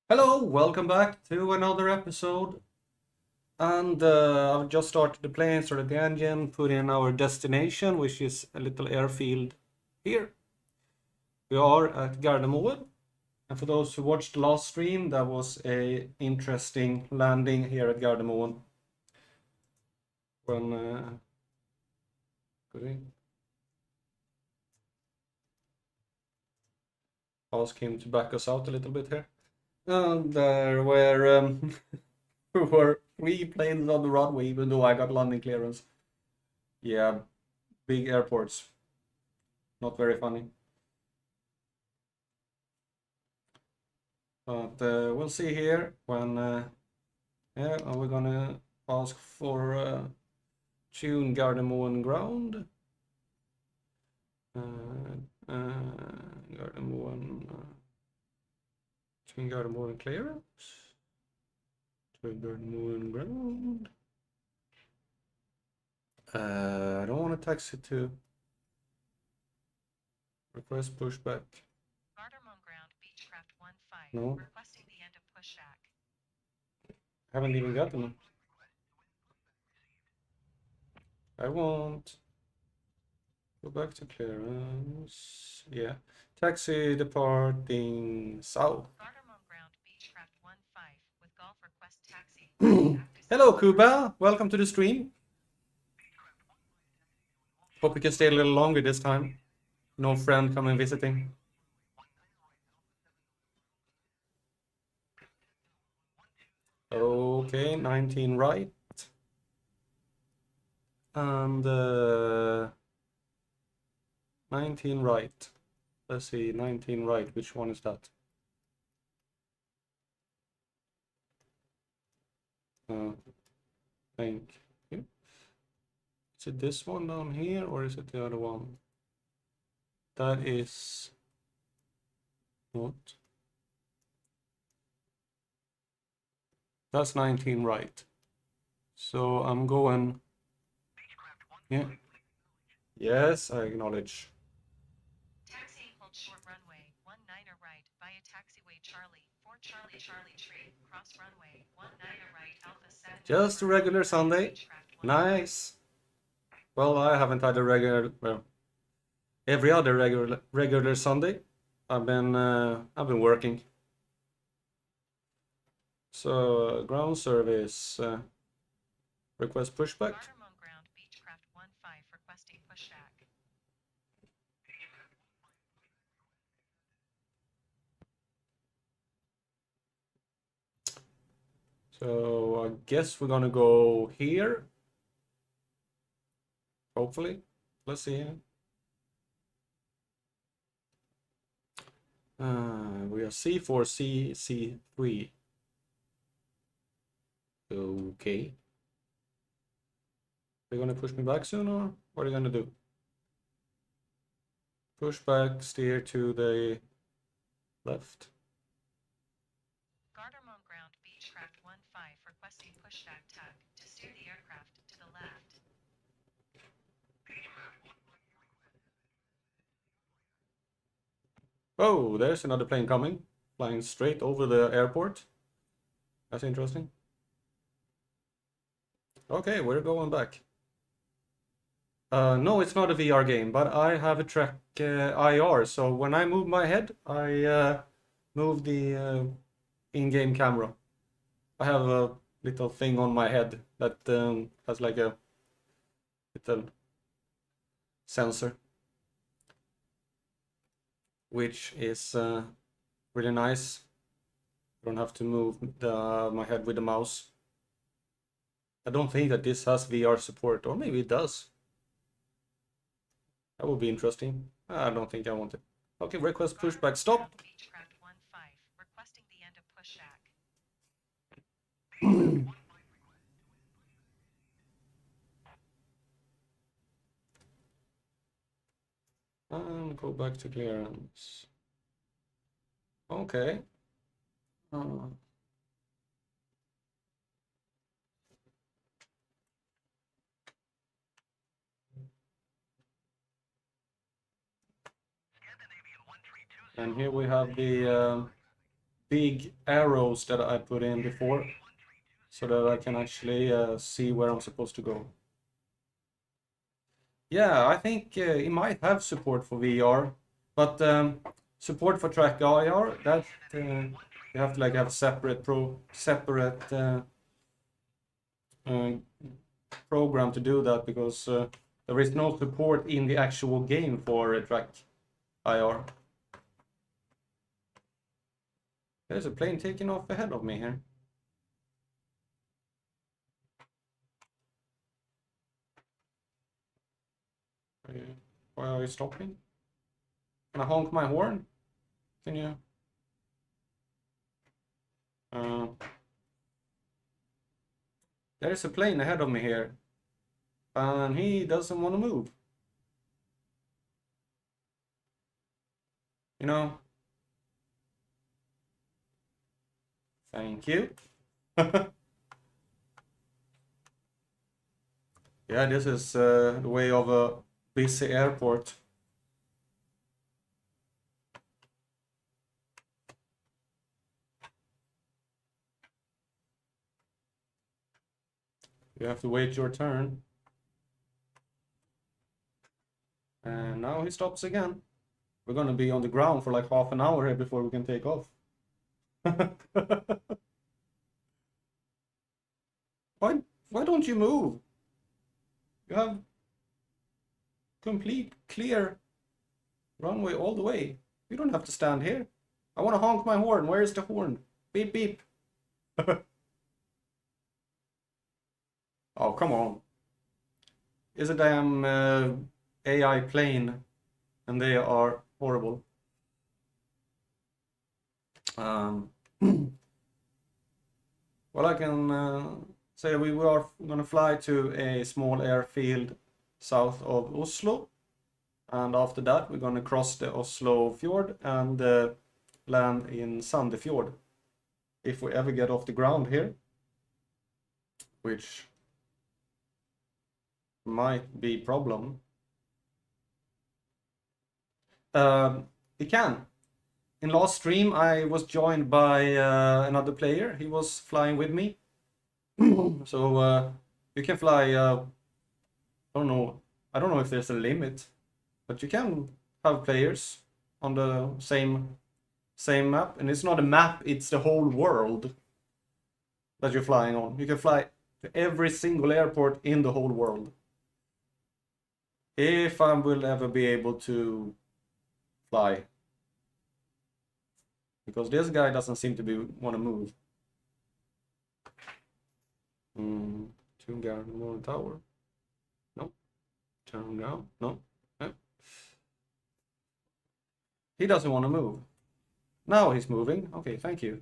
Hello, welcome back to another episode. And I've just started the plane, started the engine, put in our destination, which is a little airfield here. We are at Gardemoen. And for those who watched the last stream, that was a interesting landing here at Gardemoen. When ask him to back us out a little bit here. And there were three planes on the runway, even though I got landing clearance. Yeah, big airports. Not very funny. But we'll see here when yeah, we're gonna ask for tune Gardemoen ground. Gardemoen tune Gardemoen clearance. Tune Gardemoen ground. I don't want to taxi to request pushback. Gardemoen ground Beechcraft 1-5. No. Requesting the end of pushback. Haven't even gotten them. I won't. Go back to clearance. Yeah. Taxi departing south. Gardemoen ground Beechcraft 1-5 with golf request taxi. Hello, Kuba. Welcome to the stream. Hope we can stay a little longer this time. No friend coming visiting. Okay, 19 right. And 19 right. Let's see, 19 right. Which one is that? Thank you. Is it this one down here or is it the other one? That is not. That's 19 right. So I'm going. Yeah. Yes, I acknowledge. Taxiing hold short runway 19er right via taxiway Charlie 4 Charlie Charlie tree cross runway 19er right Alpha 7. Just a regular Sunday. Nice. Well, I haven't had a regular, well, every other regular Sunday. I've been working. So ground service request pushback. Gardemoen ground Beechcraft 1-5 requesting pushback. So I guess we're gonna go here. Hopefully, let's see. We are C4, C3. Okay. They're gonna push me back soon, or what are you gonna do? Push back, steer to the left. Gardemoen ground Beechcraft 1-5 requesting pushback tug to steer the aircraft to the left. Oh, there's another plane coming, flying straight over the airport. That's interesting. Okay, we're going back. No, it's not a VR game, but I have a track IR, so when I move my head, I move the in-game camera. I have a little thing on my head that has like a little sensor, which is really nice. I don't have to move my head with the mouse. I don't think that this has VR support, or maybe it does. That would be interesting. I don't think I want it. Okay, request pushback. Stop. Beechcraft 1-5 requesting the end of pushback. And go back to clearance. Okay. And here we have the big arrows that I put in before, so that I can actually see where I'm supposed to go. Yeah, I think it might have support for VR, but support for track IR, that you have to like have separate uh, program to do that, because there is no support in the actual game for track IR. There's a plane taking off ahead of me here. Why are you stopping? Can I honk my horn? Can you? Uh, there is a plane ahead of me here, and he doesn't want to move. You know? Thank you. Yeah, this is the way of a busy airport. You have to wait your turn. And now he stops again. We're gonna be on the ground for like half an hour here before we can take off. Why don't you move? You have complete clear runway all the way. You don't have to stand here. I want to honk my horn. Where is the horn? Beep beep. Oh, come on. Is a damn AI plane, and they are horrible. Well, I can say we are going to fly to a small airfield south of Oslo, and after that we're going to cross the Oslo fjord and land in Sandefjord, if we ever get off the ground here, which might be problem. It can. In last stream I was joined by another player. He was flying with me. So you can fly, I don't know if there's a limit, but you can have players on the same map, and it's not a map, it's the whole world that you're flying on. You can fly to every single airport in the whole world. If I will ever be able to fly, because this guy doesn't seem to want to move. To Gardemoen Tower. No. Turn down. No. No. He doesn't want to move. Now he's moving. Okay, thank you.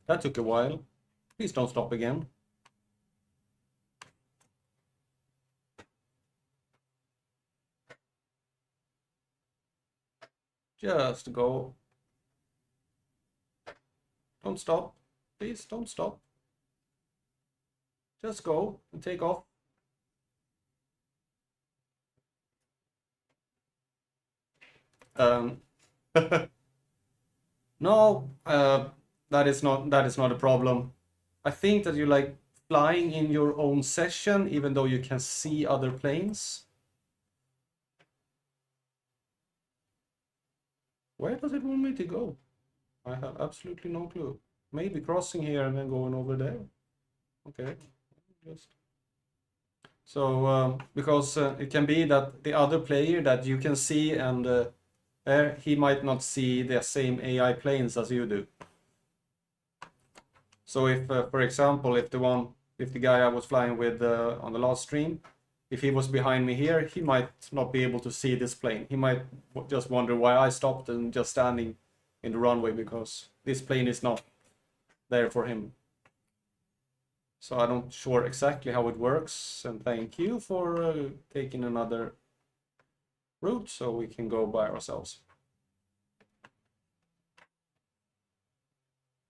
That took a while. Please don't stop again. Just go. Don't stop. Please don't stop. Just go and take off. No, that is not a problem. I think that you like flying in your own session, even though you can see other planes. Where does it want me to go? I have absolutely no clue. Maybe crossing here and then going over there. Okay. Just so because it can be that the other player that you can see and he might not see the same AI planes as you do. So if, for example, if the guy I was flying with on the last stream, if he was behind me here, he might not be able to see this plane. He might just wonder why I stopped and just standing in the runway, because this plane is not there for him. So I'm not sure exactly how it works, and thank you for taking another route so we can go by ourselves.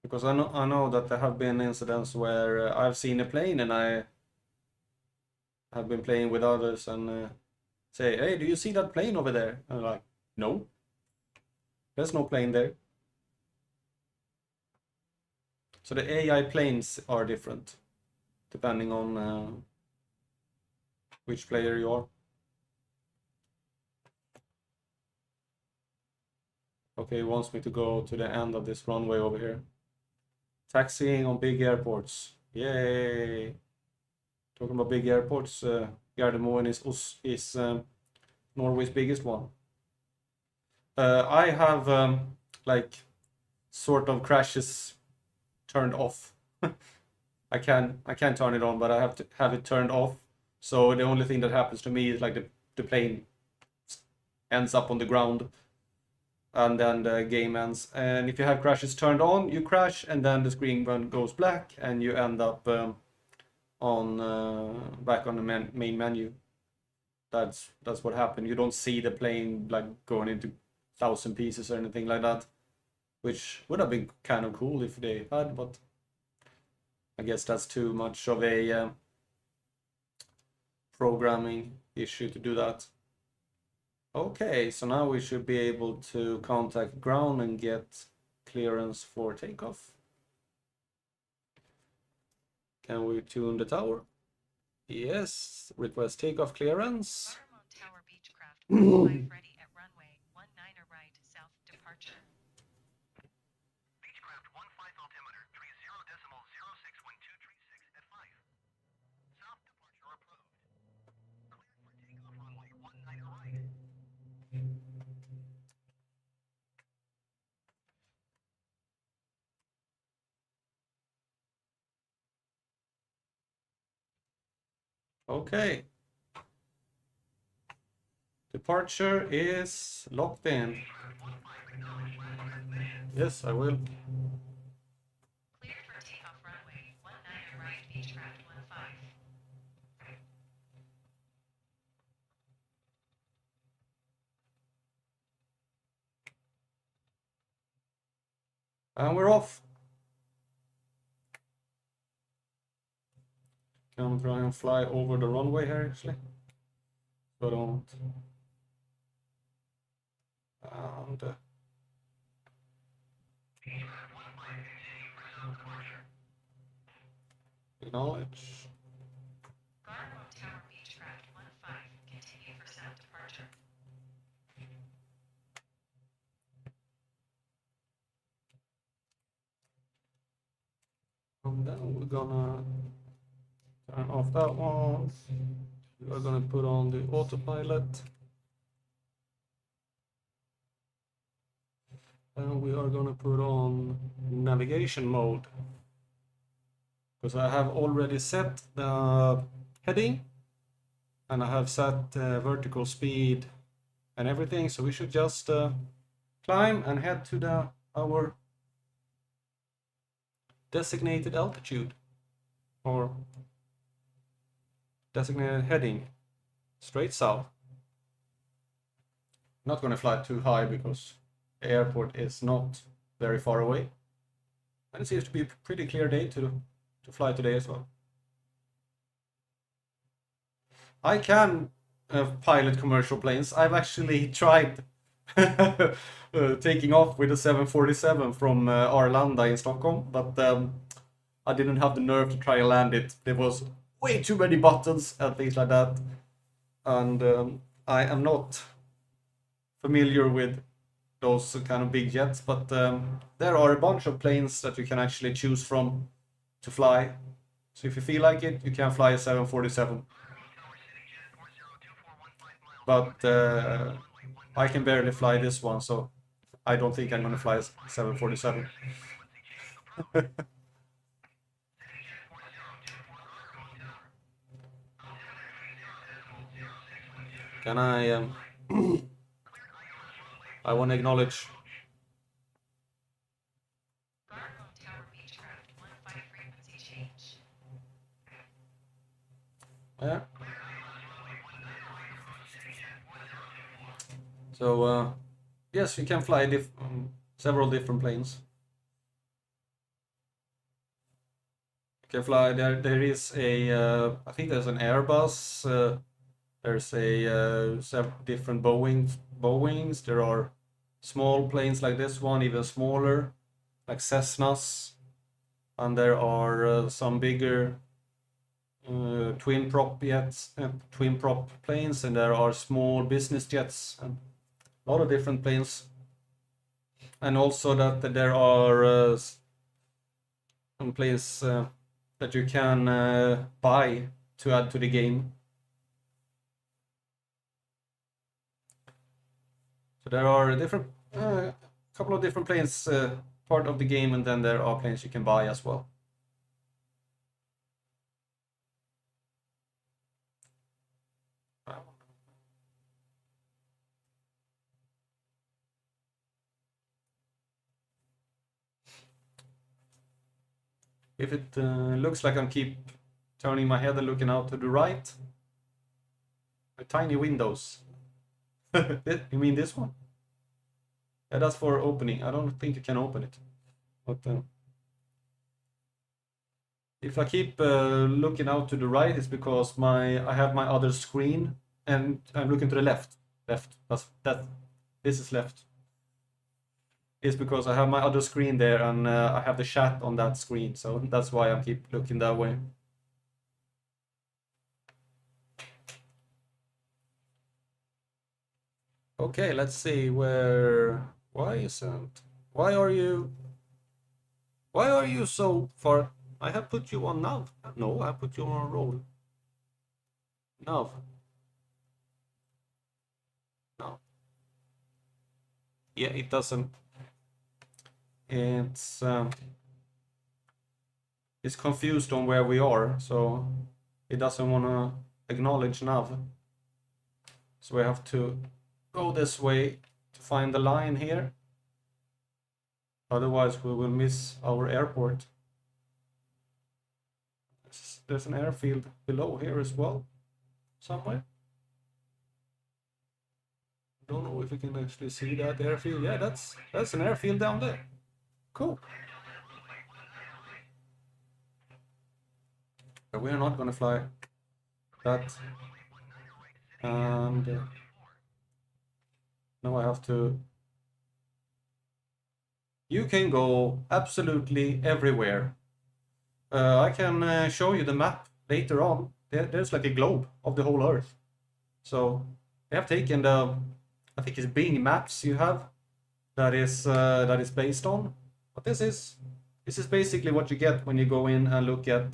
Because I know that there have been incidents where I've seen a plane and I have been playing with others and say, hey, do you see that plane over there? And I'm like, no. There's no plane there. So the AI planes are different depending on which player you are. Okay, it wants me to go to the end of this runway over here. Taxiing on big airports. Yay! Talking about big airports, Gardemoen is Norway's biggest one. I have like sort of crashes turned off. I can turn it on, but I have to have it turned off. So the only thing that happens to me is like the plane ends up on the ground, and then the game ends. And if you have crashes turned on, you crash, and then the screen goes black, and you end up on back on the main menu. That's what happened. You don't see the plane like going into 1,000 pieces or anything like that, which would have been kind of cool if they had, but I guess that's too much of a programming issue to do that. Okay, so now we should be able to contact ground and get clearance for takeoff. Can we tune the tower? Yes, request takeoff clearance. Gardemoen Tower Beechcraft 15 ready at runway 19 right south departure. Beechcraft 15 altimeter 30.061236 at 5. South departure approved. Cleared for takeoff runway 19 right. Okay. Departure is locked in. Yes, I will. Cleared for takeoff runway 19 right Beechcraft 15. And we're off. Can try and fly over the runway here actually. So I don't. And acknowledge. Gardemoen Tower Beechcraft 15 continue for south departure. And then we're gonna turn off that one. We're gonna put on the autopilot. And we are gonna put on navigation mode. Because I have already set the heading and I have set vertical speed and everything, so we should just climb and head to our designated altitude or designated heading, straight south. Not going to fly too high because the airport is not very far away, and it seems to be a pretty clear day to fly today as well. I can pilot commercial planes. I've actually tried taking off with a 747 from Arlanda in Stockholm, but I didn't have the nerve to try and land it. There was way too many buttons and things like that, and I am not familiar with those kind of big jets, but there are a bunch of planes that you can actually choose from to fly. So if you feel like it, you can fly a 747. But I can barely fly this one, so I don't think I'm going to fly a 747. Can I I want to acknowledge. Gardemoen Tower Beechcraft 15 frequency change. Yeah. So yes, you can fly several different planes. You can fly there. There is a I think there's an Airbus. There's a several different Boeings. There are small planes like this one, even smaller, like Cessnas, and there are some bigger twin prop jets, twin prop planes, and there are small business jets, and a lot of different planes. And also that there are some planes that you can buy to add to the game. So there are different, couple of different planes part of the game, and then there are planes you can buy as well. If it looks like I'm keep turning my head and looking out to the right, the tiny windows. You mean this one? Yeah, that's for opening. I don't think you can open it. But if I keep looking out to the right, it's because I have my other screen, and I'm looking to the left. Left. This is left. It's because I have my other screen there, and I have the chat on that screen, so that's why I keep looking that way. Okay, let's see where. Why are you so far? I have put you on nav. No, I put you on roll. Nav. No. Yeah, it doesn't. It's confused on where we are, so it doesn't want to acknowledge nav. So we have to go this way to find the line here. Otherwise, we will miss our airport. There's an airfield below here as well, somewhere. Don't know if we can actually see that airfield. Yeah, that's an airfield down there. Cool. But we're not gonna fly that. And now I have to. You can go absolutely everywhere. I can show you the map later on. There's like a globe of the whole Earth. So they have taken the, I think it's Bing Maps you have, that is based on. But this is basically what you get when you go in and look at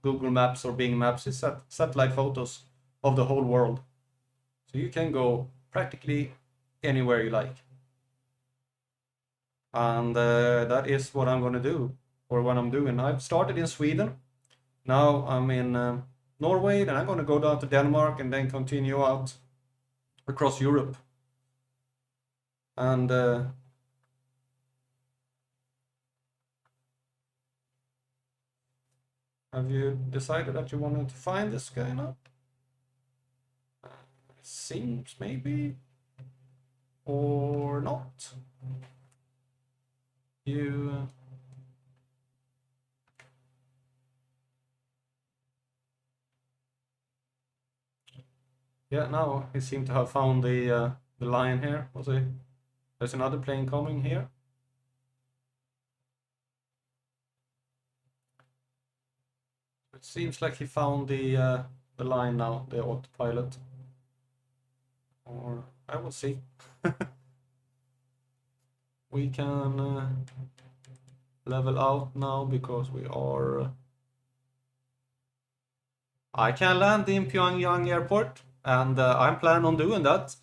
Google Maps or Bing Maps. It's satellite photos of the whole world. So you can go practically anywhere you like. And that is what I'm going to do, or what I'm doing. I've started in Sweden. Now I'm in Norway, then I'm going to go down to Denmark and then continue out across Europe. And have you decided that you wanted to find this guy now? It seems maybe, or not. You yeah, now he seemed to have found the line here. Was it? There's another plane coming here. It seems like he found the line now, the autopilot. Or I will see. We can level out now because we are. I can land in Pyongyang airport, and I plan on doing that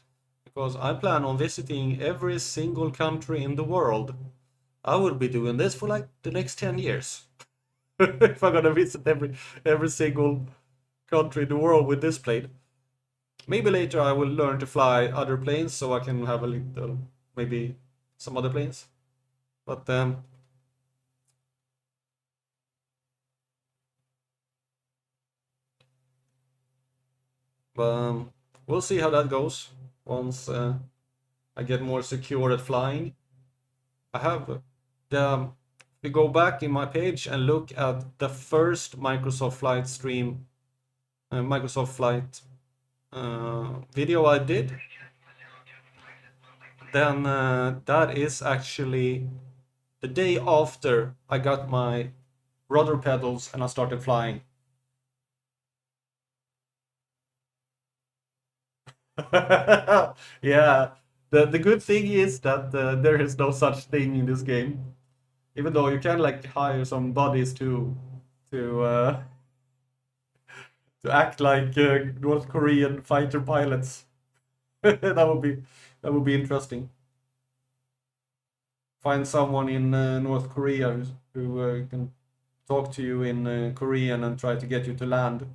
because I plan on visiting every single country in the world. I will be doing this for like the next 10 years. If I'm gonna visit every single country in the world with this plane. Maybe later I will learn to fly other planes so I can have a little, maybe some other planes. But we'll see how that goes once I get more secure at flying. I have the. We go back in my page and look at the first Microsoft Flight stream, Microsoft Flight video I did. then that is actually the day after I got my rudder pedals and I started flying. Yeah, the good thing is that there is no such thing in this game. Even though you can like hire some buddies to uh, to act like North Korean fighter pilots. That would be interesting. Find someone in North Korea who can talk to you in Korean and try to get you to land.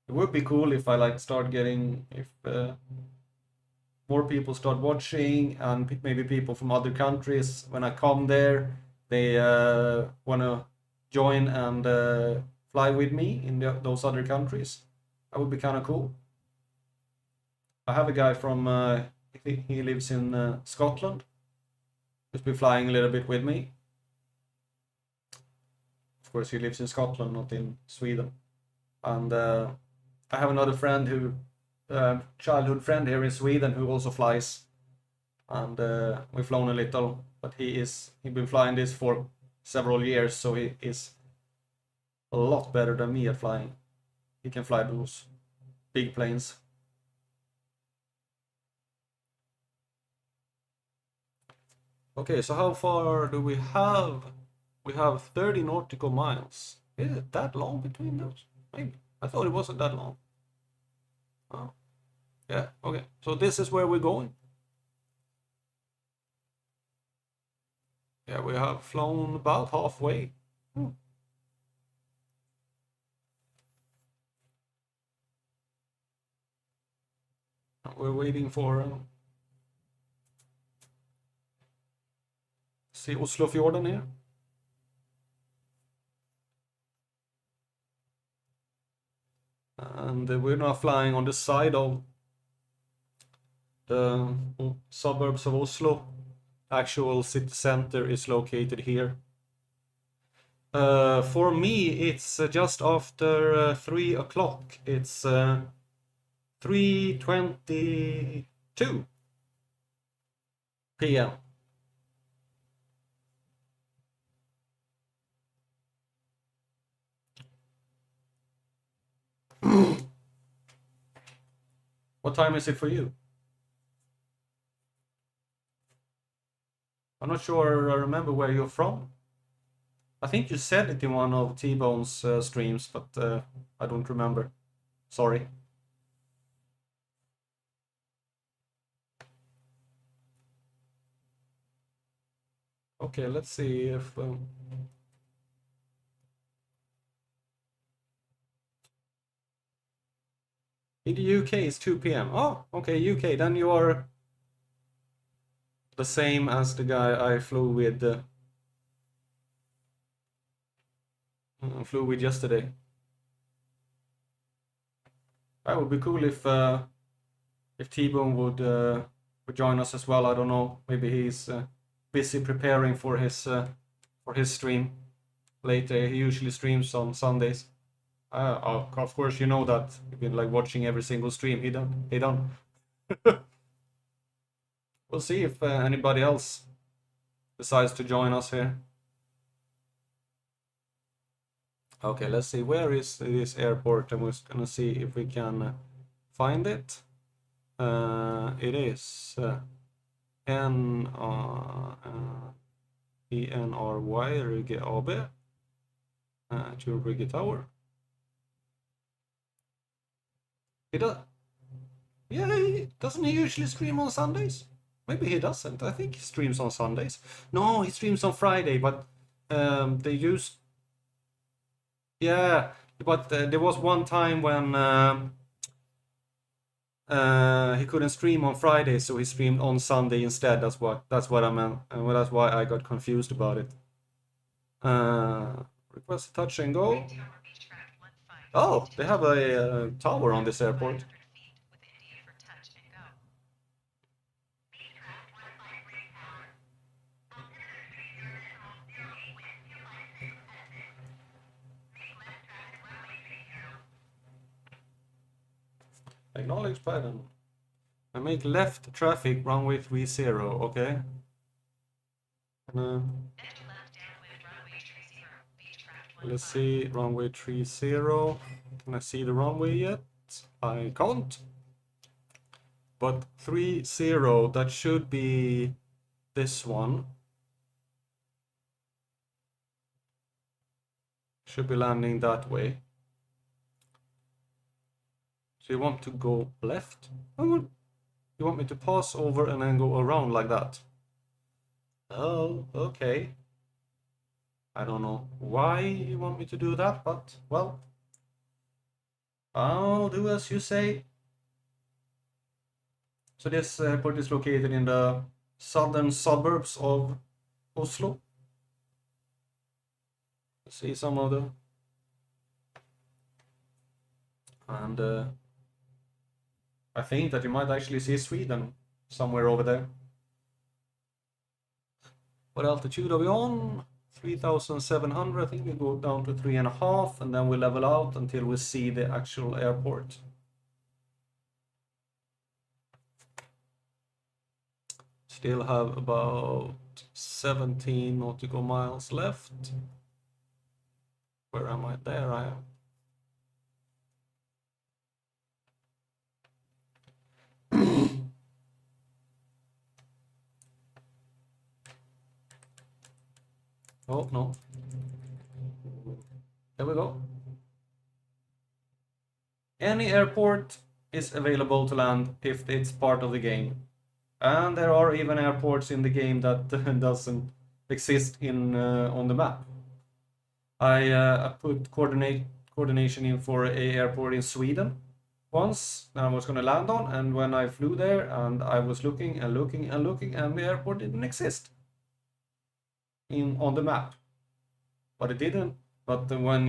It would be cool if I like start getting if more people start watching and maybe people from other countries when I come there they want to join and fly with me in those other countries. That would be kind of cool. I have a guy from he lives in Scotland who's been flying a little bit with me. Of course, he lives in Scotland, not in Sweden. And I have another friend who childhood friend here in Sweden who also flies, and we've flown a little. But he's been flying this for several years, so he is a lot better than me at flying. He can fly those big planes. Okay, so how far do we have? We have 30 nautical miles. Is it that long between those? Maybe. I thought it wasn't that long. Oh, yeah, okay. So this is where we're going. Yeah, we have flown about halfway. We're waiting for see Oslofjorden here. And we're now flying on the side of the suburbs of Oslo. Actual city center is located here. For me, it's just after 3 o'clock. It's 3:22 p.m. What time is it for you? I'm not sure I remember where you're from. I think you said it in one of T-Bone's streams, but I don't remember. Sorry. Okay, let's see if... in the UK it's 2 p.m. Oh, okay, UK. Then you are the same as the guy I flew with yesterday. That would be cool if T-Bone would join us as well. I don't know. Maybe he's busy preparing for his stream later. He usually streams on Sundays. Of course, you know that. You've been like watching every single stream he done. We'll see if anybody else decides to join us here. Okay, let's see. Where is this airport? And we're gonna see if we can find it. It is ENRY Rygge AB, to Rygge Tower. He does. Yeah, doesn't he usually stream on Sundays? Maybe he doesn't. I think he streams on Sundays. No, he streams on Friday, but they used. Yeah, but there was one time when he couldn't stream on Friday, so he streamed on Sunday instead. That's what I meant, and that's why I got confused about it. Request a touch and go. Right Tower Beach track 15. Oh, they have a tower on this airport. 500 feet with India for touch and go. Acknowledge pattern. I make left traffic runway 30, okay. Enter left downwind runway 30, Beechcraft 15. Let's see, runway 30. Can I see the runway yet? I can't. But 30, that should be this one. Should be landing that way. So you want to go left? Oh, you want me to pass over and then go around like that? Oh, okay. I don't know why you want me to do that, but, well, I'll do as you say. So this airport is located in the southern suburbs of Oslo. See some of the... And I think that you might actually see Sweden somewhere over there. What altitude are we on? 3,700. I think we go down to 3.5 and then we level out until we see the actual airport. Still have about 17 nautical miles left. Where am I? There I am. Oh, no. There we go. Any airport is available to land if it's part of the game. And there are even airports in the game that doesn't exist in on the map. I put coordination in for a airport in Sweden once that I was going to land on, and when I flew there and I was looking and looking and looking, and the airport didn't exist on the map. But it didn't. But when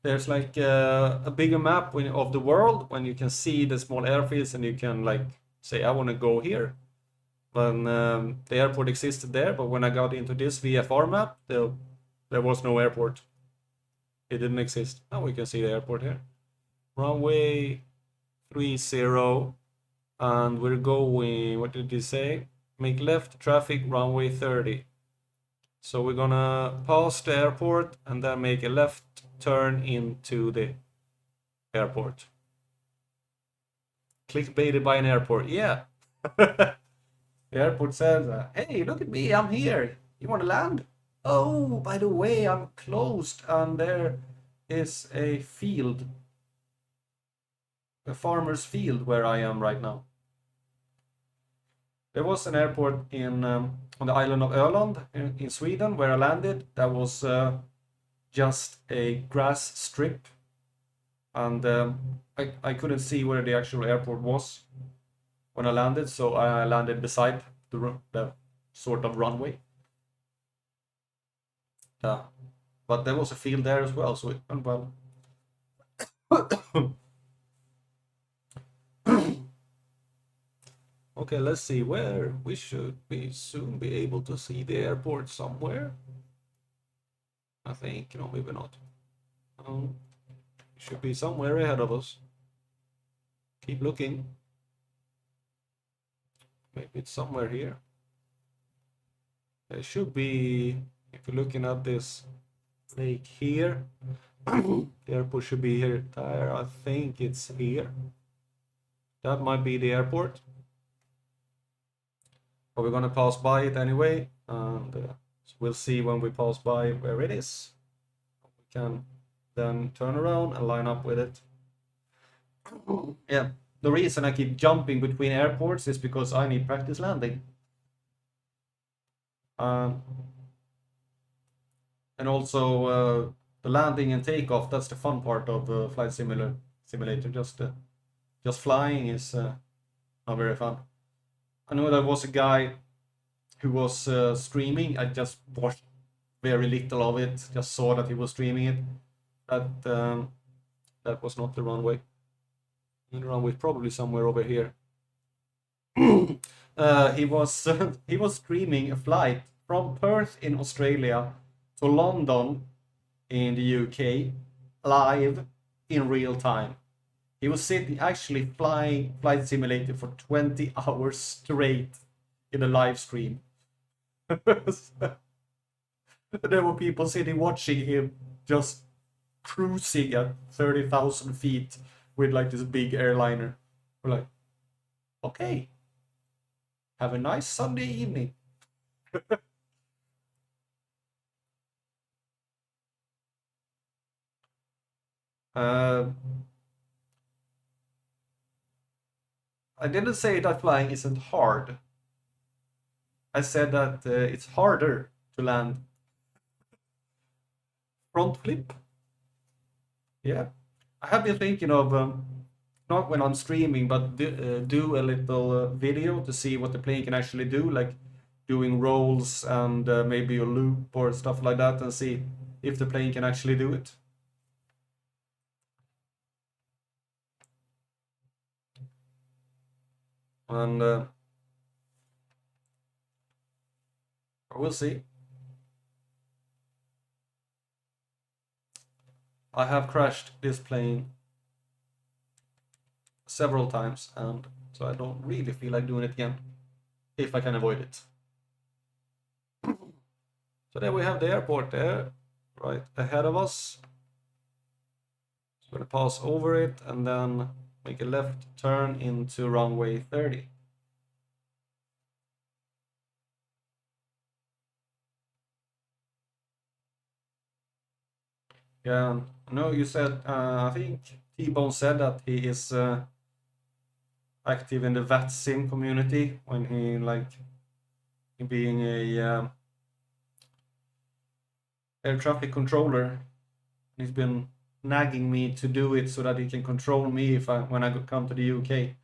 there's like a bigger map of the world when you can see the small airfields and you can like say I want to go here. When the airport existed there, but when I got into this VFR map, there was no airport. It didn't exist. Now we can see the airport here. Runway 30, and we're going, what did he say? Make left traffic runway 30. So we're gonna pass the airport and then make a left turn into the airport. Clickbaited by an airport, yeah. The airport says, hey, look at me, I'm here. You want to land? Oh, by the way, I'm closed and there is a field. A farmer's field where I am right now. There was an airport in on the island of Öland in Sweden where I landed. That was just a grass strip. And I couldn't see where the actual airport was when I landed, so I landed beside the sort of runway. But there was a field there as well, so it went well. Okay, let's see where we should soon be able to see the airport somewhere. I think, no, maybe not. It should be somewhere ahead of us. Keep looking. Maybe it's somewhere here. There should be, if you're looking at this lake here, the airport should be here. There, I think it's here. That might be the airport. But we're gonna pass by it anyway, and so we'll see when we pass by where it is. We can then turn around and line up with it. Yeah, the reason I keep jumping between airports is because I need practice landing. And also the landing and takeoff, that's the fun part of Flight Simulator. Just flying is not very fun. I know there was a guy who was streaming. I just watched very little of it, just saw that he was streaming it. That was not the runway. The runway is probably somewhere over here. He was streaming a flight from Perth in Australia to London in the UK, live in real time. He was sitting actually flying Flight Simulator for 20 hours straight in a live stream. There were people sitting watching him just cruising at 30,000 feet with like this big airliner. We're like, okay, have a nice Sunday evening. uh, I didn't say that flying isn't hard. I said that it's harder to land front flip. Yeah, I have been thinking of not when I'm streaming, but do a little video to see what the plane can actually do, like doing rolls and maybe a loop or stuff like that, and see if the plane can actually do it. And we'll see. I have crashed this plane several times, and so I don't really feel like doing it again if I can avoid it. So there we have the airport there, right ahead of us. So we're gonna pass over it and then make a left turn into runway 30. Yeah, no, you said, I think T-Bone said that he is active in the VATSIM community when he like being a air traffic controller. He's been nagging me to do it so that he can control me when I come to the UK.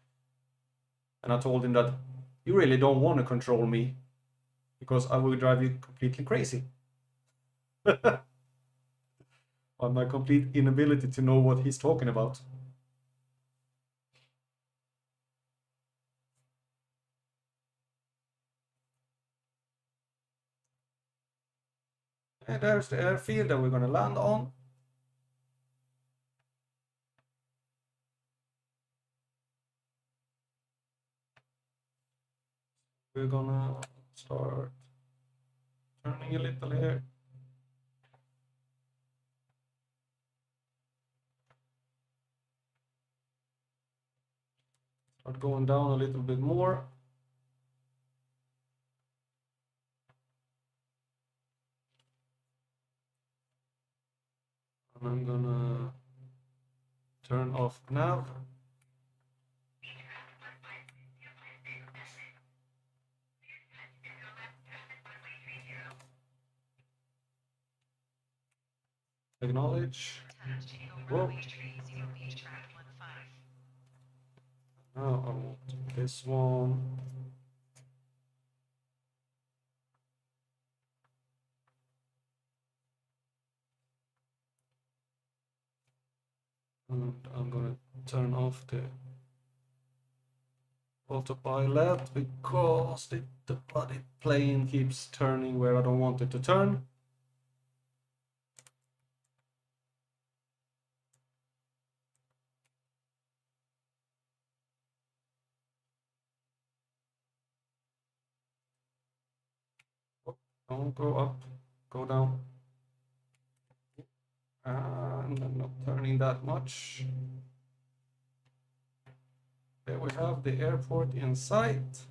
And I told him that you really don't want to control me because I will drive you completely crazy. On my complete inability to know what he's talking about. And there's the airfield that we're going to land on. We're gonna start turning a little here. Start going down a little bit more. And I'm gonna turn off nav. Acknowledge. Whoa. Now I want this one. And I'm gonna turn off the autopilot because the bloody plane keeps turning where I don't want it to turn. Don't go up, go down. And I'm not turning that much. There we have the airport in sight.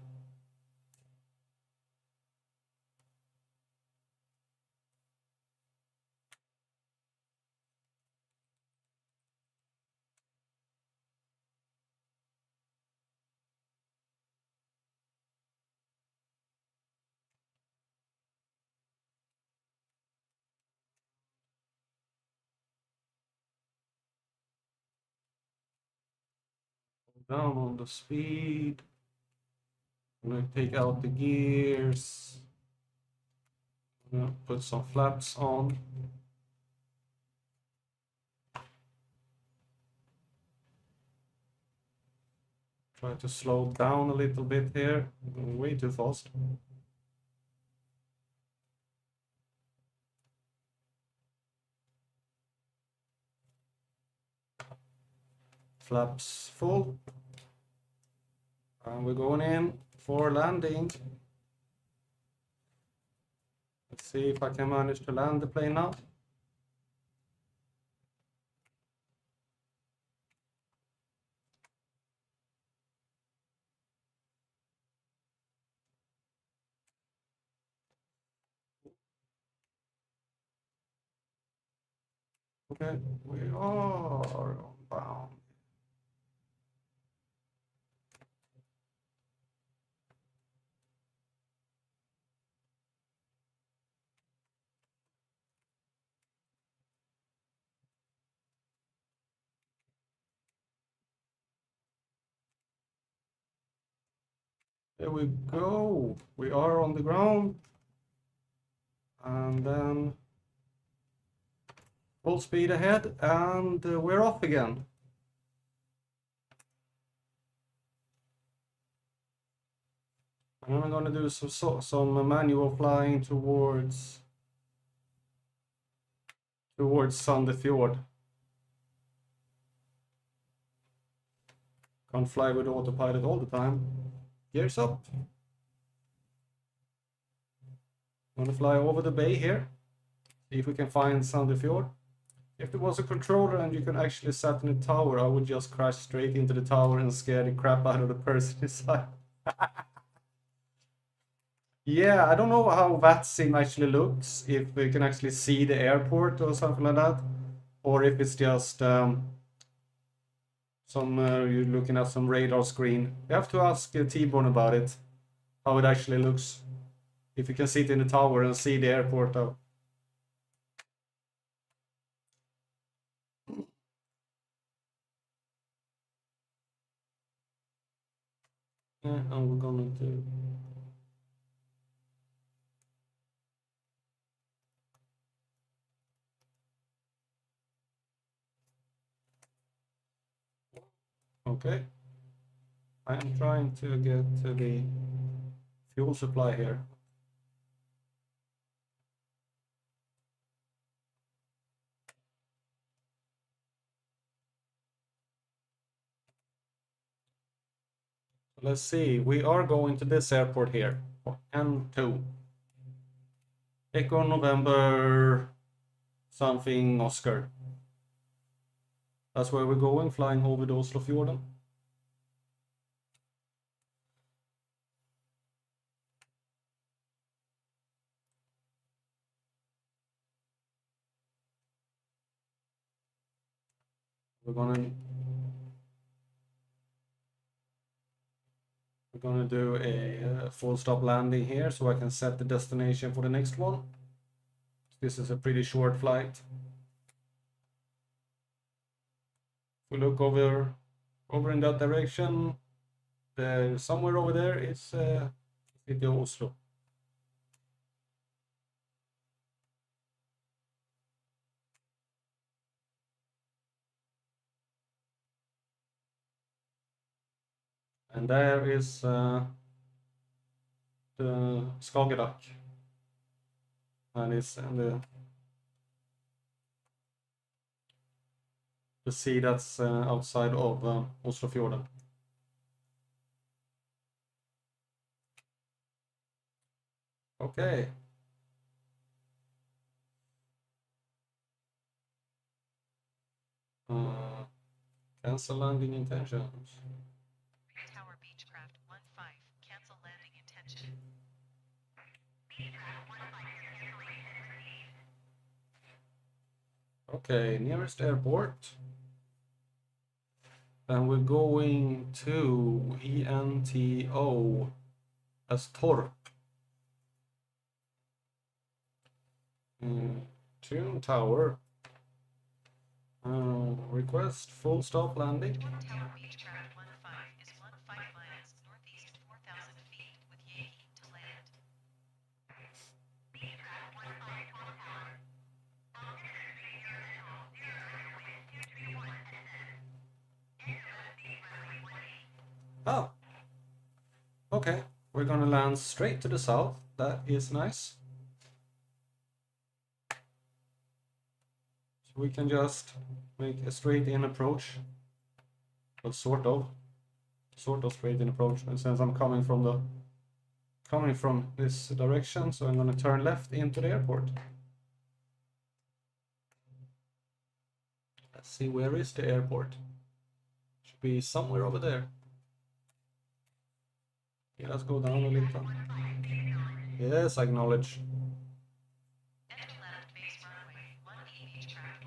Down on the speed. I'm gonna take out the gears. I'm gonna put some flaps on. Try to slow down a little bit here. I'm going way too fast. Flaps full. And we're going in for landing. Let's see if I can manage to land the plane now. Okay, we are bound. There we go. We are on the ground. And then full speed ahead, and we're off again. And I'm going to do some manual flying towards Sandefjord. Can't fly with autopilot all the time. Gears up. I'm gonna fly over the bay here. See if we can find Sandefjord. If there was a controller and you can actually set in a tower, I would just crash straight into the tower and scare the crap out of the person inside. Yeah, I don't know how that sim actually looks, if we can actually see the airport or something like that, or if it's just you're looking at some radar screen. You have to ask T-Bone about it, how it actually looks. If you can sit in the tower and see the airport though. Yeah, and we're gonna do... Okay. I am trying to get to the fuel supply here. Let's see, we are going to this airport here, N2. Echo November something Oscar. That's where we're going, flying over the Oslofjorden. We're gonna do a full stop landing here so I can set the destination for the next one. This is a pretty short flight. If we look over in that direction, somewhere over there is city of Oslo. And there is the Skagerrak. And it's in the sea that's outside of Oslofjorden. Okay. Cancel landing intentions. Tower Beechcraft 1-5. Cancel landing intention. Okay, nearest airport. And we're going to ENTO as Torp. Tune Tower. Request full stop landing. Tower Beechcraft 1-5 is 15 miles northeast 4,000 feet with Yankee to land. Oh, okay. We're gonna land straight to the south. That is nice. So we can just make a straight in approach. But sort of straight in approach. And since I'm coming from this direction, so I'm gonna turn left into the airport. Let's see, where is the airport? Should be somewhere over there. Yeah, let's go down a little. Yes, I acknowledge. Enter left base runway 18 Beechcraft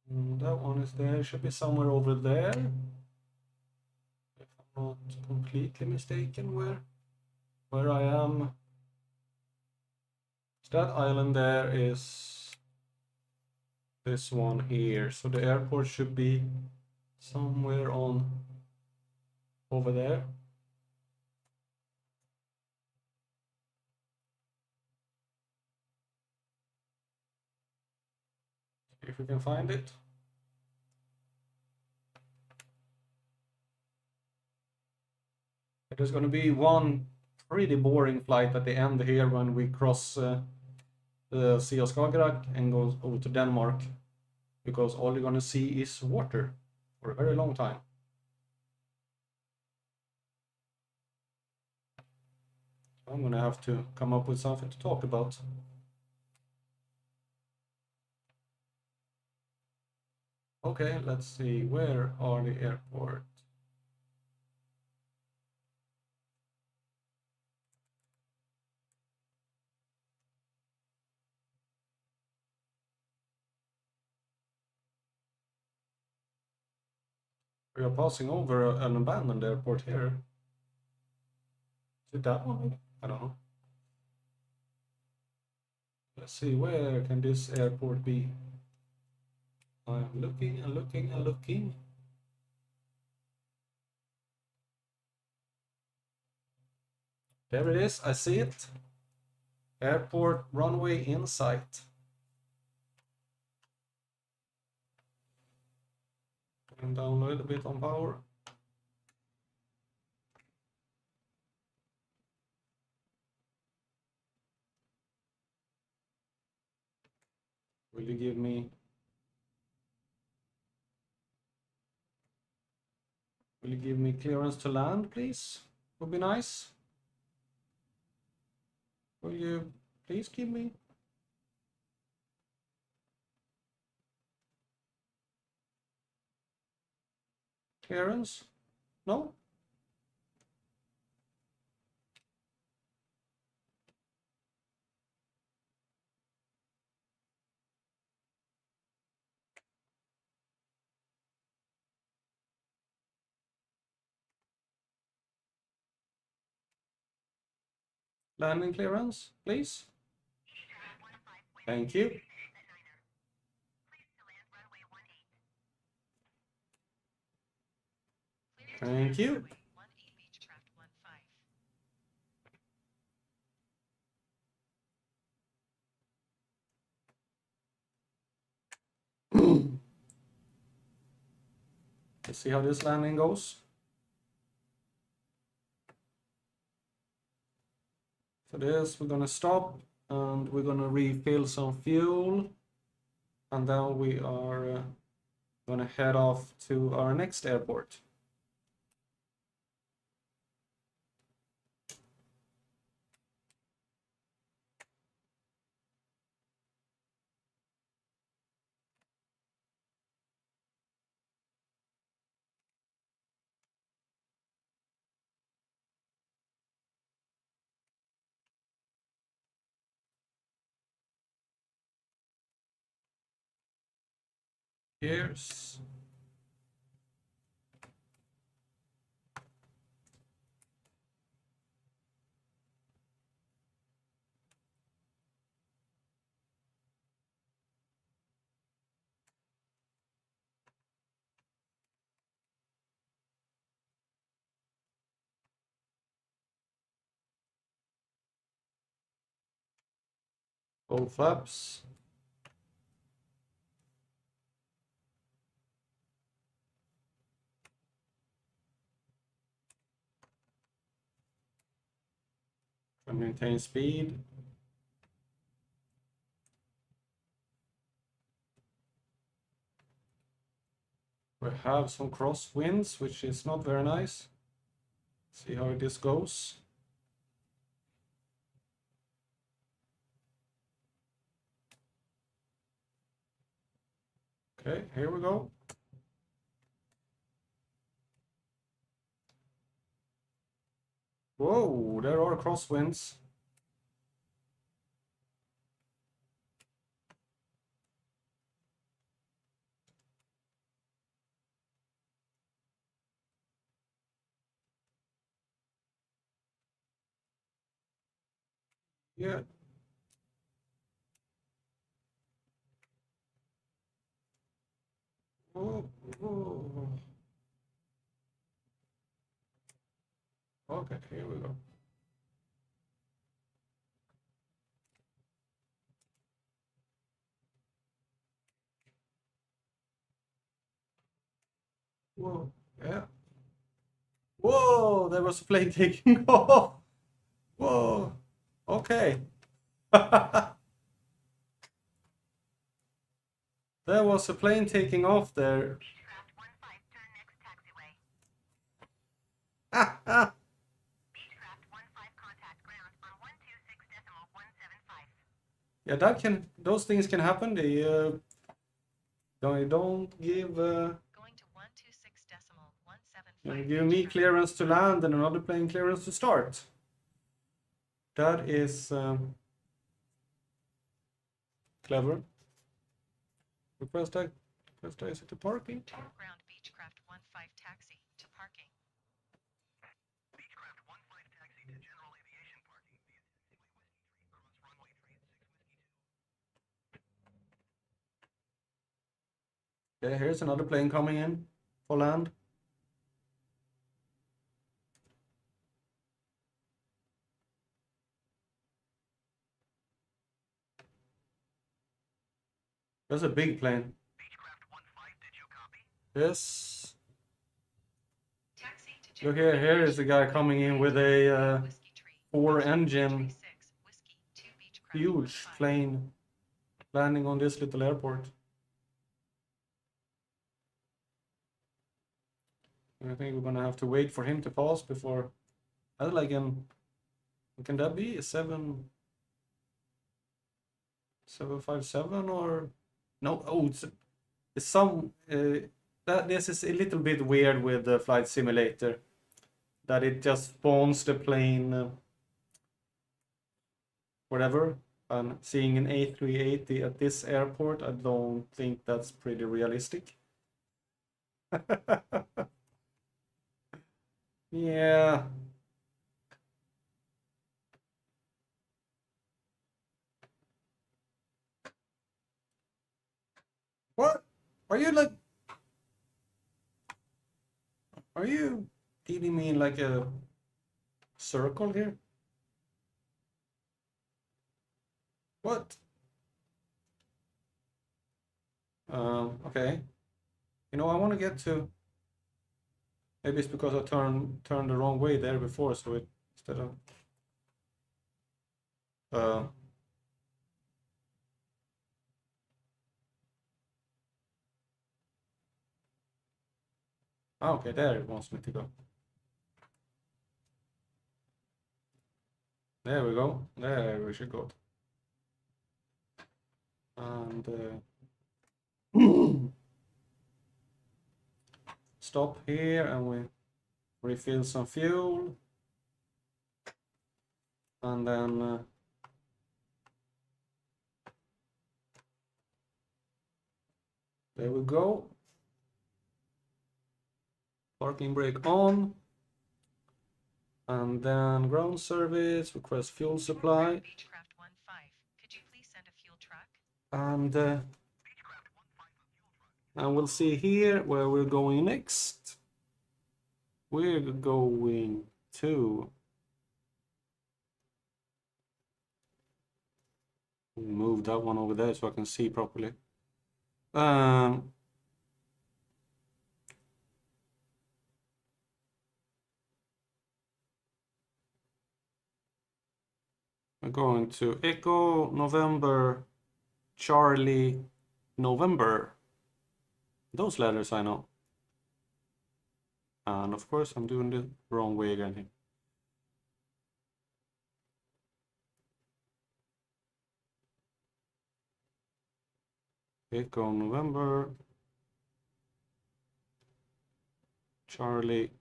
15. That one is there. Should be somewhere over there. If I'm not completely mistaken, where I am. So that island there is this one here. So the airport should be somewhere on over there. See if we can find it. There's going to be one pretty boring flight at the end here when we cross the Sea of Skagerrak and go over to Denmark, because all you're going to see is water for a very long time. I'm going to have to come up with something to talk about. Okay, let's see, where are the airport? We are passing over an abandoned airport here. Is it that one maybe? I don't know. Let's see, where can this airport be? I'm looking and looking and looking. There it is, I see it. Airport runway in sight. Going down a little bit on power. Will you give me clearance to land, please? Would be nice. Will you please give me? Clearance? No? Landing clearance, please. Thank you. Thank you. 18 Beechcraft 15. Let's see how this landing goes. For this, we're gonna stop and we're gonna refill some fuel, and then we are gonna head off to our next airport. Here's all flaps. And maintain speed. We have some crosswinds, which is not very nice. See how this goes. Okay, here we go. Whoa, there are crosswinds. Yeah. Whoa, whoa. Okay, here we go. Whoa, yeah. Whoa, there was a plane taking off. Whoa, okay. There was a plane taking off there. Beechcraft 15, turn next taxiway. Ah. Beechcraft 15, contact ground on 126.175. Yeah, those things can happen. They don't give Going to 126.175. give me clearance to land and another plane clearance to start. That is clever. Request exit to parking. Ground Beechcraft 15 taxi to parking. Beechcraft 15 taxi to general aviation parking via taxiway Whiskey 3 cross runway 6 Whiskey 2. Okay, here's another plane coming in for land. That's a big plane. Beechcraft 15, did you copy? Yes. Taxi to Look general here is a guy coming in with a Whiskey 3, 4-engine 6 Whiskey 2 Beechcraft huge 15. plane landing on this little airport. I think we're gonna have to wait for him to pass before. That's like can that be a 757 or no? Oh, it's some that this is a little bit weird with the flight simulator, that it just spawns the plane whatever. And seeing an A380 at this airport, I don't think that's pretty realistic. Yeah. What? Are you like? Are you eating me in like a circle here? What? Okay. You know, I want to get to. Maybe it's because I turned the wrong way there before, so it instead of. Uh. Okay, there it wants me to go. There we go. There we should go. And stop here, and we refill some fuel, and then there we go. Parking brake on, and then ground service, request fuel supply, Beechcraft 15, could you please send a fuel truck? and we'll see here where we're going next. We're going to move that one over there so I can see properly. We're going to Echo November Charlie November. Those letters I know. And of course, I'm doing the wrong way again here. Echo November. Charlie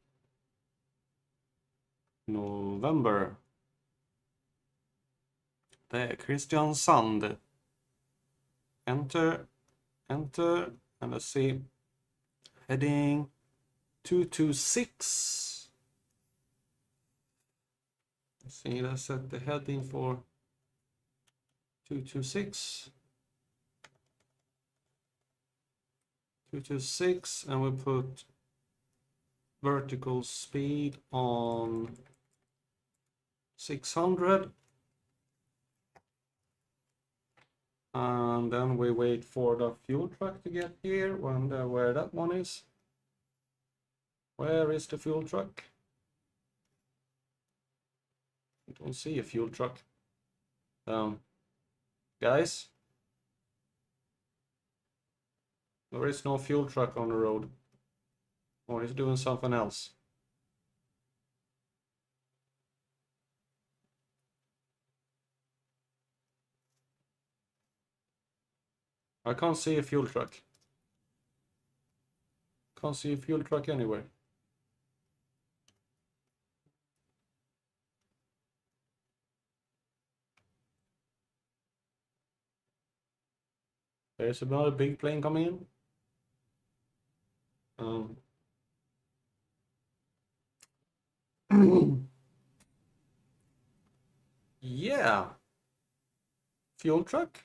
November. There, Christian Sand. Enter, enter, and let's see. Heading 226. Let's see, let's set the heading for 226. 226, and we put vertical speed on 600. And then we wait for the fuel truck to get here. Wonder where that one is. Where is the fuel truck? I don't see a fuel truck. Guys, there is no fuel truck on the road. Or he's doing something else. I can't see a fuel truck. Can't see a fuel truck anywhere. There's another big plane coming in. Yeah. Fuel truck?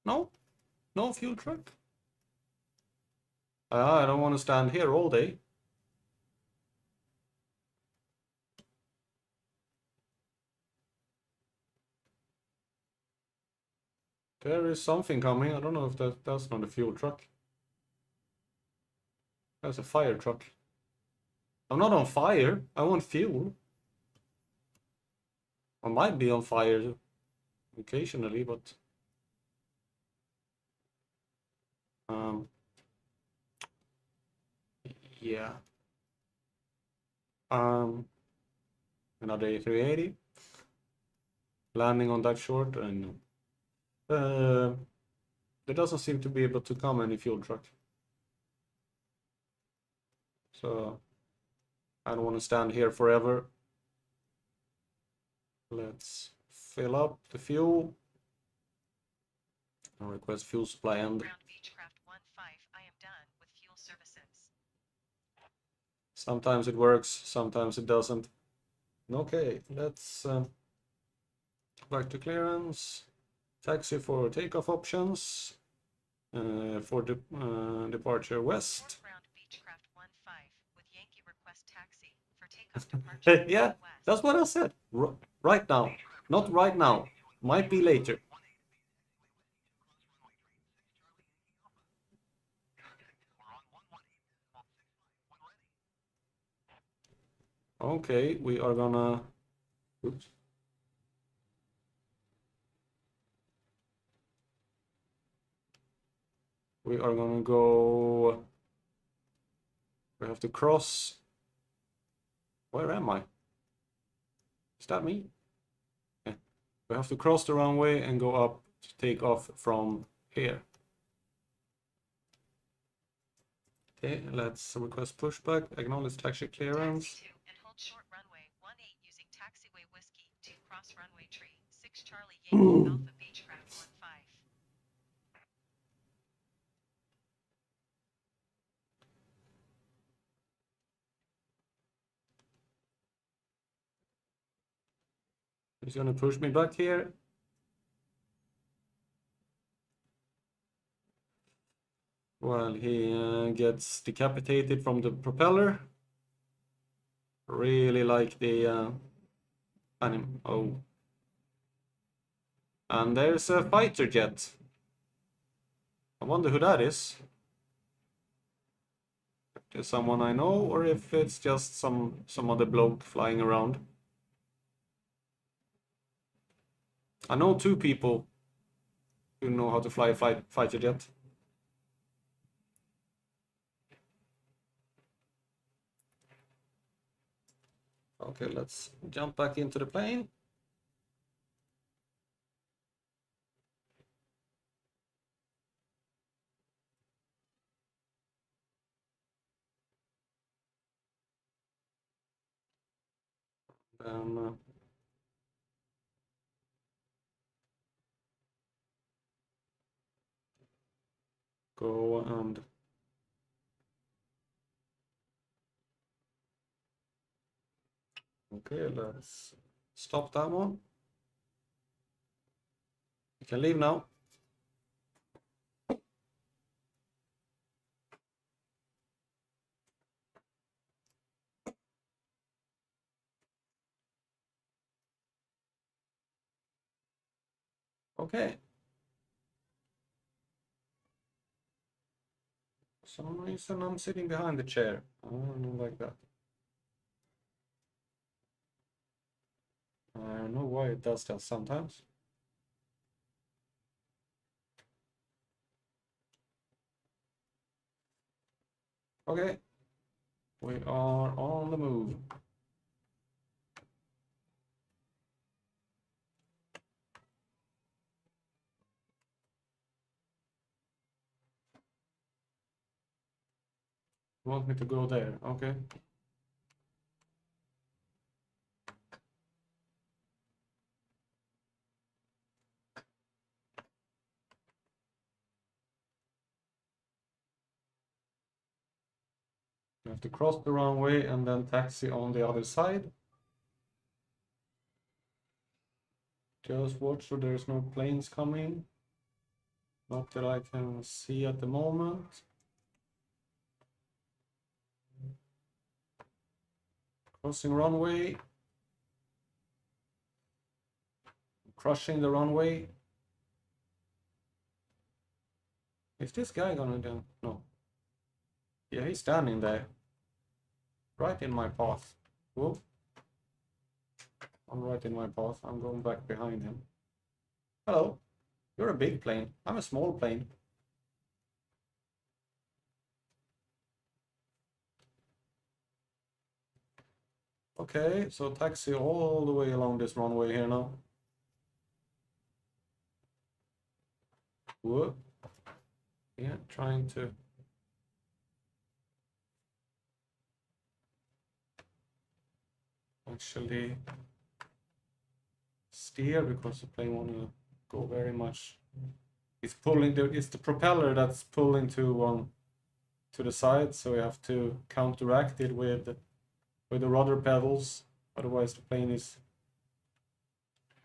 No? No fuel truck? I don't want to stand here all day. There is something coming. I don't know if that's not a fuel truck. That's a fire truck. I'm not on fire. I want fuel. I might be on fire occasionally, but yeah. Another A380 landing on that short, and there doesn't seem to be able to come any fuel truck. So I don't want to stand here forever. Let's fill up the fuel. And request fuel supply end. Ground Beechcraft 15, I am done with fuel services. Sometimes it works, sometimes it doesn't. Okay, let's back to clearance. Taxi for takeoff options. For departure west. Ground Beechcraft 15 with Yankee request taxi for takeoff departure. Yeah, west. that's what I said. Right now. Not right now. Might be later. Okay, we are gonna. Oops. We are gonna go. We have to cross. Where am I? Is that me? Yeah. We have to cross the runway and go up to take off from here. Okay, let's request pushback, acknowledge taxi clearance. Taxi 2 and hold short runway 18 using taxiway whiskey 2 cross runway tree 6 Charlie Yankee Alpha Beechcraft 15. He's gonna push me back here. While he gets decapitated from the propeller. Really like the oh. And there's a fighter jet. I wonder who that is. If it's someone I know, or if it's just some other bloke flying around. I know 2 people who know how to fly a fighter jet. Okay, let's jump back into the plane. Then go and okay, let's stop that one. You can leave now. Okay. For some reason I'm sitting behind the chair. I don't like that. I don't know why it does that sometimes. Okay. We are on the move. You want me to go there? Okay. You have to cross the runway and then taxi on the other side. Just watch so there's no planes coming. Not that I can see at the moment. Crossing runway. Crushing the runway. Is this guy gonna do? No. Yeah, he's standing there. Right in my path. Whoop. I'm right in my path. I'm going back behind him. Hello. You're a big plane. I'm a small plane. Okay, so taxi all the way along this runway here now. Whoop. Yeah, trying to actually steer because the plane want to go very much. It's pulling it's the propeller that's pulling to the side, so you have to counteract it with the rudder pedals. Otherwise, the plane is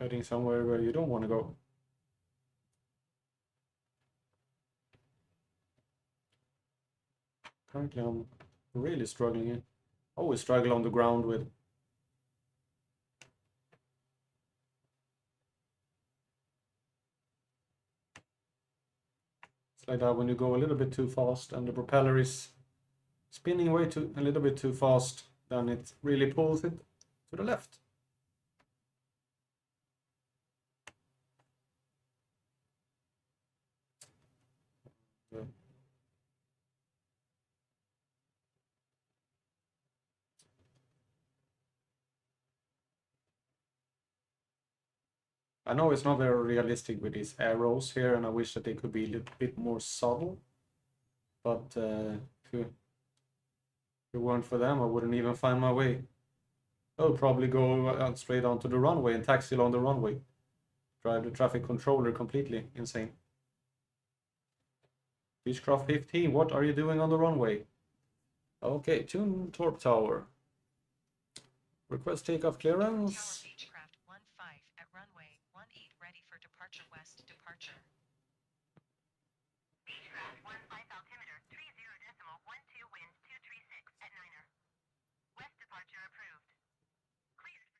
heading somewhere where you don't want to go. Currently, I'm really struggling here. Always struggle on the ground with. It's like that when you go a little bit too fast and the propeller is spinning a little bit too fast, then it really pulls it to the left. Yeah. I know it's not very realistic with these arrows here, and I wish that they could be a little bit more subtle. But if it weren't for them, I wouldn't even find my way. I would probably go straight onto the runway and taxi along the runway. Drive the traffic controller completely insane. Beechcraft 15, what are you doing on the runway? Okay, tune torp tower. Request takeoff Tower clearance. Beechcraft 15 at runway 18 ready for departure west departure. Beechcraft 15 altimeter 30.12 wind 236 at 9er. West departure approved. Cleared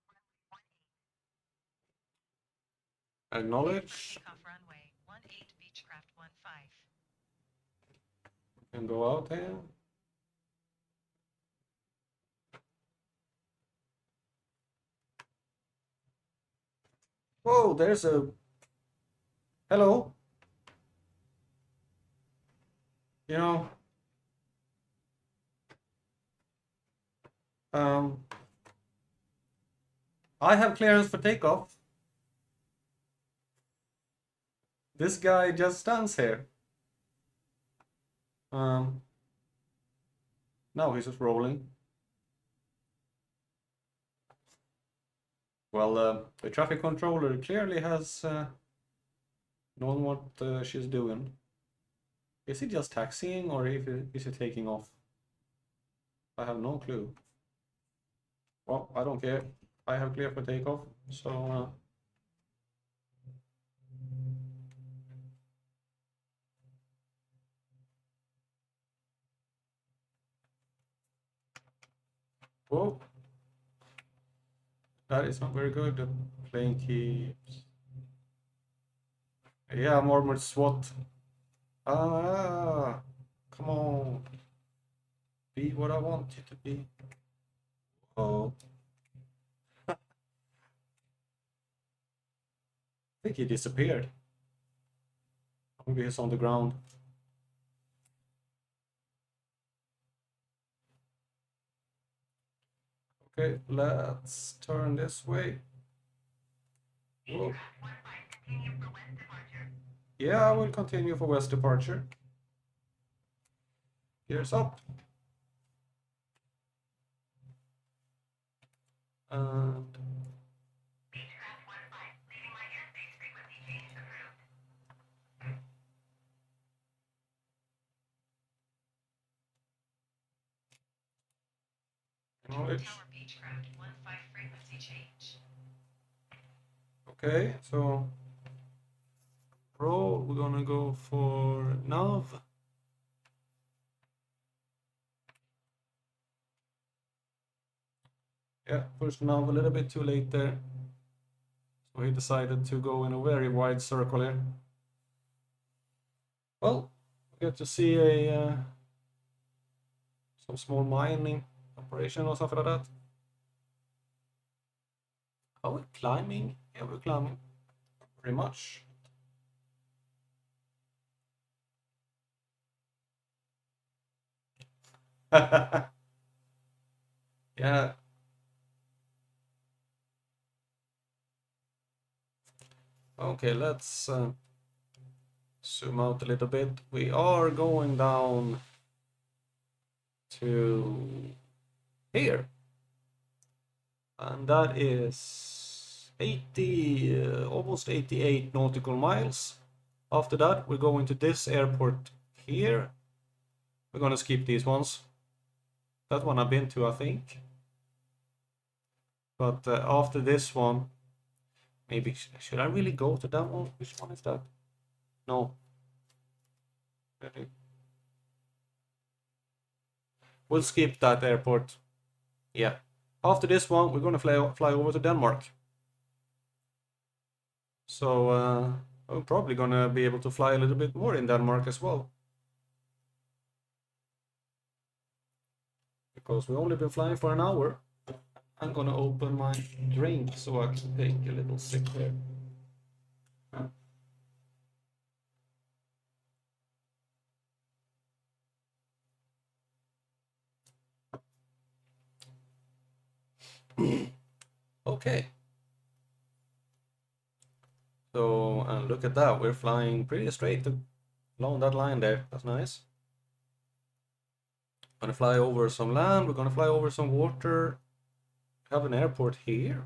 for takeoff runway 18. Acknowledge. Takeoff runway 18 Beechcraft 15. And go out here. Whoa, there's a. Hello. You know, um, I have clearance for takeoff. This guy just stands here. Now he's just rolling. Well, the traffic controller clearly has known what she's doing. Is he just taxiing or is he taking off? I have no clue. Well, I don't care. I have clear for takeoff, so whoa. That is not very good. The plane keeps. Yeah, I'm armored SWAT. Ah, come on. Be what I want you to be. Oh. I think he disappeared. Maybe he's on the ground. Okay, let's turn this way. Whoa. Continue for west departure. Yeah, I will continue for west departure. Gears up. And Beechcraft 15, leaving my airspace frequency change approved. acknowledge. Tower Beechcraft 15 frequency change. Okay, so roll, we're gonna go for nav. Yeah, pushed nav a little bit too late there. So he decided to go in a very wide circle here. Well, we get to see a some small mining operation or something like that. Are we climbing? Yeah, we're climbing. Very much. Yeah. Okay, let's zoom out a little bit. We are going down to here. And that is 80, almost 88 nautical miles. After that, we're going to this airport here. We're gonna skip these ones. That one I've been to, I think. But after this one, maybe should I really go to that one? Which one is that? No. Really? We'll skip that airport. Yeah. After this one, we're gonna fly over to Denmark. So I'm probably gonna be able to fly a little bit more in Denmark as well. Because we've only been flying for an hour. I'm gonna open my drink so I can take a little sip here. Okay. So, and look at that, we're flying pretty straight along that line there. That's nice. Gonna fly over some land, we're gonna fly over some water. We have an airport here.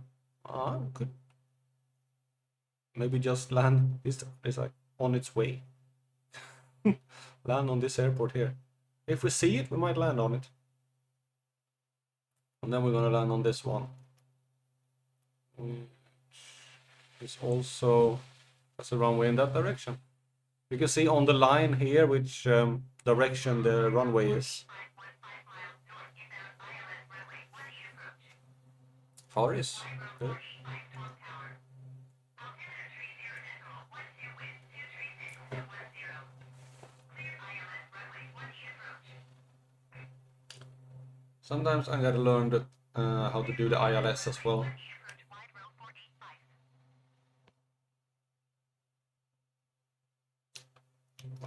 Could maybe just land. It's like on its way. Land on this airport here. If we see it, we might land on it. And then we're gonna land on this one. It's also has a runway in that direction. You can see on the line here which direction the runway is. Far is good. Sometimes I gotta learn how to do the ILS as well.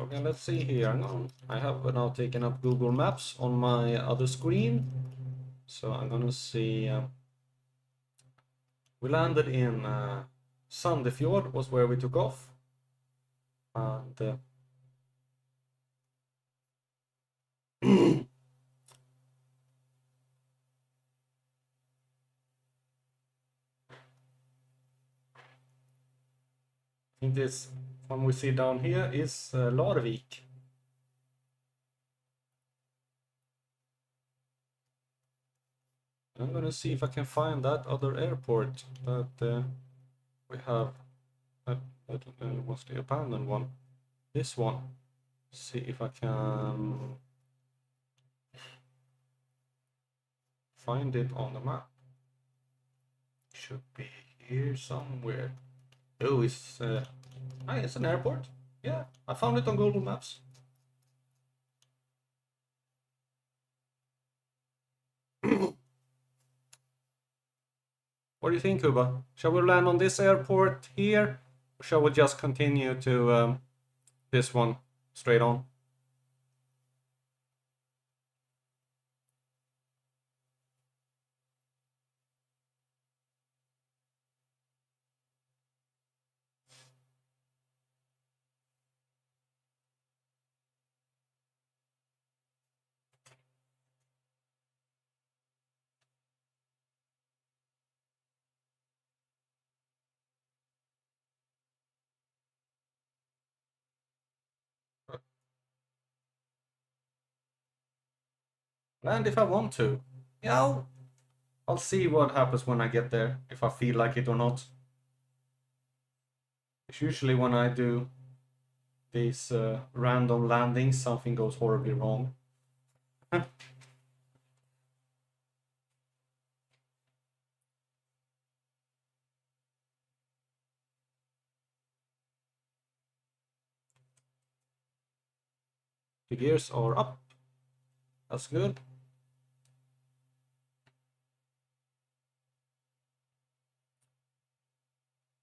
Okay, let's see here. I have now taken up Google Maps on my other screen. So I'm gonna see We landed in Sandefjord was where we took off, and I think this one we see down here is Larvik. I'm gonna see if I can find that other airport that we have. That was the abandoned one. This one. See if I can find it on the map. Should be here somewhere. Oh, it's it's an airport. Yeah, I found it on Google Maps. What do you think, Kuba? Shall we land on this airport here, or shall we just continue to this one straight on? Land if I want to. Yeah, I'll see what happens when I get there, if I feel like it or not. It's usually when I do these random landings, something goes horribly wrong. The gears are up. That's good.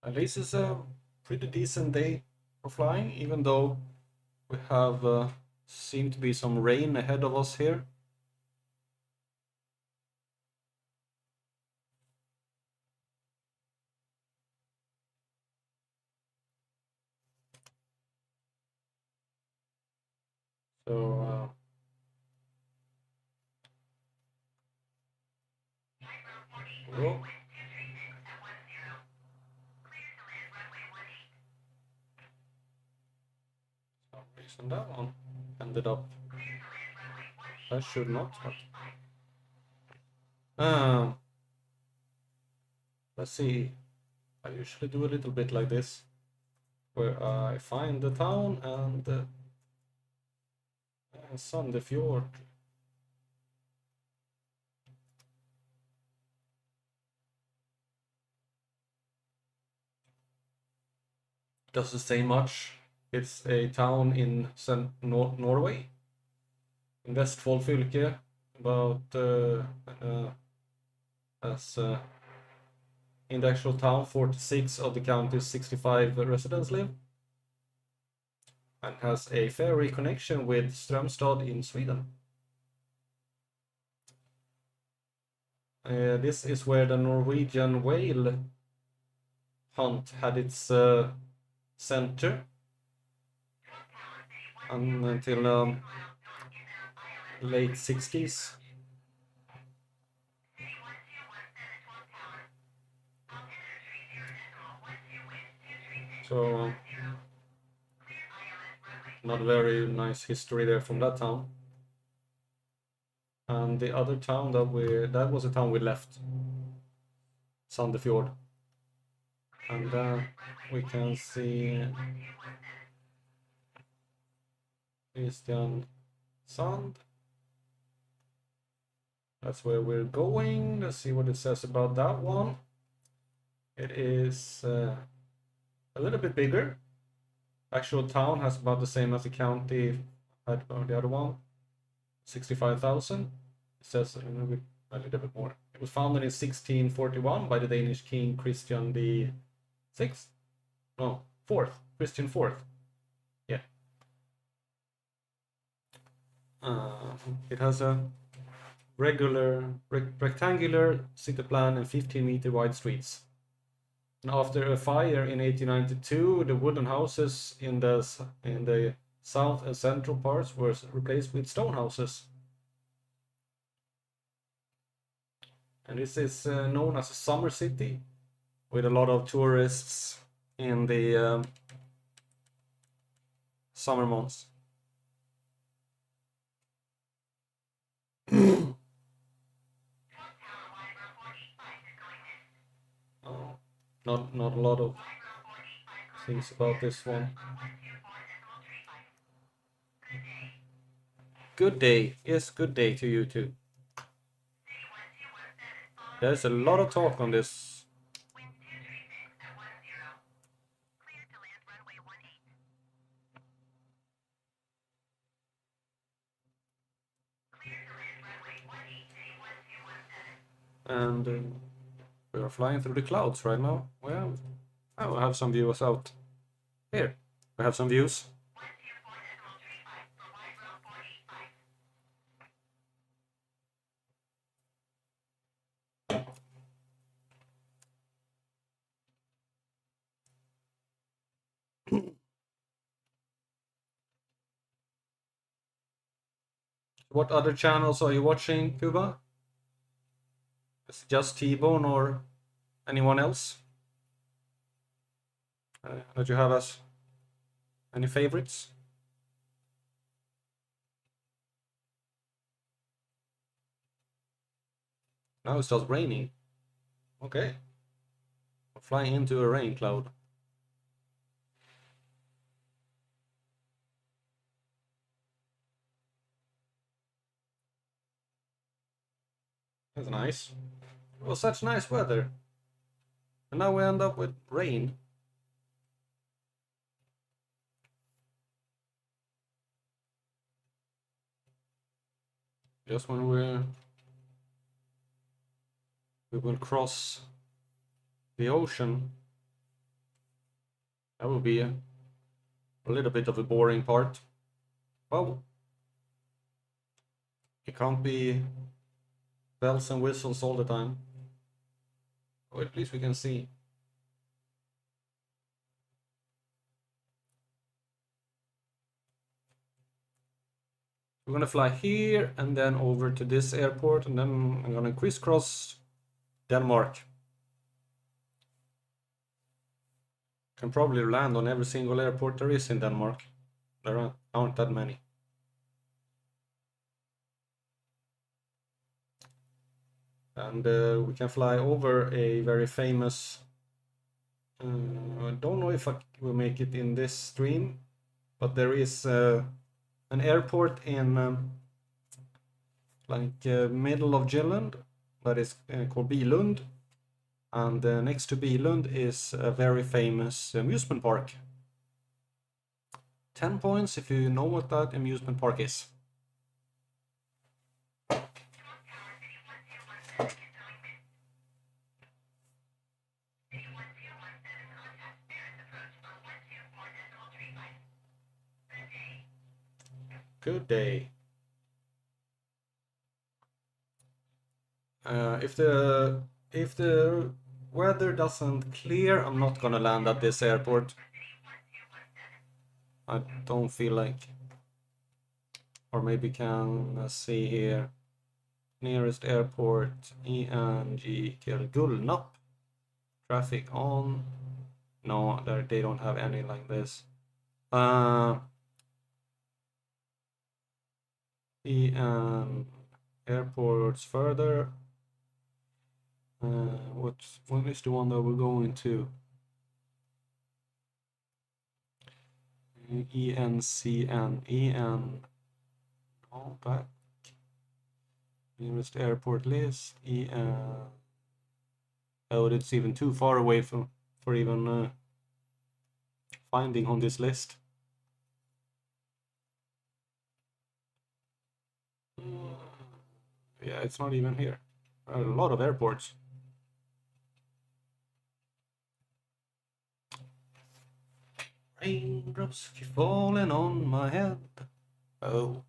At least it's a pretty decent day for flying, even though we have seem to be some rain ahead of us here. So whoa. For some reason that one ended up. That should not. But let's see. I usually do a little bit like this, where I find the town and Sandefjord. Doesn't say much. It's a town in Norway, in Vestfold fylke, about as in the actual town, 46 of the county's 65 residents live, and has a ferry connection with Strömstad in Sweden. This is where the Norwegian whale hunt had its center until late 60s. So not very nice history there from that town. And the other town that was a town we left, Sandefjord. And we can see Christian Sand. That's where we're going. Let's see what it says about that one. It is a little bit bigger. Actual town has about the same as the county had the other one, 65,000. It says a little bit more. It was founded in 1641 by the Danish king Christian the Sixth. No, fourth. Christian IV. Yeah. It has a regular rectangular city plan and 15-meter wide streets. And after a fire in 1892, the wooden houses in the south and central parts were replaced with stone houses. And this is known as a summer city, with a lot of tourists in the summer months. Oh, not a lot of things about this one. Good day. Yes, good day to you too. There's a lot of talk on this. Wind 236 at 10. Clear to land runway 18. Clear to land runway 18, 1217. And we are flying through the clouds right now. Well, I will have some viewers out. Here, we have some views. 124.35 for wide road 485. What other channels are you watching, Cuba? Is it just T-Bone or anyone else that you have as any favorites? Now it starts raining. Okay. We're flying into a rain cloud. That's nice. It was such nice weather. And now we end up with rain. Just when we will cross the ocean. That will be a little bit of a boring part. Well, it can't be bells and whistles all the time. Or at least we can see. We're gonna fly here and then over to this airport, and then I'm gonna crisscross Denmark. Can probably land on every single airport there is in Denmark. There aren't that many. And we can fly over a very famous. I don't know if I will make it in this stream, but there is an airport in middle of Jylland that is called Billund, and next to Billund is a very famous amusement park. 10 points if you know what that amusement park is. Good day. If the weather doesn't clear, I'm not gonna land at this airport. I don't feel like. Or maybe can see here. Nearest airport, ENG Gullnapp. Traffic on. No, they don't have any like this. EN airports further. What is the one that we're going to? EN. No, back. Nearest airport list. Oh, it's even too far away for even finding on this list. Yeah, it's not even here. There are a lot of airports. Raindrops keep falling on my head. Oh,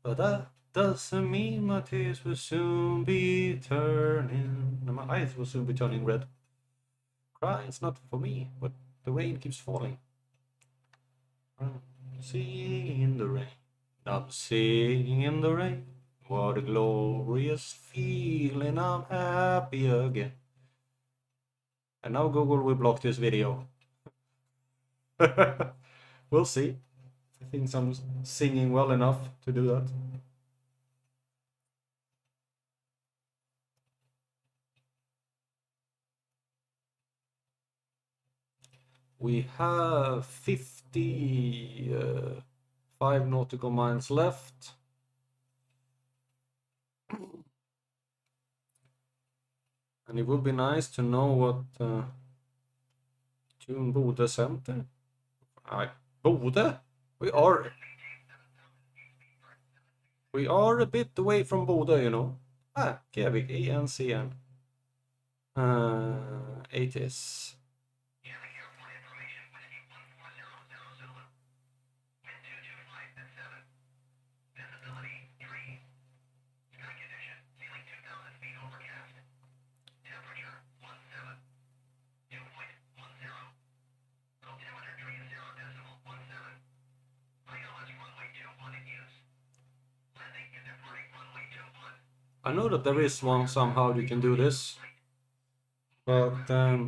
but that doesn't mean my tears will soon be turning. No, my eyes will soon be turning red. cry, it's not for me, but the rain keeps falling. I'm singing in the rain. I'm singing in the rain. What a glorious feeling, I'm happy again. And now Google will block this video. We'll see. I think I'm singing well enough to do that. We have 55 nautical miles left. And it would be nice to know what tune Bode Center. Bode? We are a bit away from Bode, you know. Kevik, ENCN. 8S. I know that there is one somehow you can do this, but I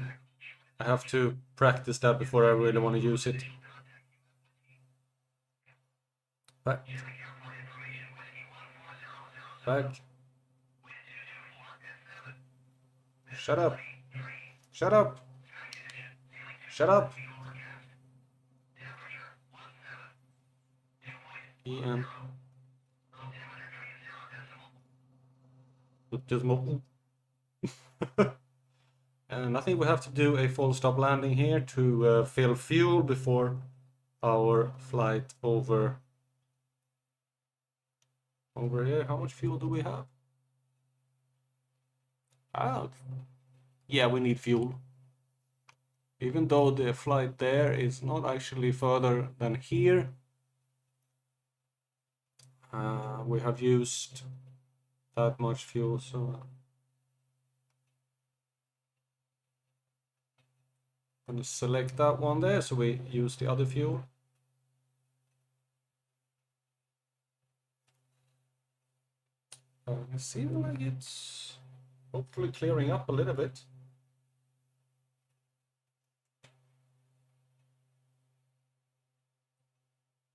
have to practice that before I really want to use it. Back. Back. Shut up. Shut up. Shut up. EN. And I think we have to do a full stop landing here to fill fuel before our flight over here. How much fuel do we have? Yeah, we need fuel. Even though the flight there is not actually further than here, we have used that much fuel, so I'm going to select that one there so we use the other fuel. It seems like it's hopefully clearing up a little bit.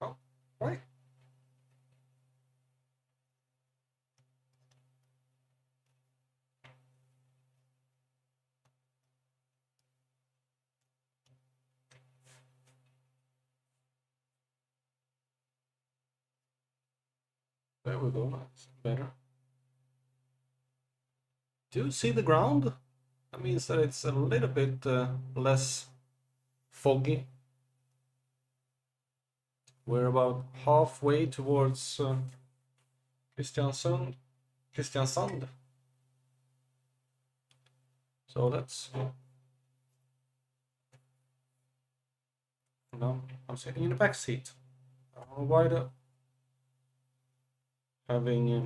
Oh, wait. There we go, that's better. Do you see the ground? That means that it's a little bit less foggy. We're about halfway towards Kristiansand. So that's... Now I'm sitting in the back seat. I don't know why the... having... yeah.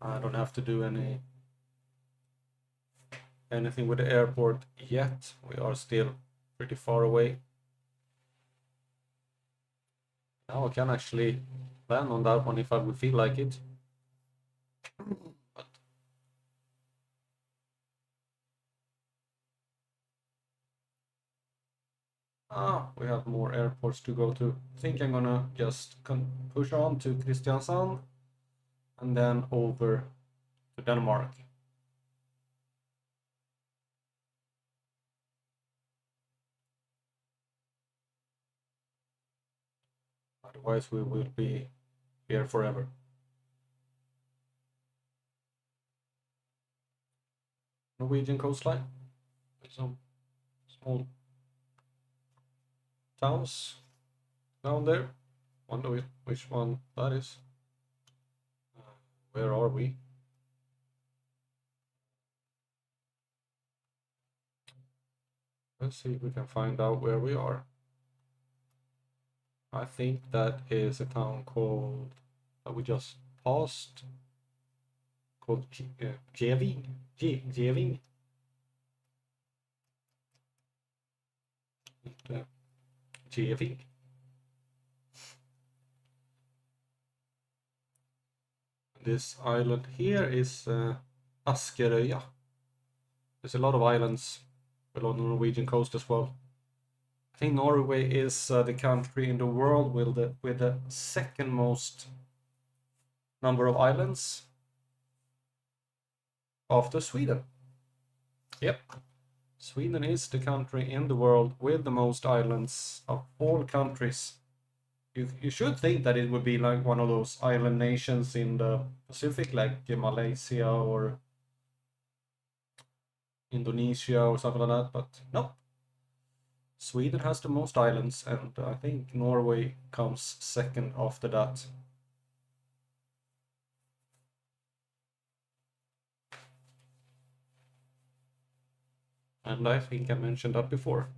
I don't have to do anything with the airport yet. We are still pretty far away. Now I can actually land on that one if I would feel like it. We have more airports to go to. I think I'm gonna just push on to Kristiansand and then over to Denmark. Otherwise we will be here forever. Norwegian coastline with some small towns down there. Wonder which one that is. Where are we? Let's see if we can find out where we are. I think that is a town called that we just passed, called Gjeving. Gjeving. Gjeving. This island here is Askerøya. There's a lot of islands along the Norwegian coast as well. I think Norway is the country in the world with the second most number of islands after Sweden. Yep. Sweden is the country in the world with the most islands of all countries. You should think that it would be like one of those island nations in the Pacific, like Malaysia or Indonesia or something like that, but no. Sweden has the most islands, and I think Norway comes second after that. And I think I mentioned that before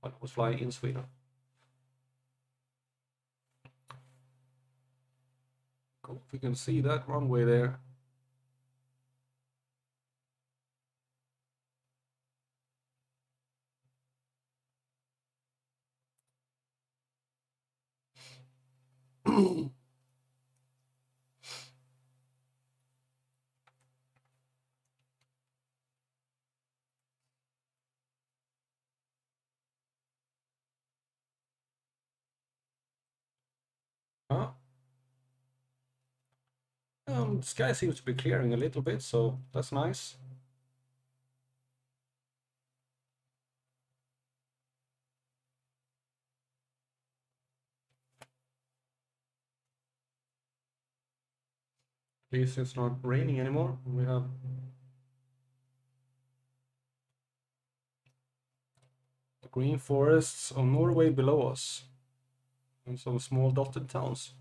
when I was flying in Sweden. Cool, if you can see that runway there. Huh? The sky seems to be clearing a little bit, so that's nice. At least it's not raining anymore. We have the green forests of Norway below us and some small dotted towns.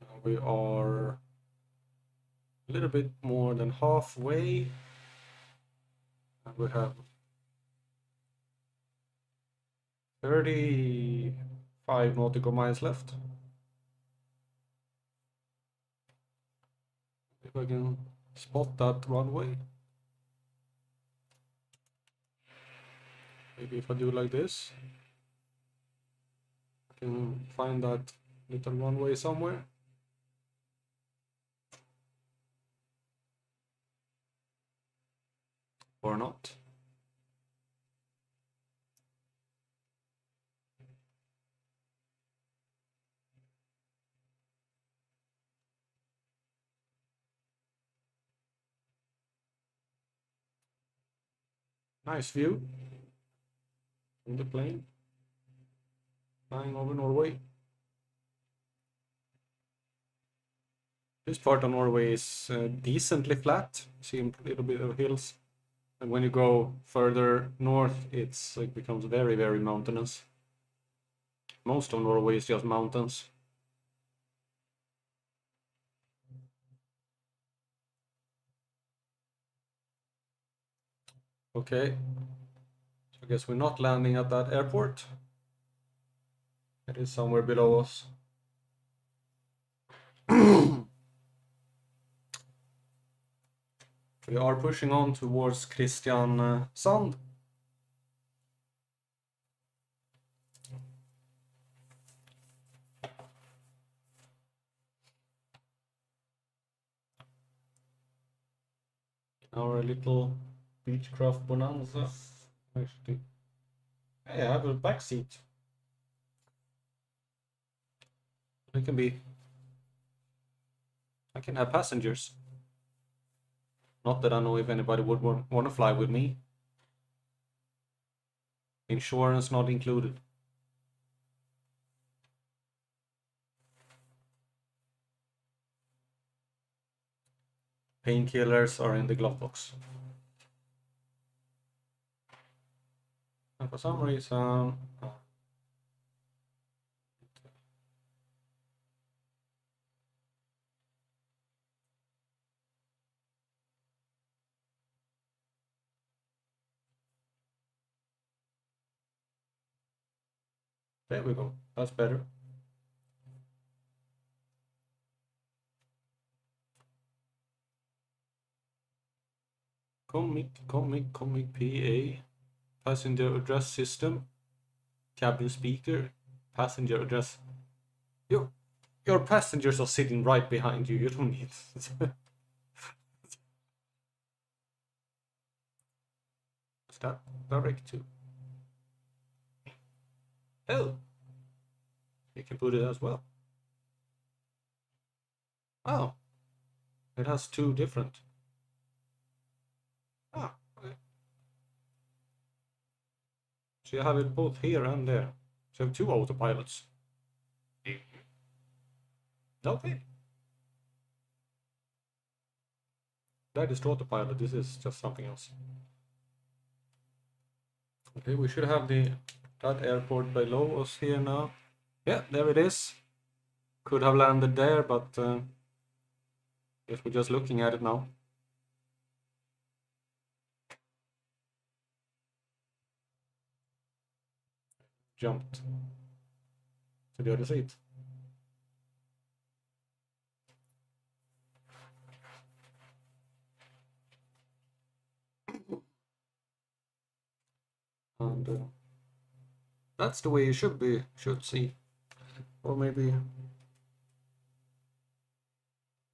Now we are a little bit more than halfway, and we have 35 nautical miles left. If I can spot that runway. Maybe if I do like this, I can find that little runway somewhere. Or not. Nice view from the plane flying over Norway. This part of Norway is decently flat. See a little bit of hills, and when you go further north, it's like becomes very, very mountainous. Most of Norway is just mountains. Okay, so I guess we're not landing at that airport. It is somewhere below us. We are pushing on towards Kristiansand. Our little Beechcraft Bonanza. Actually, hey, I have a back seat. It can be. I can have passengers. Not that I know if anybody would want to fly with me. Insurance not included. Painkillers are in the glove box. And for some reason, There we go. That's better. Comic PA. Passenger address system. Cabin speaker. Passenger address. Your passengers are sitting right behind you. You don't need. Is that direct to? Oh, you can put it as well. Oh, it has two different. Ah, okay. So you have it both here and there. So you have two autopilots. Okay. That is the autopilot. This is just something else. Okay, we should have that airport below us here now. Yeah, there it is. Could have landed there, but guess we're just looking at it now. Jumped to the other seat. And that's the way you should see. Or maybe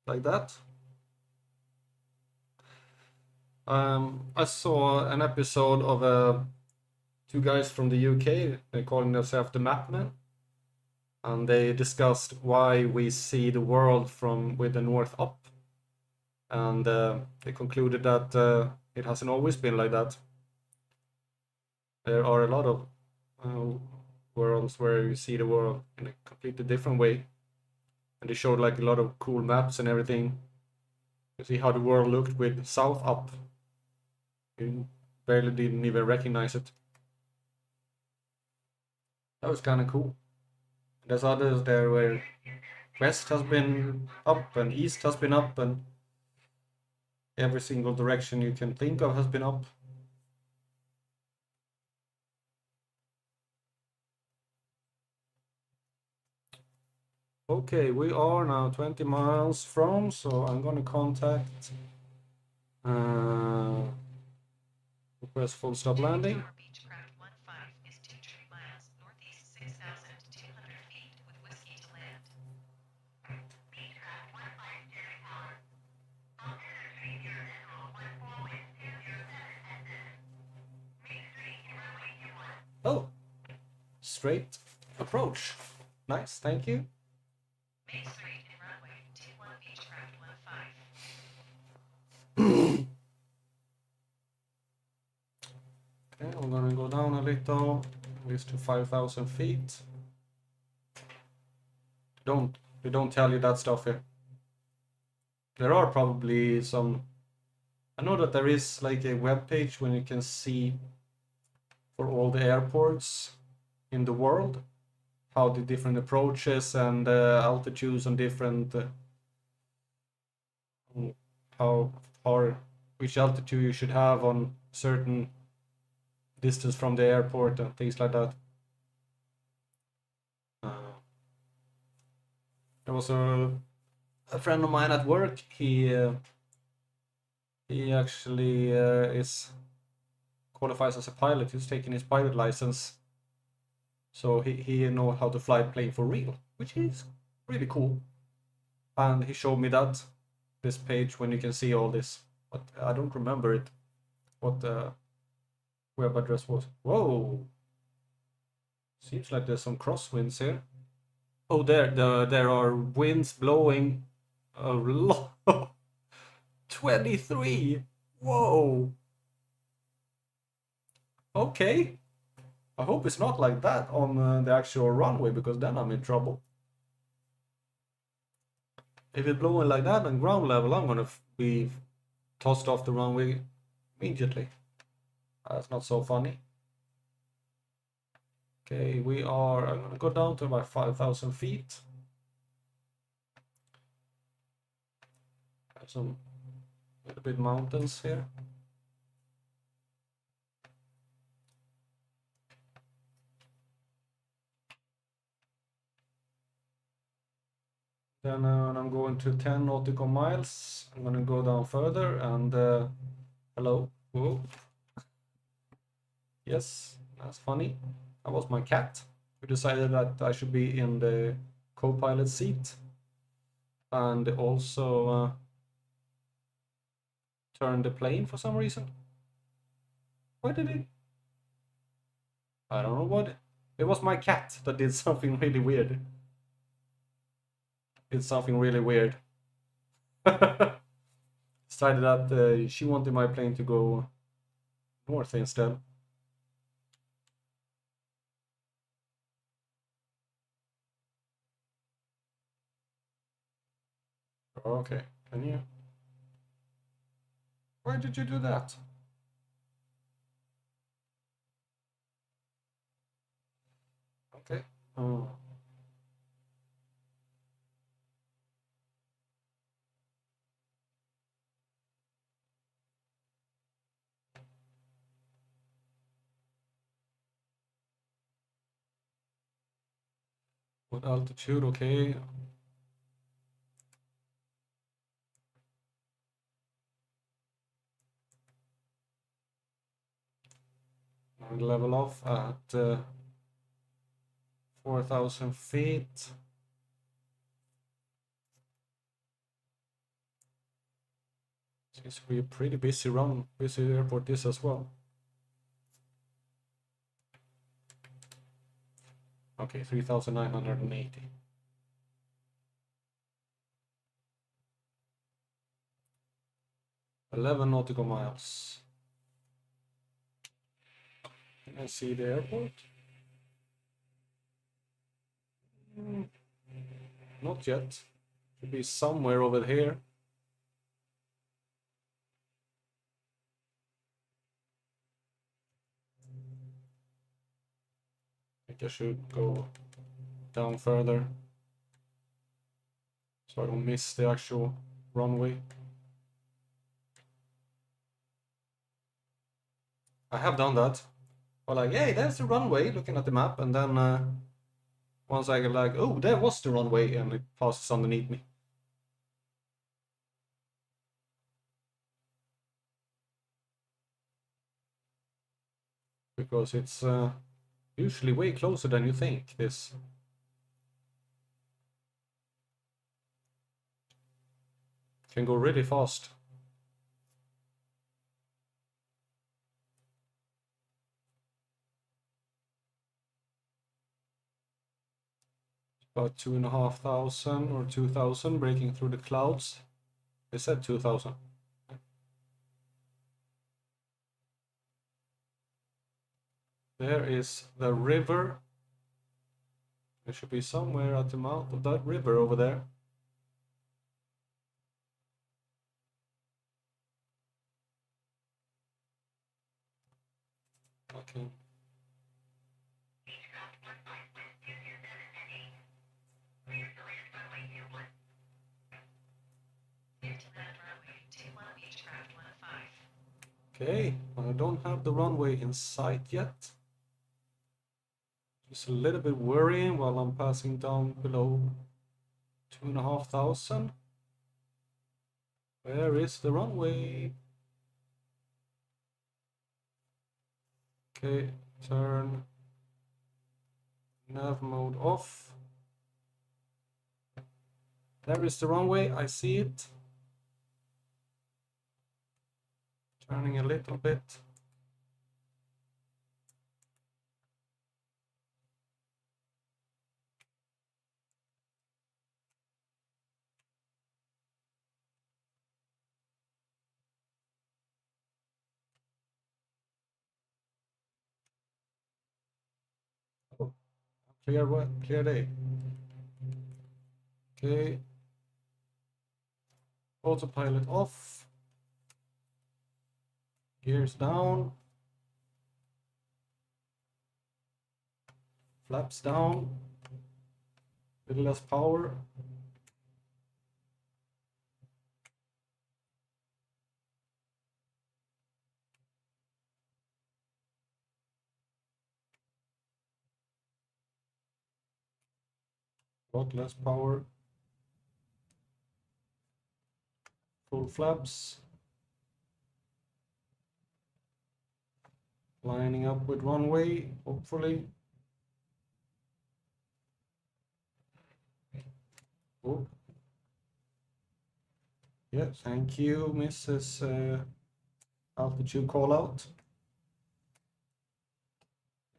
like that. I saw an episode of two guys from the UK. They're calling themselves the Mapmen, and they discussed why we see the world from with the north up, and they concluded that it hasn't always been like that. There are a lot of worlds where you see the world in a completely different way, and they showed like a lot of cool maps and everything. You see how the world looked with south up. You barely didn't even recognize it. That was kind of cool. There's others there where west has been up and east has been up, and every single direction you can think of has been up. Okay, we are now 20 miles from, so I'm gonna contact request full stop landing. Tower Beechcraft 15 is 2 miles northeast 6,200 feet with whiskey to land. Beechcraft 15 Jerry Tower. Altimeter 30 decimal 14 wind 207 at this. Make straight to runway 21. Oh, straight approach. Nice, thank you. Make straight and runway 21 Beechcraft 15. Okay, I'm gonna go down a little, at least to 5,000 feet. They don't tell you that stuff here. There are probably some. I know that there is like a web page when you can see for all the airports in the world how the different approaches and altitudes and different how far which altitude you should have on certain distance from the airport and things like that. There was a friend of mine at work. He actually qualifies as a pilot. He's taking his pilot license, so he know how to fly plane for real, which is really cool. And he showed me this page when you can see all this, but I don't remember it. What the web address was. Whoa! Seems like there's some crosswinds here. Oh, there are winds blowing a lot. 23. Whoa. Okay. I hope it's not like that on the actual runway, because then I'm in trouble. If it's blowing like that on ground level, I'm gonna be tossed off the runway immediately. That's not so funny. Okay, I'm gonna go down to about 5,000 feet. Have some little bit mountains here. Then when I'm going to 10 nautical miles, I'm gonna go down further and hello. Whoa. Yes, that's funny. That was my cat who decided that I should be in the co-pilot seat and also turn the plane for some reason. Why did it? I don't know what. It was my cat that did something really weird. Did something really weird. Decided that she wanted my plane to go north instead. Okay, can you? Why did you do that? Okay. Oh. What altitude? Okay. And level off at 4,000 feet. Seems to be a pretty busy airport this as well. Okay, 3,980. Eleven nautical miles. Can I see the airport? Not yet. Should be somewhere over here. I think I should go down further so I don't miss the actual runway. I have done that. Or like, hey, there's the runway, looking at the map, and then once I get like, oh, there was the runway, and it passes underneath me. Because it's usually way closer than you think, this. Can go really fast. About 2,500 or 2,000 breaking through the clouds. They said 2,000. There is the river. It should be somewhere at the mouth of that river over there. Okay. Okay, I don't have the runway in sight yet. Just a little bit worrying while I'm passing down below 2,500. Where is the runway? Okay, turn nav mode off. There is the runway, I see it. Turning a little bit. Oh, clear day. Okay. Autopilot off. Gears down. Flaps down. Little less power. Lot less power. Full flaps. Lining up with runway, hopefully. Oh. Yeah, thank you, Mrs. Altitude call out.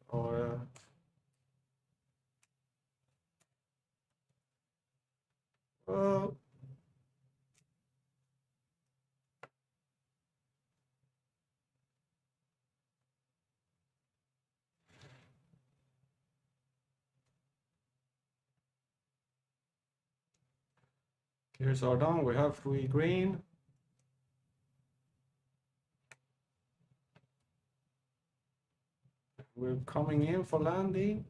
Or gears are down. We have 3 green. We're coming in for landing.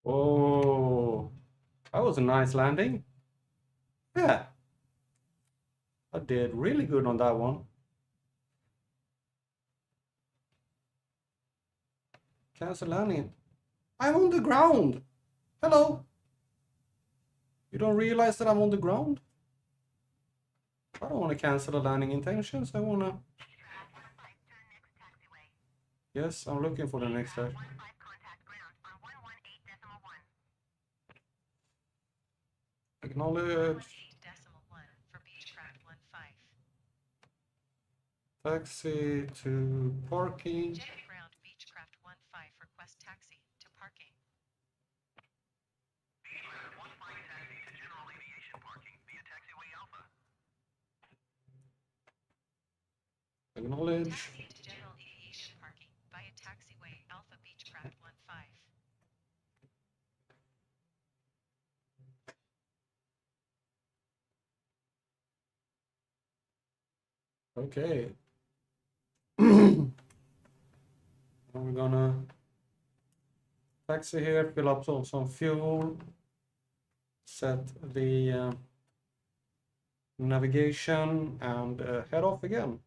Oh, that was a nice landing. Yeah, I did really good on that one. Cancel landing. I'm on the ground. Hello. You don't realize that I'm on the ground? I don't want to cancel the landing intentions. I want to... Turn next taxiway. Yes, I'm looking for the next time. 15 contact ground on 118.1. Acknowledge. 118.1 for Beechcraft 15. Taxi to parking. Jet ground Beechcraft 15 request taxi to parking. Beechcraft 15 taxi to general aviation parking via taxiway Alpha. Acknowledge. Taxi to general aviation parking via taxiway Alpha Beechcraft 15. Okay. Now we're gonna taxi here, fill up some fuel, set the navigation, and head off again.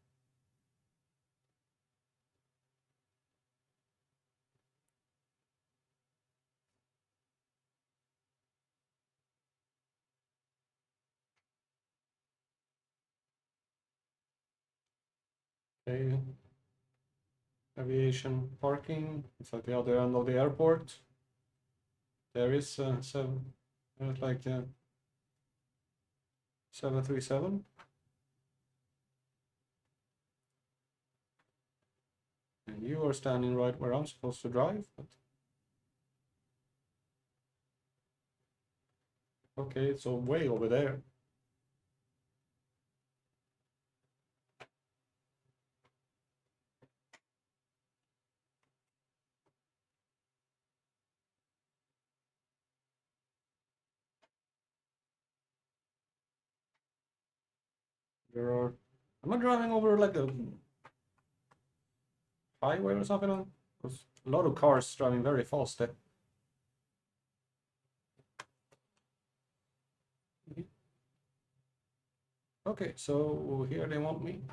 Okay. Aviation parking. It's at the other end of the airport. There is there's like a 737. And you are standing right where I'm supposed to drive. But... Okay, it's way over there. There are... Am I driving over like a highway or something? There's a lot of cars driving very fast there. Okay, so here they want me.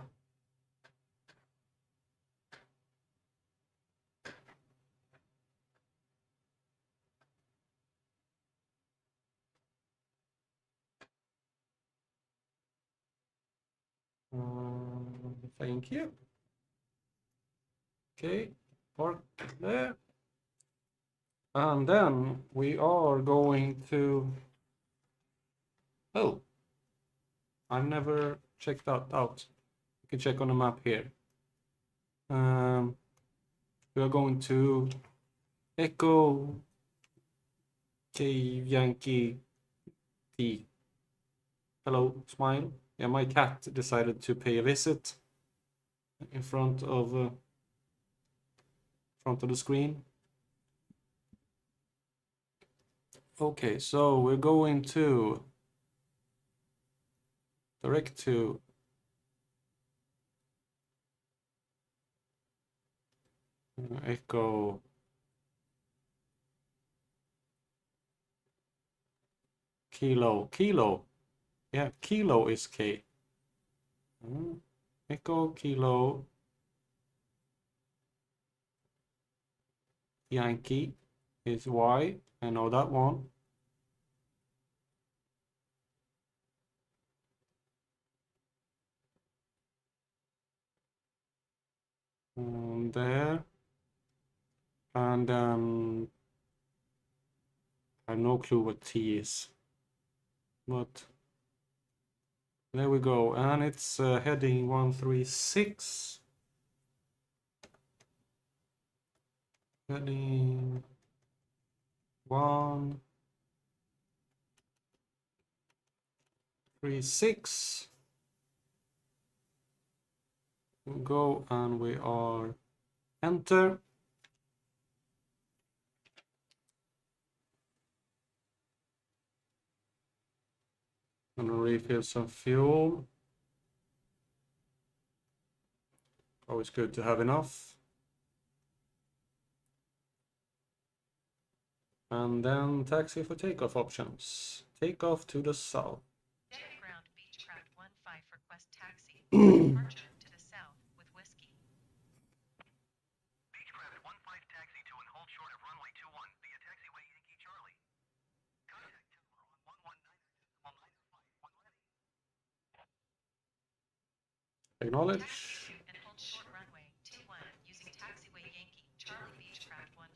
Thank you. Okay, park there. And then we are going to... Oh, I've never checked that out. You can check on the map here. We are going to Echo K Yankee T. Hello, smile. Yeah, my cat decided to pay a visit in front of the screen. Okay, so we're going to direct to Echo. Kilo. Yeah, kilo is K. Echo, kilo, Yankee is Y. I know that one. There. And I have no clue what T is. But there we go. And it's heading 136. Heading 136. We go and we are enter. Gonna refill some fuel. Always good to have enough. And then taxi for takeoff options. Takeoff to the south. Dead ground Beechcraft 15 request taxi. Departure to the south with whiskey. Beechcraft 15 taxi to and hold short of runway 21 via taxiway Yankee Charlie. Contact tower on 119.905 when ready. Acknowledge. Taxi to and hold short runway 21 using taxiway Yankee Charlie Beechcraft 15.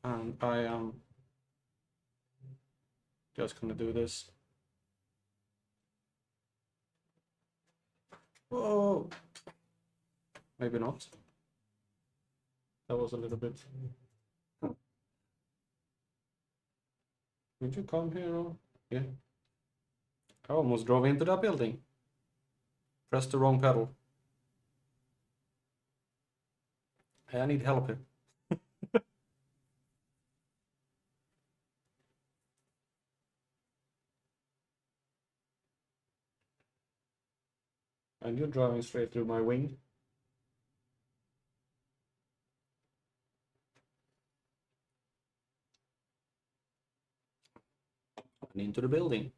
And I am just gonna do this. Whoa! Maybe not. That was a little bit. Did you come here? Or... Yeah. I almost drove into that building. Pressed the wrong pedal. I need help here. And you're driving straight through my wing. And into the building.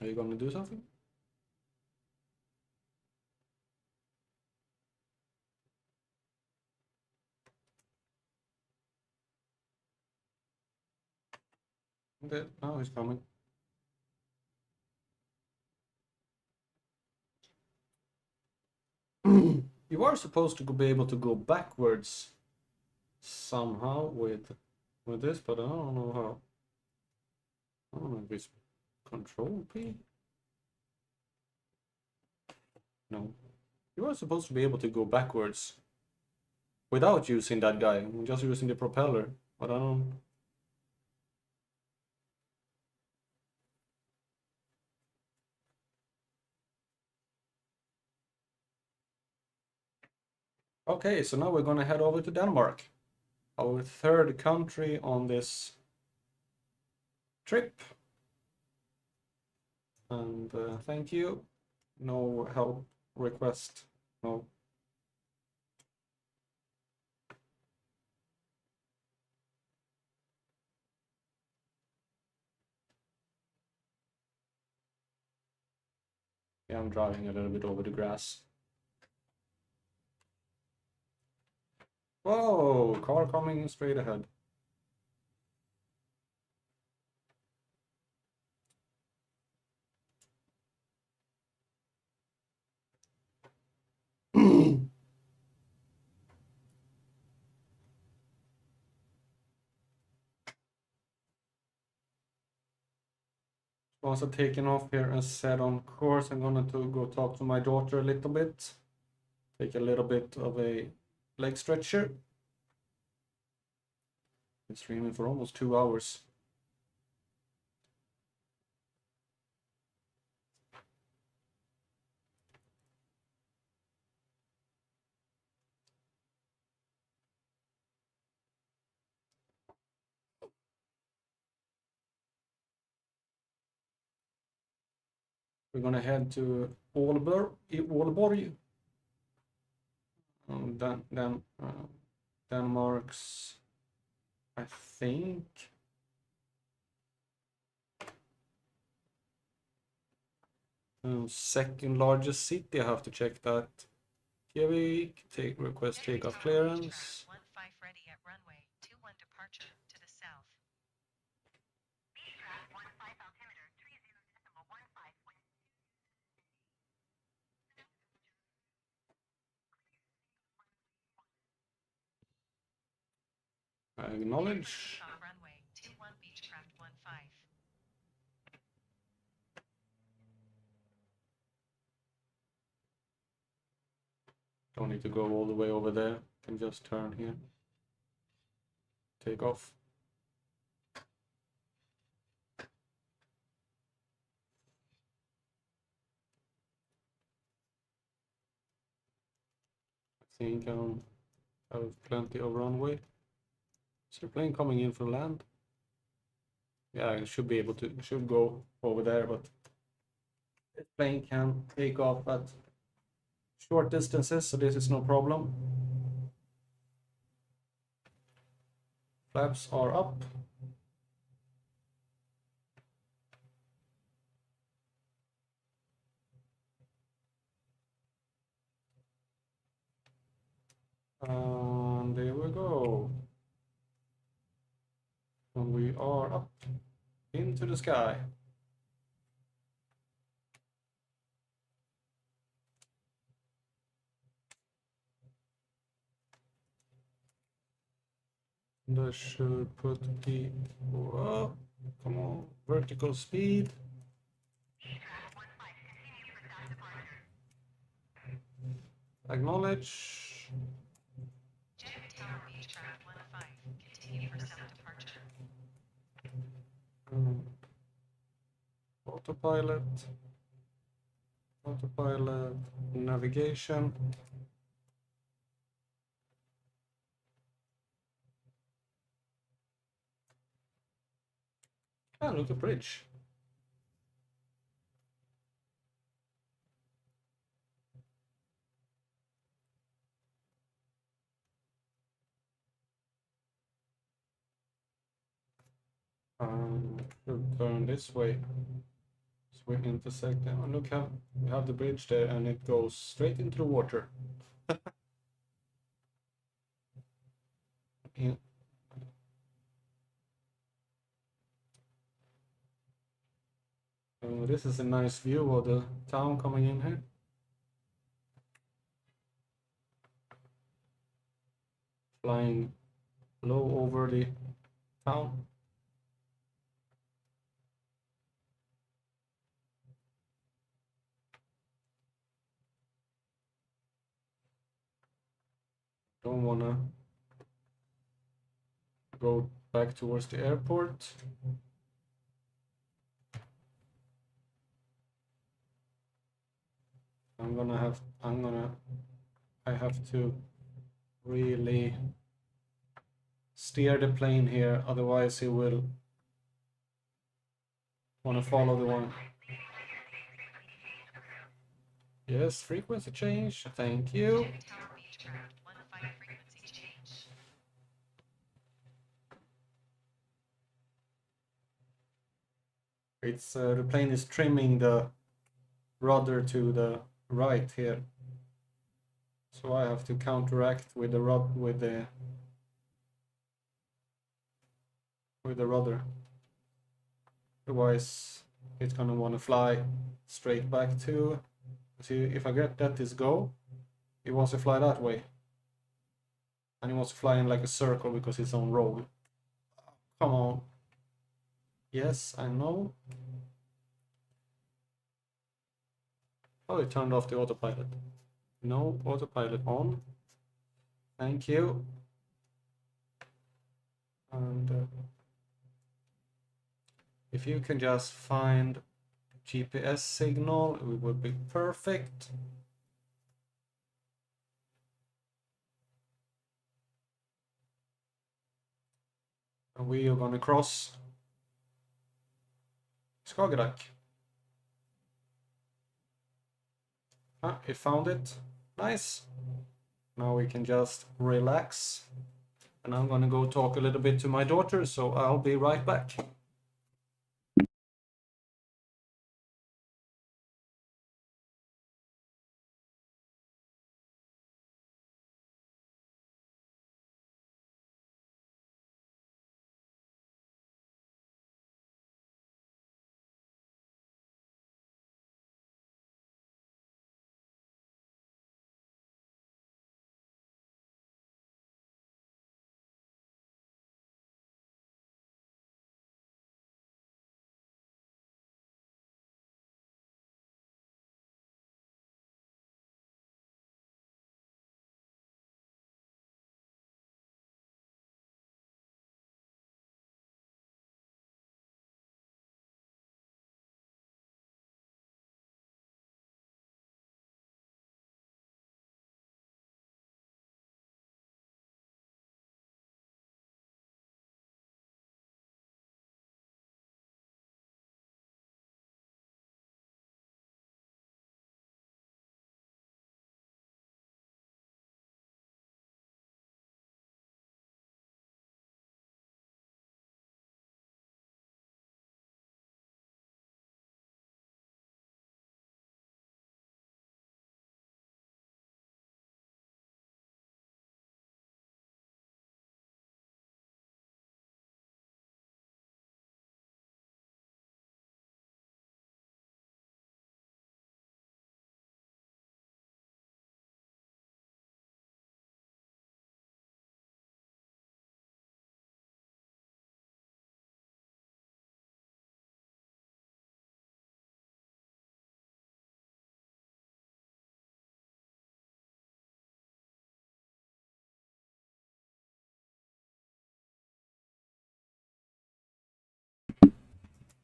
Are you gonna do something? Okay, now he's coming. You are supposed to be able to go backwards somehow with this, but I don't know how. I don't know if it's Control P. No, you are supposed to be able to go backwards without using that guy, just using the propeller. But I don't. Okay, so now we're gonna head over to Denmark, our third country on this trip. And thank you. No help request. No. Yeah, I'm driving a little bit over the grass. Whoa, car coming straight ahead. Also taking off here and set on course. I'm gonna go talk to my daughter a little bit. Take a little bit of a leg stretcher. Been streaming for almost 2 hours. We're gonna head to Aalborg. Denmark's, I think. Second largest city, I have to check that. Kjevik, request takeoff clearance. 15 ready at runway 21 departure to the south. Beechcraft 15 altimeter 30.15 wind. Acknowledge. Takeoff runway 21 Beechcraft 15. Don't need to go all the way over there. Can just turn here. Take off. I think I have plenty of runway. Is there a plane coming in for land? Yeah, I should be able to, should go over there, but this plane can take off at short distances, so this is no problem. Flaps are up. And there we go. And we are up into the sky. That should put the, whoa, come on, vertical speed. Acknowledge. Jet Tower Beechcraft 15. Continue for south departure. Autopilot. Autopilot. Navigation. Ah, look, a bridge. Should turn this way. So we intersect them. And look how we have the bridge there, and it goes straight into the water. Yeah. This is a nice view of the town coming in here. Flying low over the town. Don't wanna go back towards the airport. I have to really steer the plane here, otherwise he will want to follow the one. Yes, frequency change, thank you. Jet Tower Beechcraft 15 frequency change. It's the plane is trimming the rudder to the right here, so I have to counteract with the rudder. Otherwise, it's gonna want to fly straight back to. See, if I let this go, it wants to fly that way, and it wants to fly in like a circle because it's on roll. Come on. Yes, I know. Oh, it turned off the autopilot. No autopilot on. Thank you. And if you can just find GPS signal, it would be perfect. And we are gonna cross Skagerrak. Ah, he found it. Nice. Now we can just relax. And I'm gonna go talk a little bit to my daughter, so I'll be right back.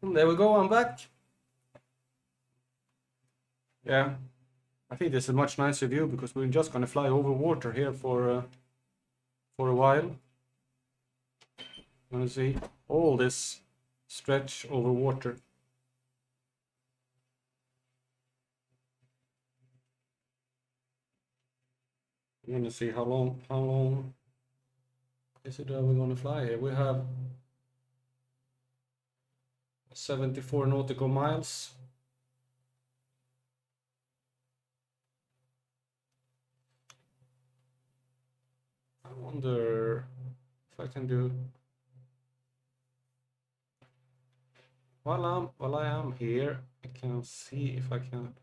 And there we go, I'm back. Yeah, I think this is a much nicer view because we're just gonna fly over water here for a while. You wanna see all this stretch over water. We're gonna see how long is it that we're gonna fly here. We have 74 nautical miles. I wonder if I can do while I am here, I can see if I can.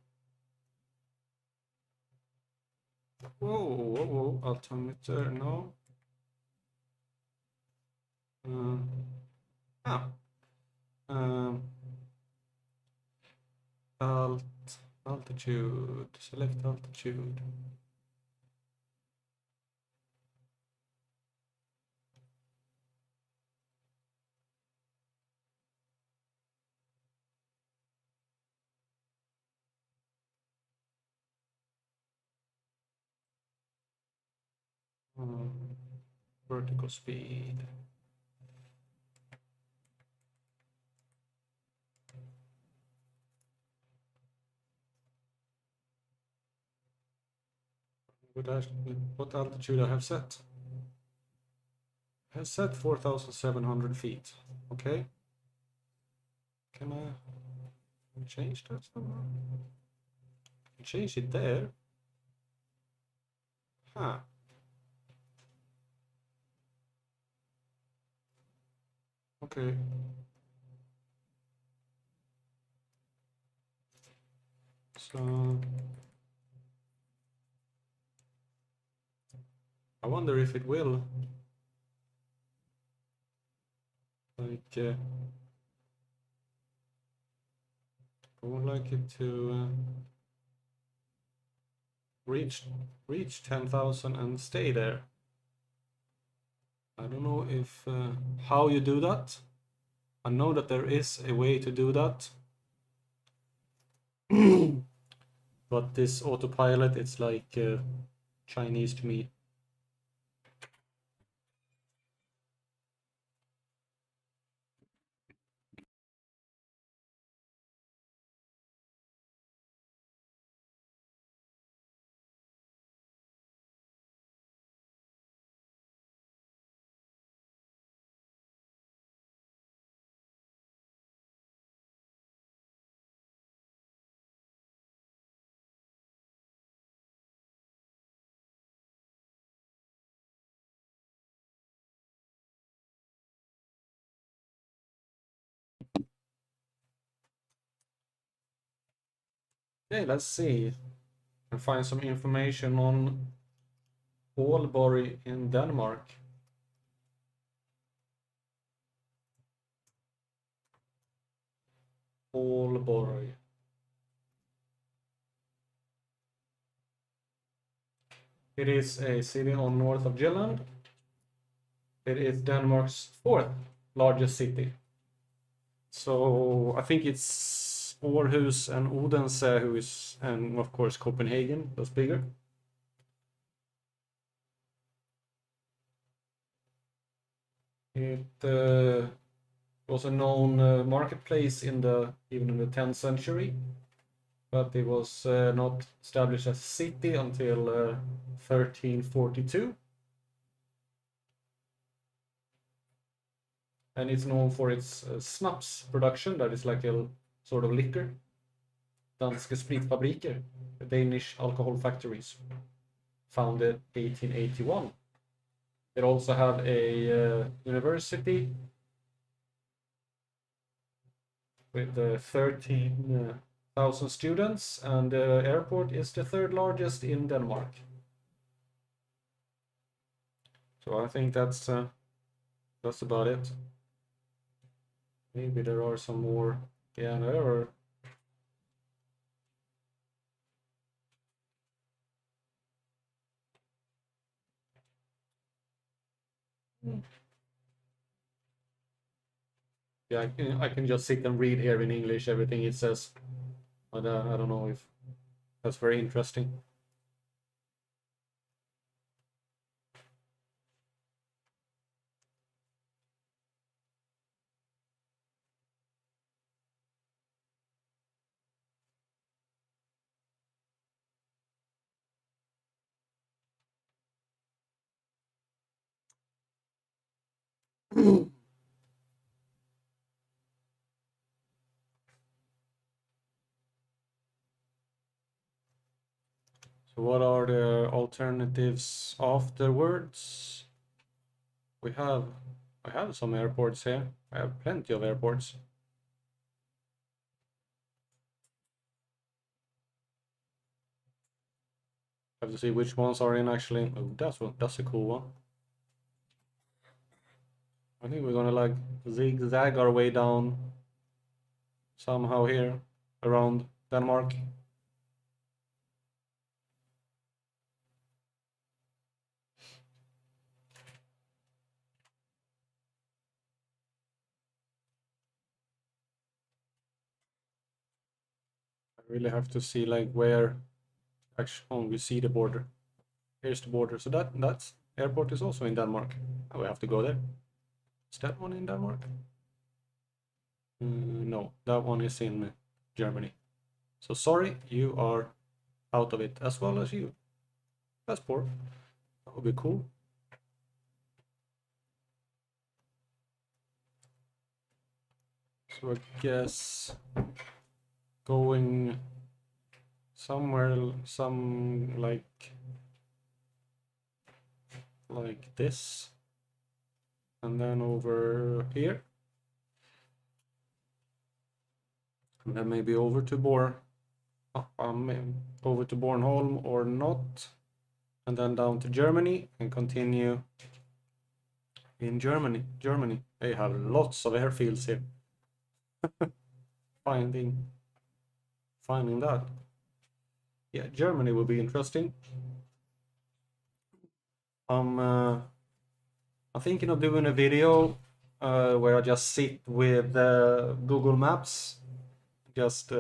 Whoa, altimeter, no. Ah, um, altitude, select altitude. Vertical speed. What altitude I have set? I have set 4,700 feet. Okay. Can I change that somehow? Change it there. Huh. Okay. So I wonder if it will. Like, I would like it to reach 10,000 and stay there. I don't know if how you do that. I know that there is a way to do that. But this autopilot, it's like Chinese to me. Okay, let's see and find some information on Aalborg in Denmark. Aalborg. It is a city on north of Jutland. It is Denmark's fourth largest city. So I think it's Aarhus and Odense who is, and of course Copenhagen, that's bigger. It was a known marketplace even in the 10th century, but it was not established as a city until 1342. And it's known for its snaps production, that is like a sort of liquor. Danske Spritfabriker, Danish alcohol factories, founded 1881. It also have a university with 13,000 students, and the airport is the third largest in Denmark. So I think that's about it. Maybe there are some more. Yeah, there are. Yeah, I can just sit and read here in English everything it says. But I don't know if that's very interesting. So what are the alternatives afterwards? I have some airports here. I have plenty of airports. Have to see which ones are in actually. Oh, that's a cool one. I think we're gonna like zigzag our way down somehow here around Denmark. I really have to see like where actually we see the border. Here's the border. So that's airport is also in Denmark. We have to go there. Is that one in Denmark? No, that one is in Germany. So sorry, you are out of it as well as you. Passport. That would be cool. So I guess going somewhere, some like this, and then over here, and then maybe over to over to Bornholm or not, and then down to Germany and continue in Germany. They have lots of airfields here. Finding that. Yeah, Germany will be interesting. I'm thinking of doing a video where I just sit with Google Maps, just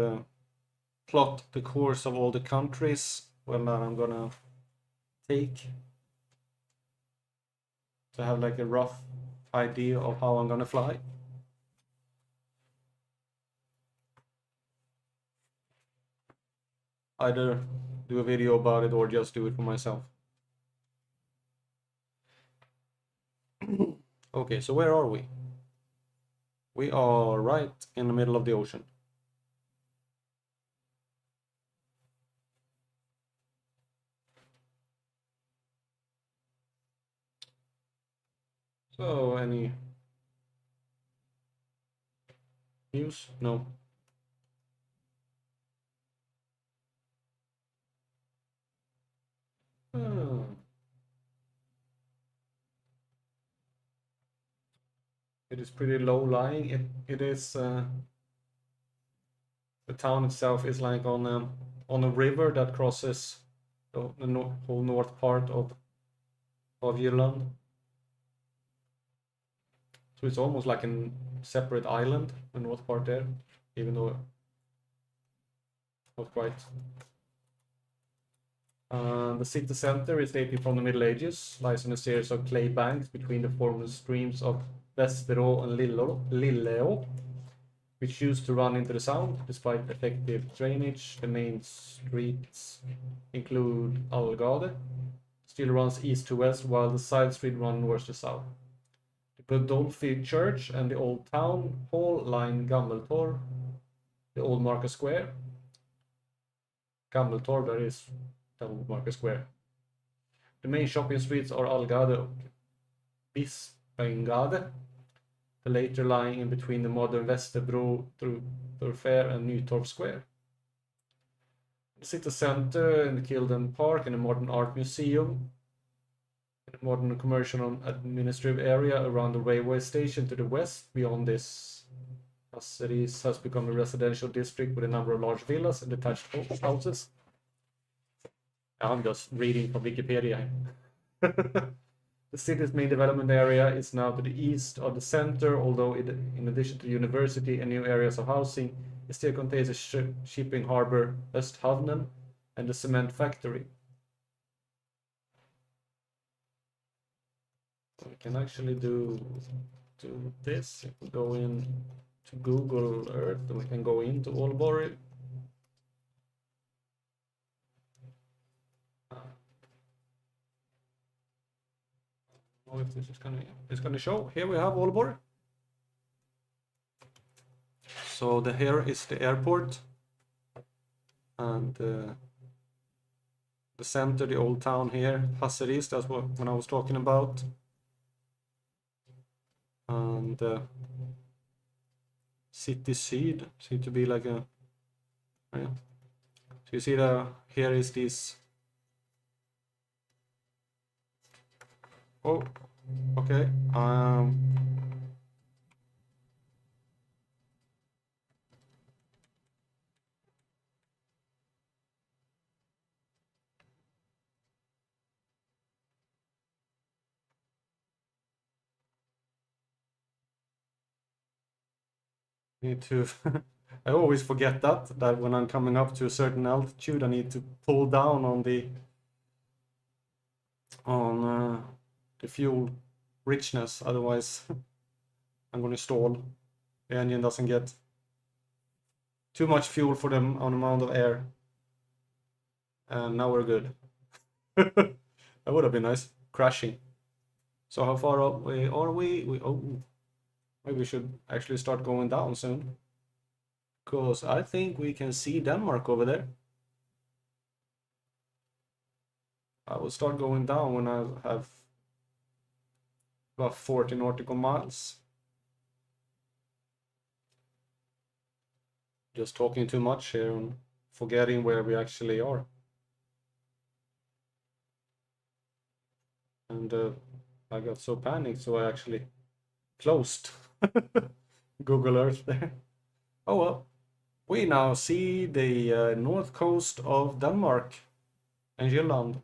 plot the course of all the countries that I'm gonna take, to have like a rough idea of how I'm gonna fly. Either do a video about it or just do it for myself. Okay, so where are we? We are right in the middle of the ocean. So any news? No. It is pretty low lying. It is the town itself is like on a river that crosses the whole north part of Jylland. So it's almost like a separate island, the north part there, even though not quite. The city center is dated from the Middle Ages, lies in a series of clay banks between the former streams of Vesterå and Lilleå, which used to run into the sound. Despite effective drainage, the main streets include Algade, still runs east to west, while the side street runs north to south. The Godolphi Church and the Old Town Hall line Gammeltorv, the Old Market Square. Gammeltorv, there is the Old Market Square. The main shopping streets are Algade and Bispengade, the later lying in between the modern Västerbro thoroughfare and Nytorv Square. The city center and the Kilden Park and the modern art museum, a modern commercial and administrative area around the railway station to the west. Beyond this, Hasseris has become a residential district with a number of large villas and detached houses. I'm just reading from Wikipedia. The city's main development area is now to the east of the center, although in addition to the university and new areas of housing, it still contains a shipping harbor, Östhavnen, and the cement factory. So we can actually do this. If we go in to Google Earth, and we can go into Aalborg. Oh, if this is gonna show. Here we have Aalborg. So here is the airport, and the center, the old town here, Hasseris. That's what I was talking about. And City Syd seems to be like a. Yeah. So you see here is this. Oh, okay. Need to. I always forget that when I'm coming up to a certain altitude, I need to pull down on the fuel richness. Otherwise, I'm going to stall. The engine doesn't get too much fuel for the amount of air. And now we're good. That would have been nice. Crashing. So how far away are we? Oh, maybe we should actually start going down soon. Because I think we can see Denmark over there. I will start going down when I have about 40 nautical miles. Just talking too much here and forgetting where we actually are. And I got so panicked, so I actually closed Google Earth there. Oh well. We now see the north coast of Denmark and Jylland.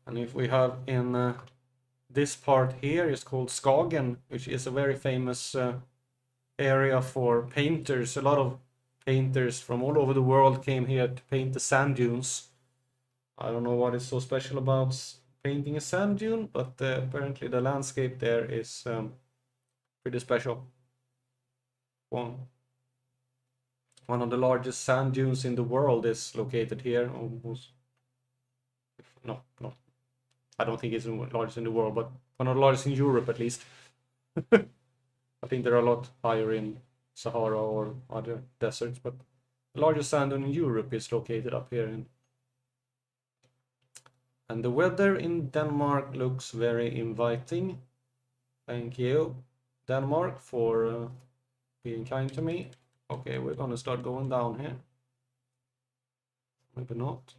And if we have in this part here is called Skagen, which is a very famous area for painters. A lot of painters from all over the world came here to paint the sand dunes. I don't know what is so special about painting a sand dune, but apparently the landscape there is pretty special. One of the largest sand dunes in the world is located here. Almost, no, I don't think it's the largest in the world, but one of the largest in Europe at least. I think they're a lot higher in Sahara or other deserts, but the largest sand dune in Europe is located up here. And the weather in Denmark looks very inviting. Thank you, Denmark, for being kind to me. Okay, we're gonna start going down here. Maybe not.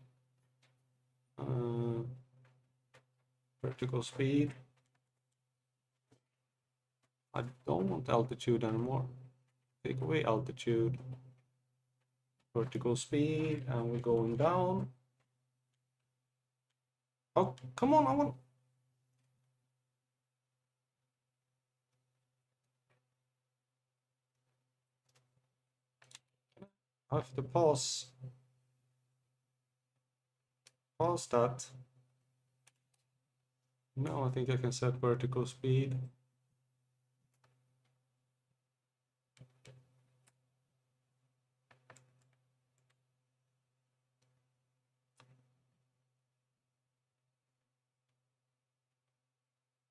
Vertical speed. I don't want altitude anymore. Take away altitude. Vertical speed, and we're going down. Oh, come on, I want... I have to pause that. No, I think I can set vertical speed.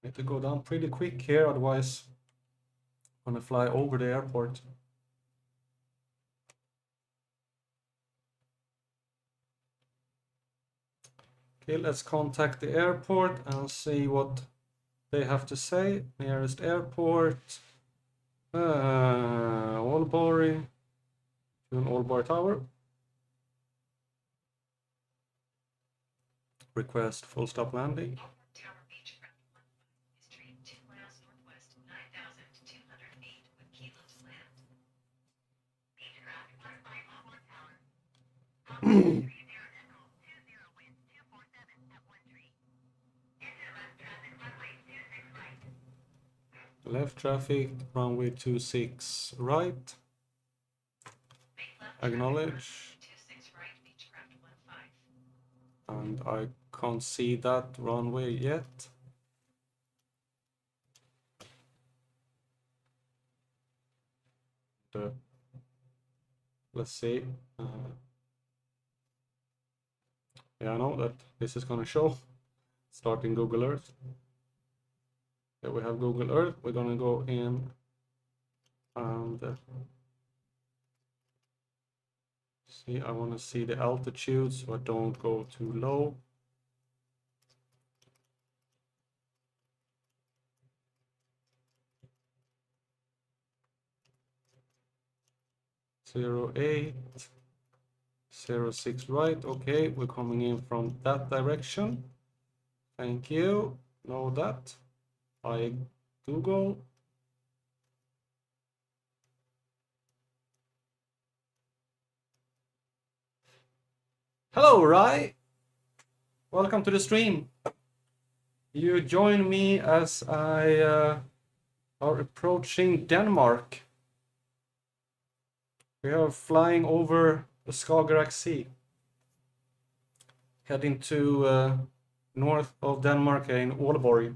Need to go down pretty quick here, otherwise I'm gonna fly over the airport. Okay, let's contact the airport and see what they have to say. Nearest airport. Aalborg. To an Aalborg Tower. Request full stop landing. Tower Beechcraft 15 is tree 2 miles northwest, 9,200 feet with kilo to land. Beechcraft 15 Aalborg Tower. Altitude 30 decimal 20 wind 247 at 1 tree. Enter left traffic runway 26 right. Left traffic, runway 26 right. Make left Acknowledge. 26 right, Beechcraft 15. And I can't see that runway yet. Let's see. Yeah, I know that this is gonna show. Starting Google Earth. Here we have Google Earth. We're gonna go in and see. I want to see the altitude, so I don't go too low. Zero 08, 06 right. Okay, we're coming in from that direction. Thank you. Know that. I Google. Hello, Rai. Welcome to the stream. You join me as I are approaching Denmark. We are flying over the Skagerrak Sea, heading to north of Denmark in Aalborg.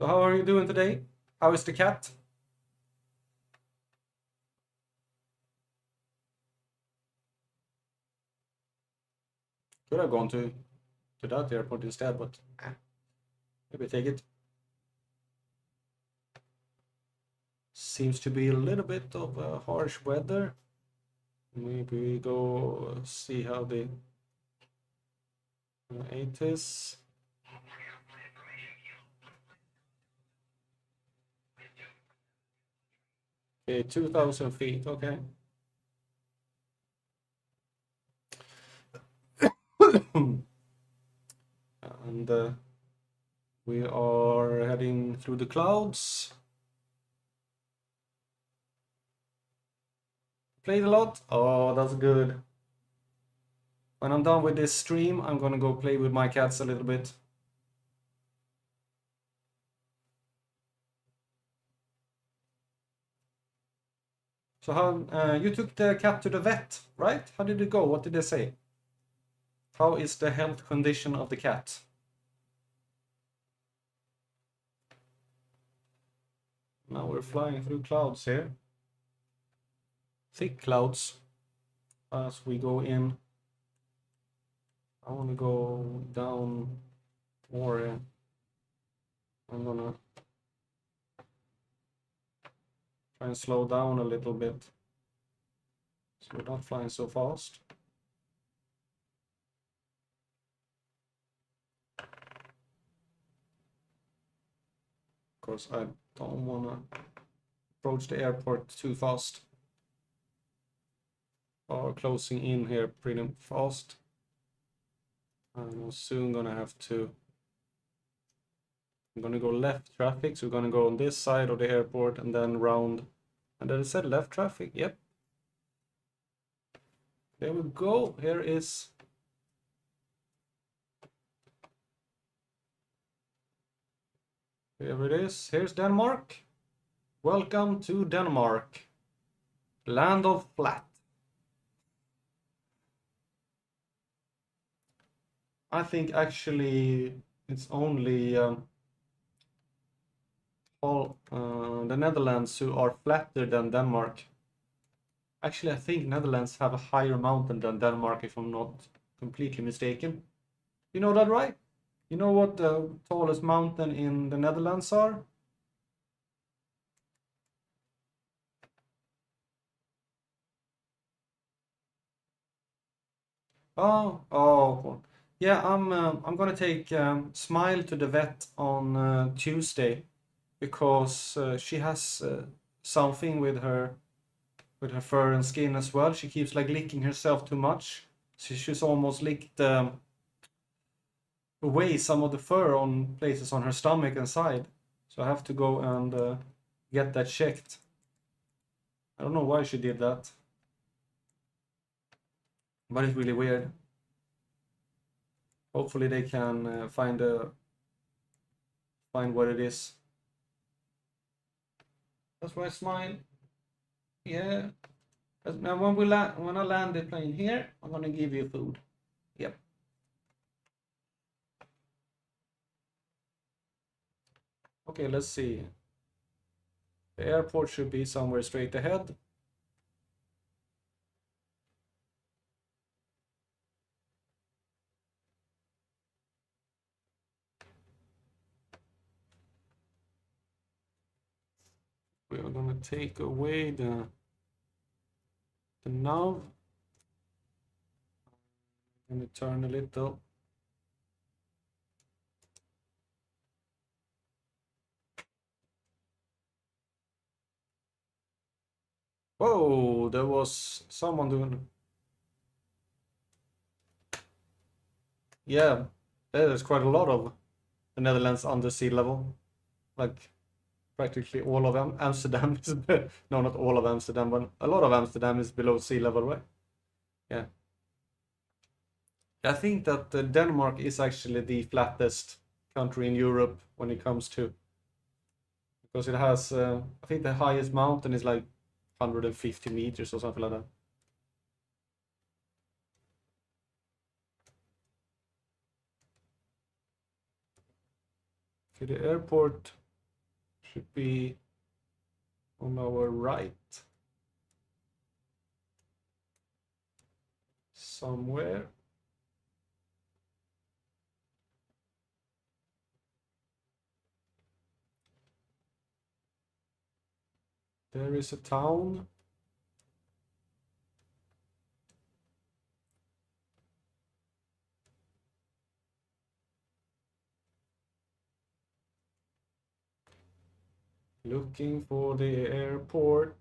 So how are you doing today? How is the cat? Could have gone to that airport instead, but maybe take it. Seems to be a little bit of harsh weather. Maybe we go see how the 8 is. Okay, 2,000 feet, okay. And we are heading through the clouds. Played a lot? Oh, that's good. When I'm done with this stream, I'm gonna go play with my cats a little bit. So how you took the cat to the vet, right? How did it go? What did they say? How is the health condition of the cat? Now we're flying through clouds here. Thick clouds as we go in. I want to go down more. I'm gonna try and slow down a little bit so we're not flying so fast. Of course, I don't want to approach the airport too fast. are closing in here pretty fast. I'm soon gonna have to. I'm gonna go left traffic, so we're gonna go on this side of the airport and then round. And then it said left traffic, yep. There we go, here is. Here it is, here's Denmark. Welcome to Denmark, land of flat. I think actually it's only the Netherlands who are flatter than Denmark. Actually, I think Netherlands have a higher mountain than Denmark, if I'm not completely mistaken. You know that, right? You know what the tallest mountain in the Netherlands are? Oh, yeah. I'm gonna take Smile to the vet on Tuesday because she has something with her fur and skin as well. She keeps like licking herself too much. She's almost licked away some of the fur on places on her stomach and side. So I have to go and get that checked. I don't know why she did that, but it's really weird. Hopefully they can find what it is. That's why I smile. Yeah. Now when I land the plane here, I'm gonna give you food. Yep. Okay, let's see. The airport should be somewhere straight ahead. We are gonna take away the nav. I'm gonna turn a little. Whoa, there was someone doing. Yeah, there's quite a lot of the Netherlands under sea level. Like practically all of Amsterdam is no, not all of Amsterdam, but a lot of Amsterdam is below sea level, right? Yeah. I think that Denmark is actually the flattest country in Europe when it comes to, because it has, I think the highest mountain is like 150 meters or something like that. Okay, the airport should be on our right somewhere. There is a town. Looking for the airport.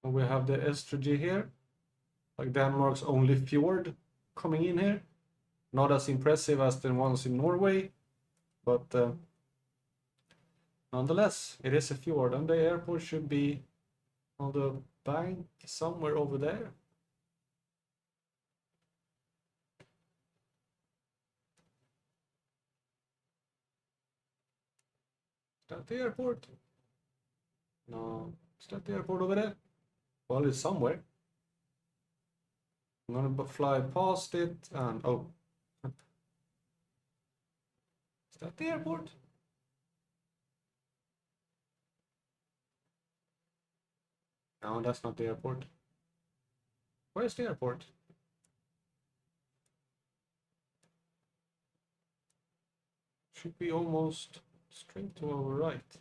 And we have the estuary here, like Denmark's only fjord coming in here. Not as impressive as the ones in Norway, but nonetheless, it is a fjord, and the airport should be on the bank somewhere over there. Is that the airport? No, is that the airport over there? Well, it's somewhere. I'm gonna fly past it, and oh, is that the airport? No, that's not the airport. Where's the airport? Should be almost straight to our right.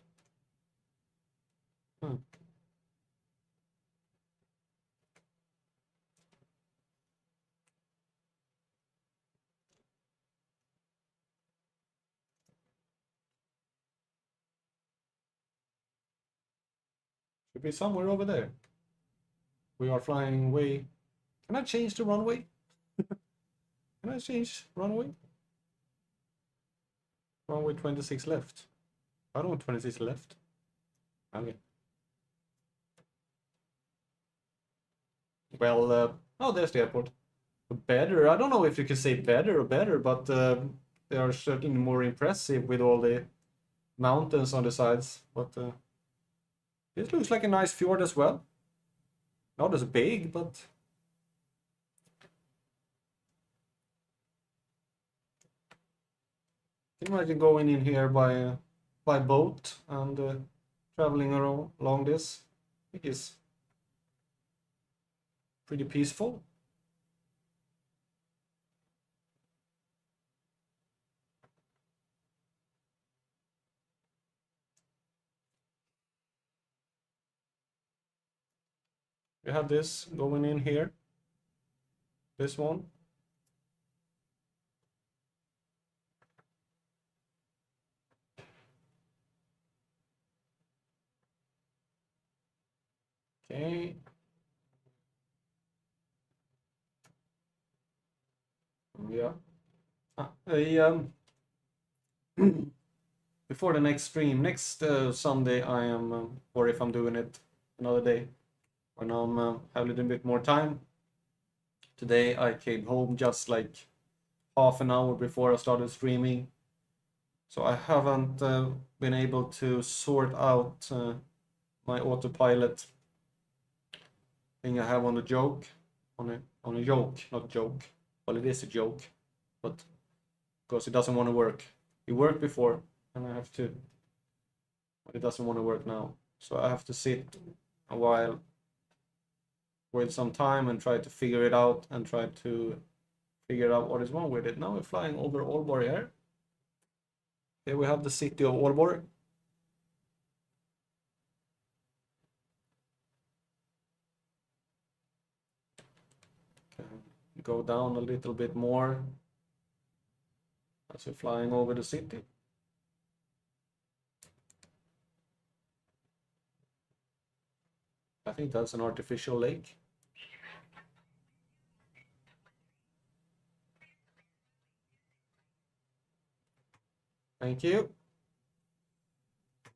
Should be somewhere over there. We are flying way. Can I change the runway? Can I change runway? Runway 26 left. I don't want 26 left. Okay. Well, oh, there's the airport. Better. I don't know if you can say better or better, but they are certainly more impressive with all the mountains on the sides. But this looks like a nice fjord as well. Not as big, but can you imagine going in here by boat and traveling along this? I think it's pretty peaceful. You have this going in here. This one. Okay. Yeah. Before the next stream, next Sunday, I am, or if I'm doing it another day, when I'm have a little bit more time. Today I came home just like half an hour before I started streaming, so I haven't been able to sort out my autopilot thing I have on the joke, on a yoke, not joke. Well, it is a joke, but because it doesn't want to work. It worked before, and I have to, but it doesn't want to work now. So I have to sit a while with some time and try to figure it out and try to figure out what is wrong with it. Now we're flying over Aalborg here. Here we have the city of Aalborg. Go down a little bit more as we're flying over the city. I think that's an artificial lake. Thank you.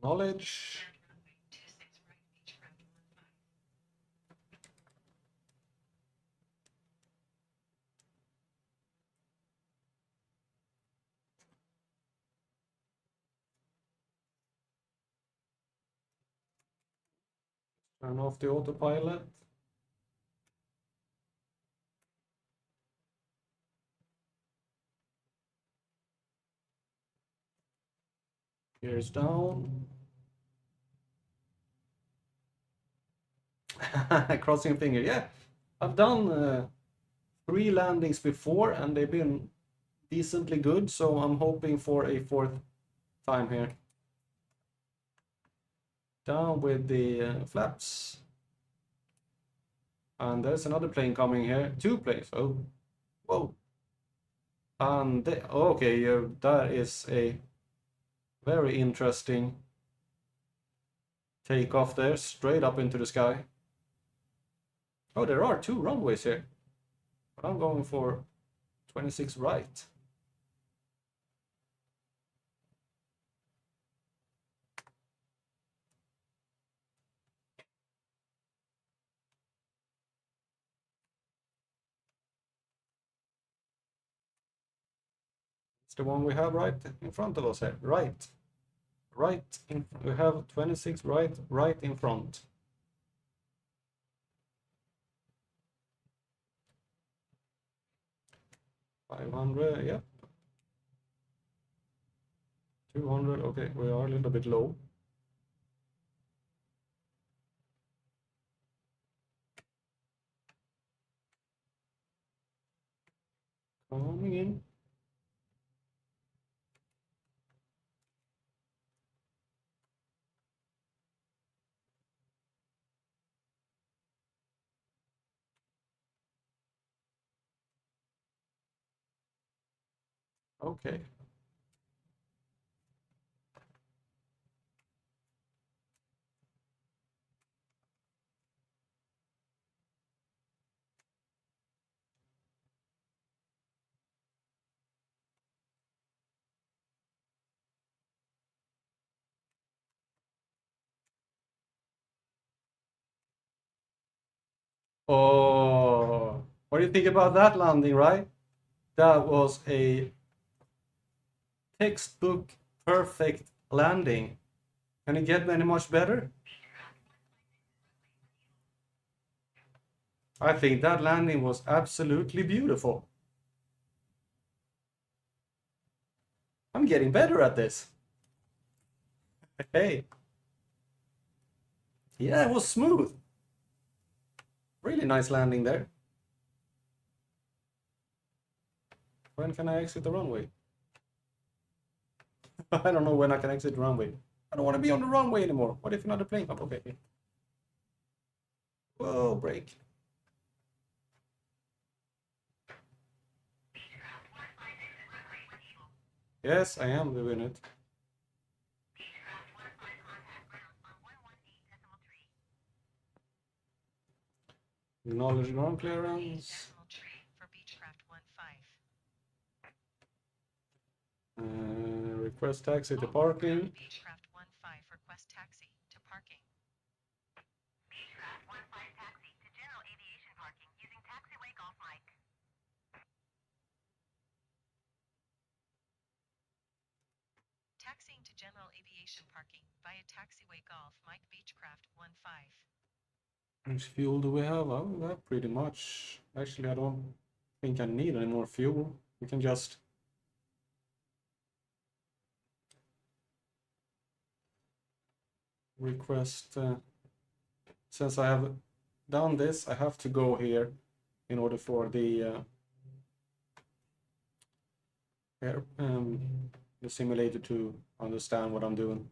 Knowledge. Runway 26 right, beach route 15. Turn off the autopilot. Gears down. Crossing finger. Yeah, I've done 3 landings before and they've been decently good, so I'm hoping for a 4th time here. Down with the flaps. And there's another plane coming here. 2 planes. Oh, whoa. And okay, that is a very interesting takeoff there, straight up into the sky. Oh, there are 2 runways here. I'm going for 26 right. It's the one we have right in front of us here. Right. Right in, we have 26 right in front. $500, yeah. 200, okay, we are a little bit low. Coming in. Okay. Oh, what do you think about that landing, right? That was a textbook perfect landing. Can it get any much better? I think that landing was absolutely beautiful. I'm getting better at this. Hey. Yeah, it was smooth. Really nice landing there. When can I exit the runway? I don't know when I can exit the runway. I don't want to be on the runway anymore. What if another plane comes? Okay. Whoa, brake. Yes, I am doing it. Acknowledge ground clearance. Decimal tree for Beechcraft 15. Request taxi to parking. Beechcraft 15 request taxi to parking. Beechcraft 15 taxi to general aviation parking using taxiway Golf Mike. Taxiing to general aviation parking via taxiway Golf Mike Beechcraft 15. How much fuel do we have? Oh, we have pretty much. Actually, I don't think I need any more fuel. We can just request. Since I have done this, I have to go here in order for the the simulator to understand what I'm doing.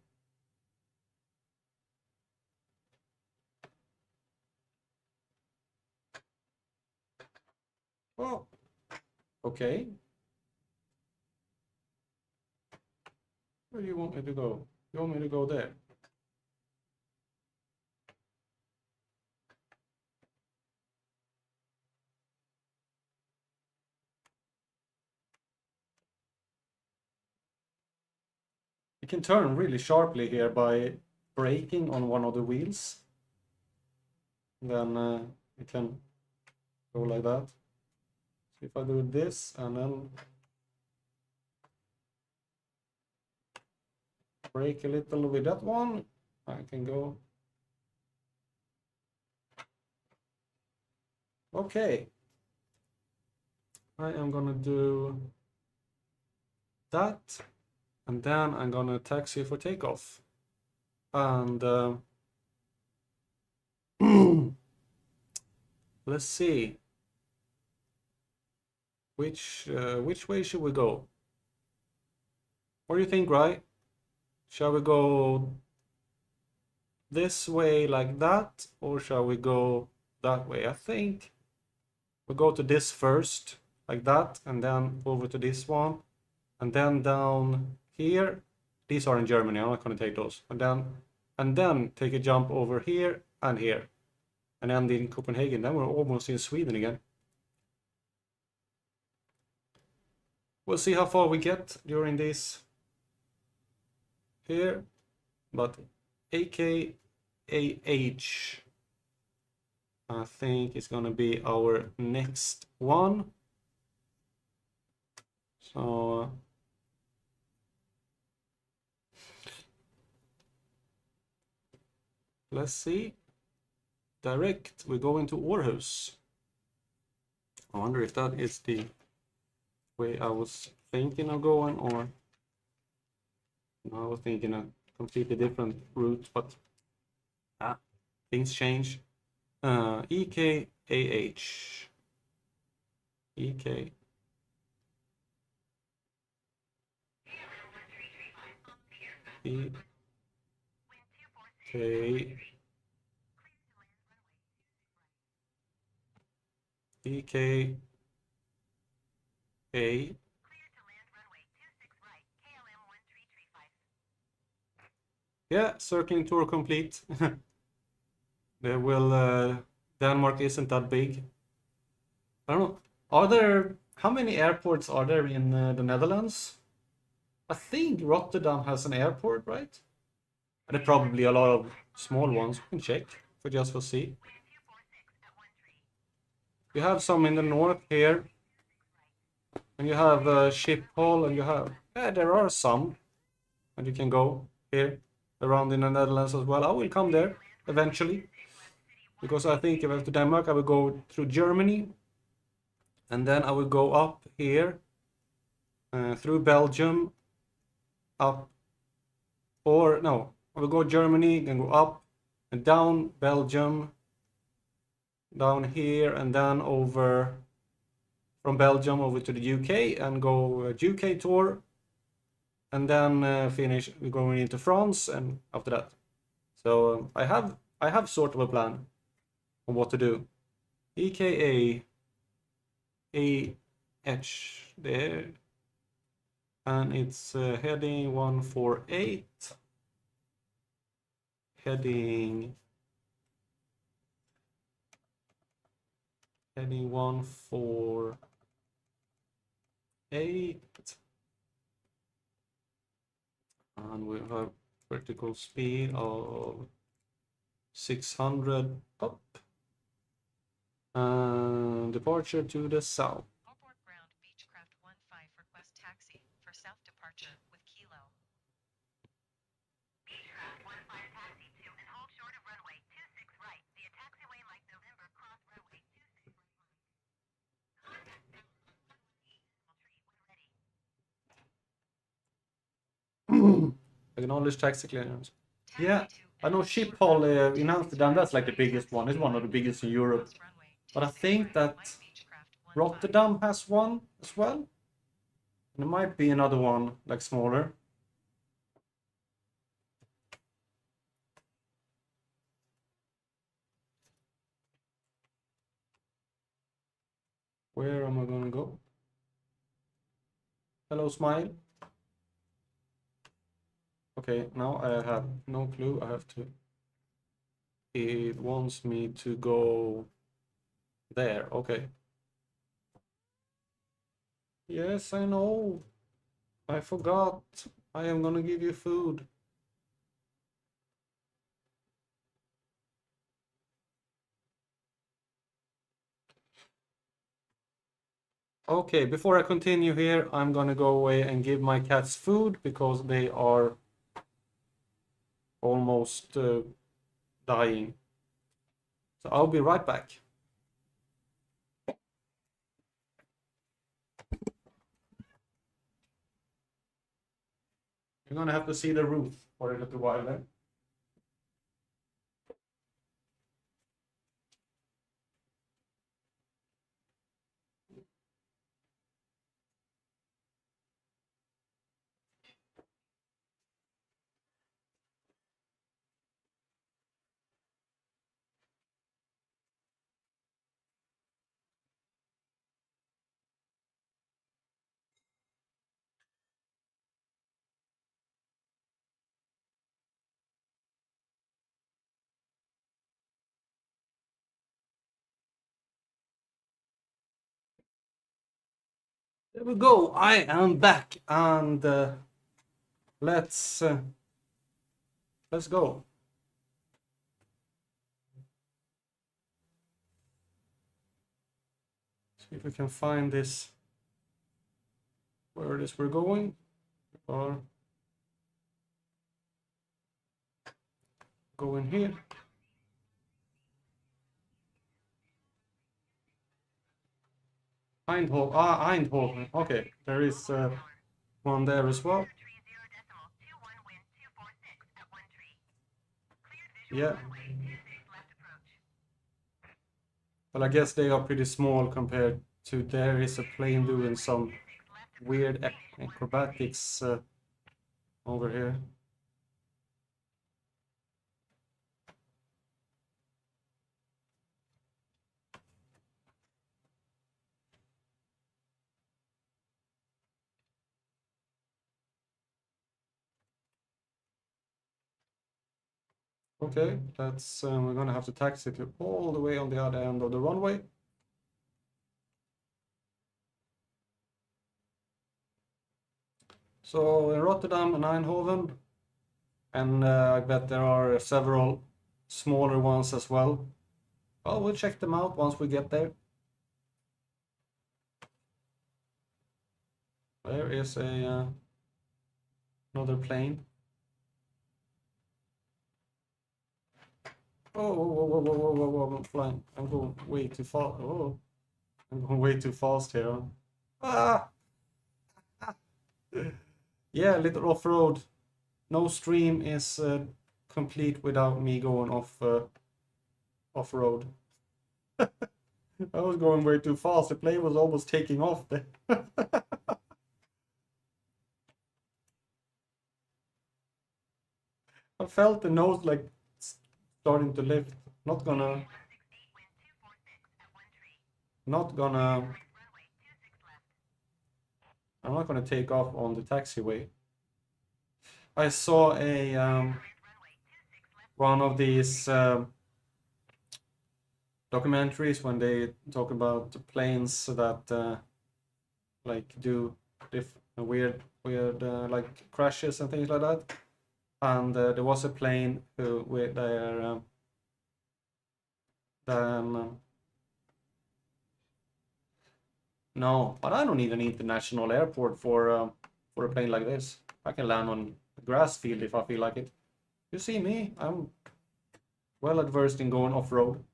Oh, okay. Where do you want me to go? You want me to go there? You can turn really sharply here by braking on one of the wheels. Then you can go like that. So if I do this and then brake a little with that one, I can go. Okay. I am gonna do that, and then I'm gonna taxi for takeoff. And let's see. Which way should we go? What do you think, right? Shall we go this way like that, or shall we go that way? I think we'll go to this first, like that, and then over to this one, and then down here. These are in Germany, I'm not gonna take those. And then take a jump over here and here, and end in Copenhagen. Then we're almost in Sweden again. We'll see how far we get during this here, but AKAH, I think it's gonna be our next one. So let's see. Direct, we go into Aarhus. I wonder if that is the way I was thinking of going, or no, I was thinking a completely different route, but things change. EKAH. EK. EK. EK. A. Yeah, circling tour complete. There will Denmark isn't that big. I don't know. Are there how many airports are there in the Netherlands? I think Rotterdam has an airport, right? And there are probably a lot of small ones. We can check for just for see. You have some in the north here. And you have Schiphol, and you have... Yeah, there are some. And you can go here, around in the Netherlands as well. I will come there, eventually. Because I think if I have to Denmark, I will go through Germany. And then I will go up here, through Belgium, up... Or, no, I will go Germany, then go up, and down Belgium, down here, and then over... From Belgium over to the UK, and go UK tour. And then finish going into France, and after that. So I have sort of a plan on what to do. EKA AH there, and it's heading 148, heading 148, and we have vertical speed of 600 up, and departure to the south. Harbor Ground Beechcraft 15 request taxi for south departure with Kilo. Beechcraft 15 taxi to and hold short of runway 26 right via taxiway like November cross runway 26 right. Contact tower on runway 8 tree when ready. Acknowledge taxi clearance. Taxi Yeah, to I know and short Schiphol runway in 26 Amsterdam, that's like the right, biggest one. It's one of the biggest in Europe. cross runway But I 26 think right, that Mike Beechcraft 15. Rotterdam has one as well. And there might be another one, like smaller. Where am I gonna go? Hello, Smile. Okay, now I have no clue. I have to... It wants me to go there. Okay. Yes, I know. I forgot. I am gonna give you food. Okay, before I continue here, I'm gonna go away and give my cats food because they are almost dying. So I'll be right back. You're gonna have to see the roof for a little while then. There we go. I am back, and let's go. See if we can find this. Where it is we're going, or go in here. Eindhoven. Okay, there is one there as well. 030.21 wind 246 at 1 tree. Cleared visual Yeah. runway 26 left approach. Well, I guess they are pretty small compared to... There is a plane doing some 26 left approach. weird acrobatics over here. Okay, that's we're gonna have to taxi to all the way on the other end of the runway. So in Rotterdam and Eindhoven, and I bet there are several smaller ones as well. Well, we'll check them out once we get there. There is a another plane. Oh, whoa, whoa, whoa, whoa, whoa, whoa, whoa, I'm flying. I'm going way too fast. Oh, I'm going way too fast here. Ah! Yeah, little off-road. No stream is complete without me going off-road. I was going way too fast. The plane was almost taking off there. I felt the nose like starting to lift. Not gonna, 168, wind 246 at 13. not gonna, Runway 26 left. I'm not gonna take off on the taxiway. I saw a Runway 26 left. one of these documentaries when they talk about the planes that like do weird like crashes and things like that. And there was a plane who with their no, but I don't need an international airport for a plane like this. I can land on a grass field if I feel like it. You see me, I'm well adversed in going off-road,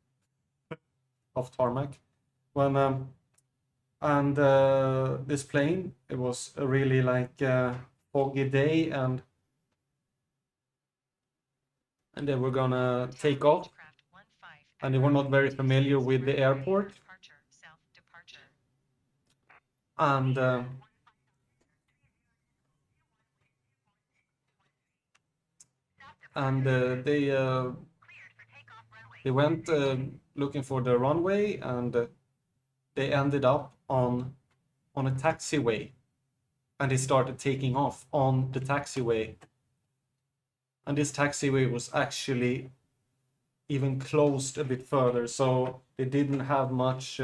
off tarmac. When and this plane, it was a really like foggy day, and they were gonna take off, and they were not very familiar with the airport, and they went looking for the runway, and they ended up on a taxiway, and they started taking off on the taxiway, and this taxiway was actually even closed a bit further, so they didn't have much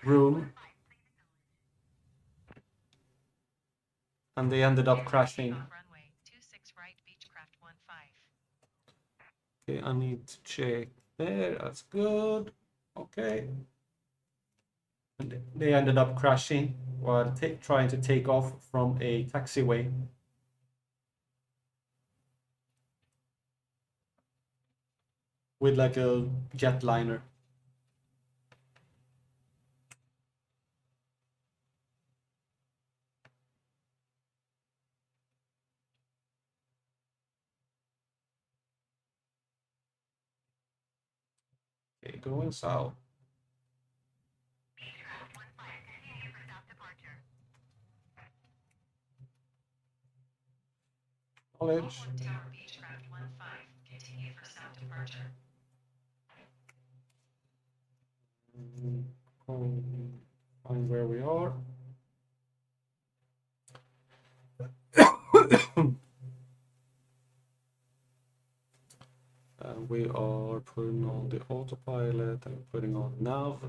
room, and they ended up crashing. Runway 26 right, Beechcraft 15. Okay, I need to check there. That's good. Okay. And they ended up crashing while trying to take off from a taxiway. With like a jetliner. Okay, going south. Beechcraft 15, continue for south departure. Knowledge. Tower Beechcraft 15, continue for south departure. Find where we are. We are putting on the autopilot and putting on nav.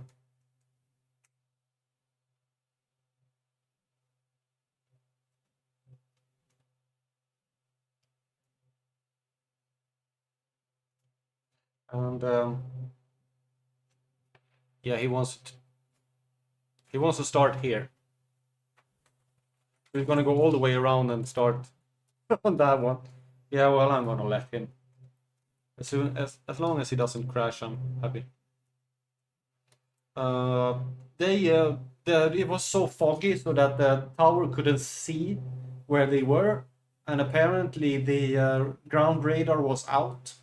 And yeah, he wants to start here. We're gonna go all the way around and start on that one. Yeah, well, I'm gonna let him. As long as he doesn't crash, I'm happy. It was so foggy so that the tower couldn't see where they were, and apparently the ground radar was out,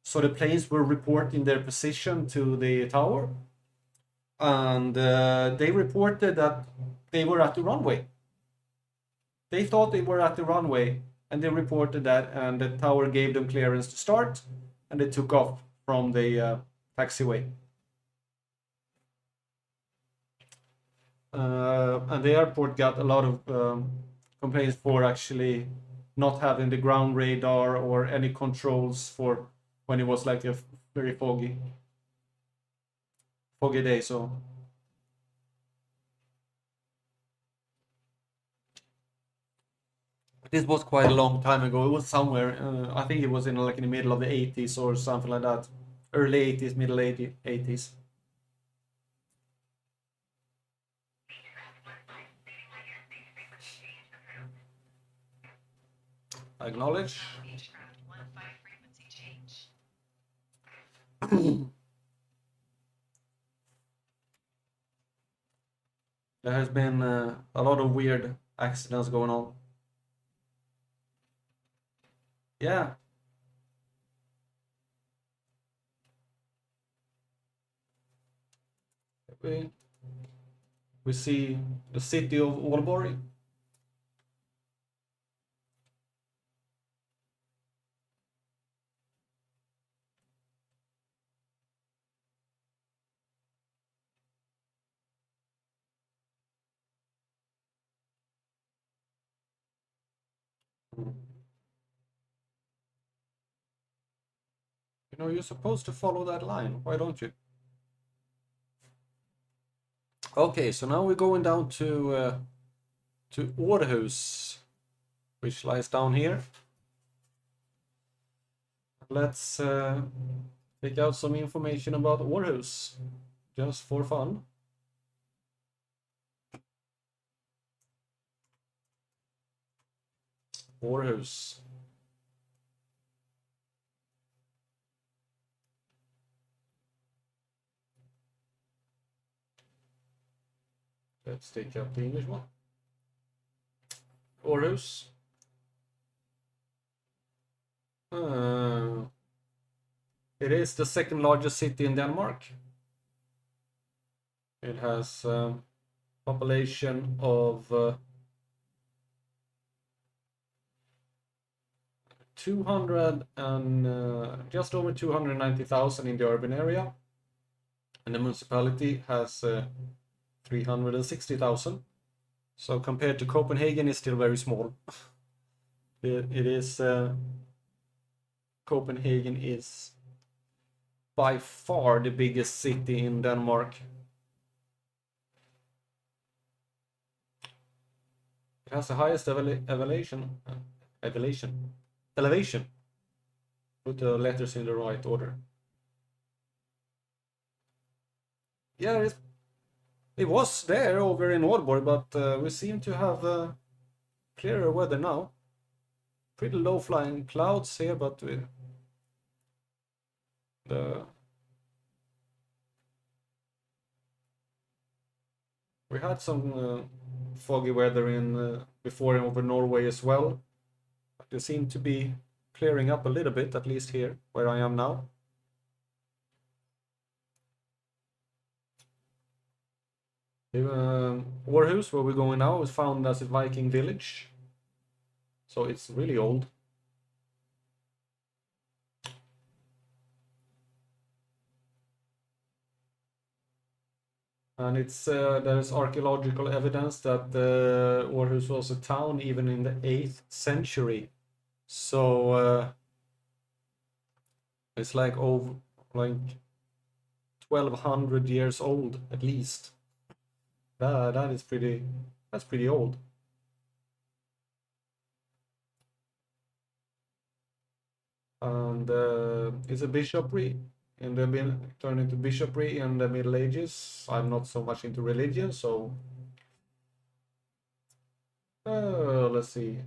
so the planes were reporting their position to the tower, and they reported that they were at the runway. They thought they were at the runway, and they reported that, and the tower gave them clearance to start, and they took off from the taxiway. And the airport got a lot of complaints for actually not having the ground radar or any controls for when it was like a very foggy day. So this was quite a long time ago. It was somewhere, I think it was in like in the middle of the 80s or something like that. Early 80s, middle 80s. Beechcraft 15, leaving my airspace Acknowledge. South Beechcraft 1-5 frequency change. There has been a lot of weird accidents going on. Yeah. We see the city of Aalborg. You know, you're supposed to follow that line. Why don't you? Okay, so now we're going down to Aarhus, which lies down here. Let's take out some information about Aarhus, just for fun. Aarhus. Let's take up the English one. Aarhus. It is the second largest city in Denmark. It has a population of 200 and just over 290,000 in the urban area, and the municipality has 360,000. So compared to Copenhagen, it's still very small. It is Copenhagen is by far the biggest city in Denmark. It has the highest elevation. Put the letters in the right order. Yeah, it was there over in Aalborg, but we seem to have clearer weather now. Pretty low flying clouds here, but we had some foggy weather in before over Norway as well. But they seem to be clearing up a little bit, at least here where I am now. Aarhus, where we're going now, is found as a Viking village, so it's really old. And it's there's archaeological evidence that Aarhus was a town even in the 8th century. So it's like over 1200 years old at least. That's pretty old. And it's a bishopric, and they've been turned into bishopric in the Middle Ages. I'm not so much into religion, so let's see.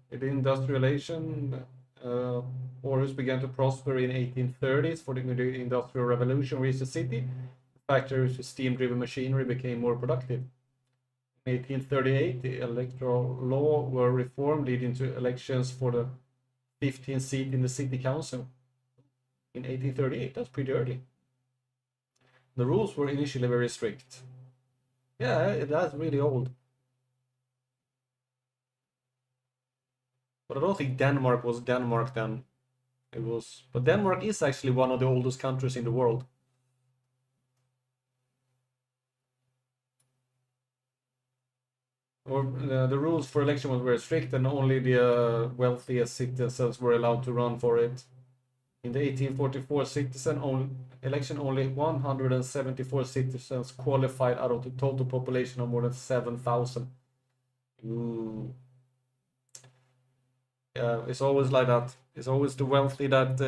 The industrialization, Aarhus began to prosper in 1830s for the Industrial Revolution reached the city. Factories with steam-driven machinery became more productive. In 1838, the electoral law were reformed, leading to elections for the 15th seat in the city council. In 1838, that's pretty early. The rules were initially very strict. Yeah, that's really old. But I don't think Denmark was Denmark then. It was, but Denmark is actually one of the oldest countries in the world. Or the rules for election was very strict, and only the wealthiest citizens were allowed to run for it. In the 1844 election, only 174 citizens qualified out of the total population of more than 7,000. Yeah, it's always like that. It's always the wealthy that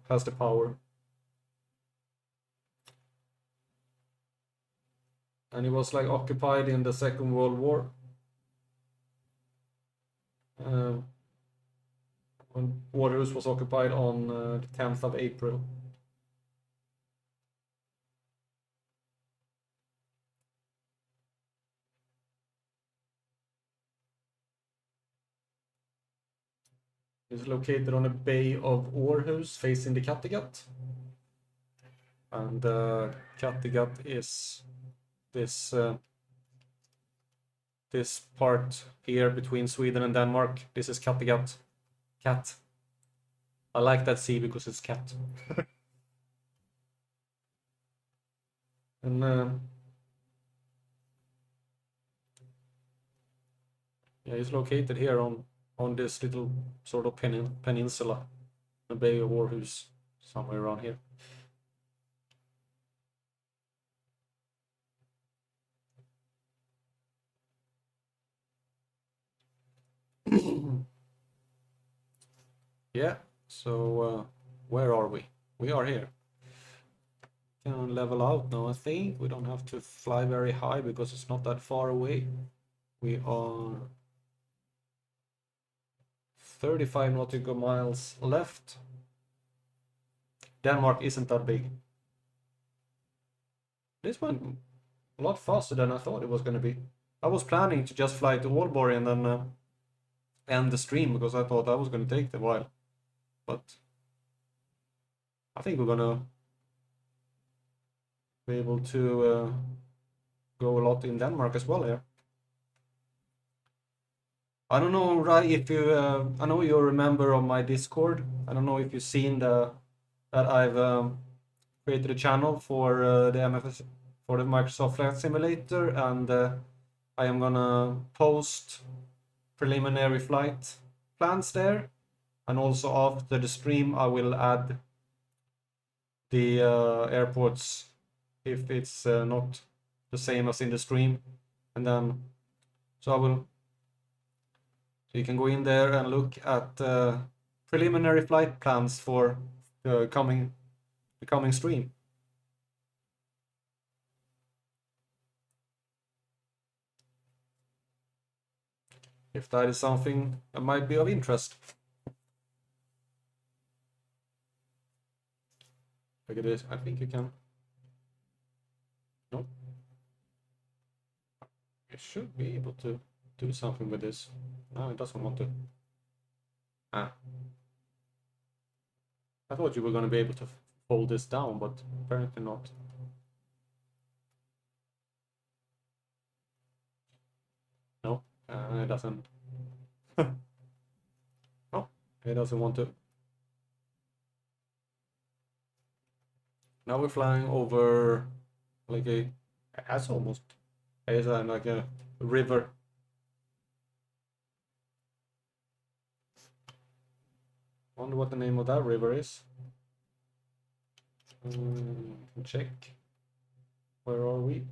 has the power. And it was like occupied in the Second World War. when Waterhouse was occupied on the 10th of April. It's located on a bay of Århus facing the Kattegat. And Kattegat is this this part here between Sweden and Denmark. This is Kattegat. Cat. I like that sea because it's cat. And yeah, it's located here on this little sort of peninsula, the Bay of Århus, somewhere around here. Yeah, so where are we? We are here. Can level out now, I think. We don't have to fly very high because it's not that far away. We are 35 nautical miles left. Denmark isn't that big. This went a lot faster than I thought it was going to be. I was planning to just fly to Aalborg and then end the stream because I thought that was going to take a while. But I think we're gonna be able to go a lot in Denmark as well here. I don't know, Rai, if you I know you're a member of my Discord. I don't know if you've seen that I've created a channel for the MFS for the Microsoft Flight Simulator, and I am gonna post preliminary flight plans there. And also after the stream, I will add the airports if it's not the same as in the stream. And then, so you can go in there and look at preliminary flight plans for the coming stream. If that is something that might be of interest. Look at this. I think you can. Nope. You should be able to do something with this. No, it doesn't want to. Ah. I thought you were going to be able to fold this down, but apparently not. No, it doesn't. No, it doesn't want to. Now we're flying over like that's almost it's like a river. Wonder what the name of that river is. Check. Where are we?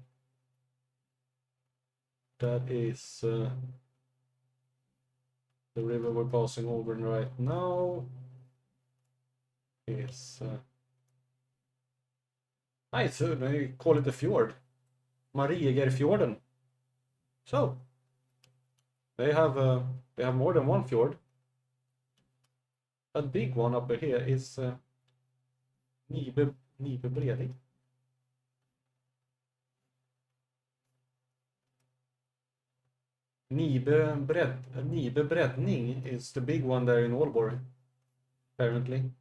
That is the river we're passing over right now. Is they call it a fjord. Mariegerfjorden. So they have more than one fjord. A big one up here is Nibe Bredning. Nibe Bredning is the big one there in Aalborg, apparently.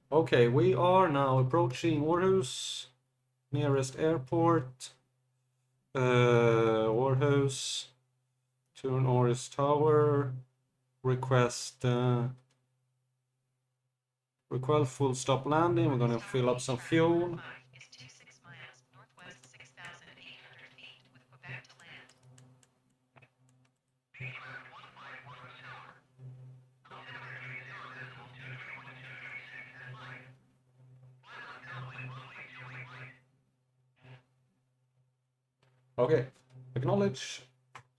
Okay, we are now approaching Århus, nearest airport. Århus, turn Århus Tower, request full stop landing. We're gonna fill up some fuel. Is 26 miles northwest 6,800 feet with Quebec to land. Okay, acknowledge.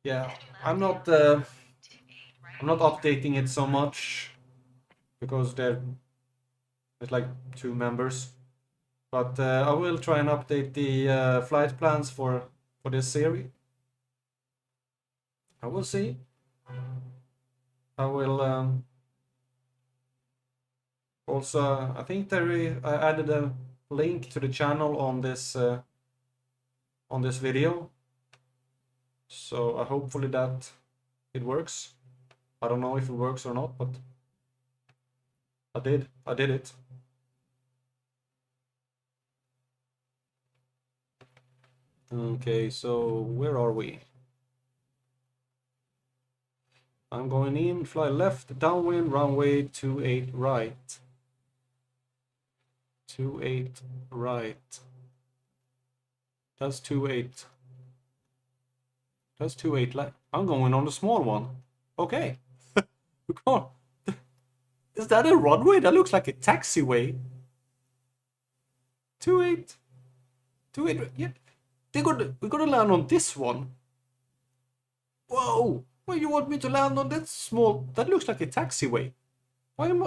Yeah, I'm not updating it so much because there's like 2 members, but I will try and update the flight plans for this series. I will see. I will also. I think I added a link to the channel on this video. So hopefully that it works. I don't know if it works or not, but I did it. Okay, so where are we? I'm going in, fly left, downwind, runway 28 right. 28 right. That's 28. That's 28 left. I'm going on the small one. Okay. Come on. Is that a runway? That looks like a taxiway. 28. 28. Yeah. We're gonna land on this one. Whoa! Why you want me to land on that small? That looks like a taxiway. Why am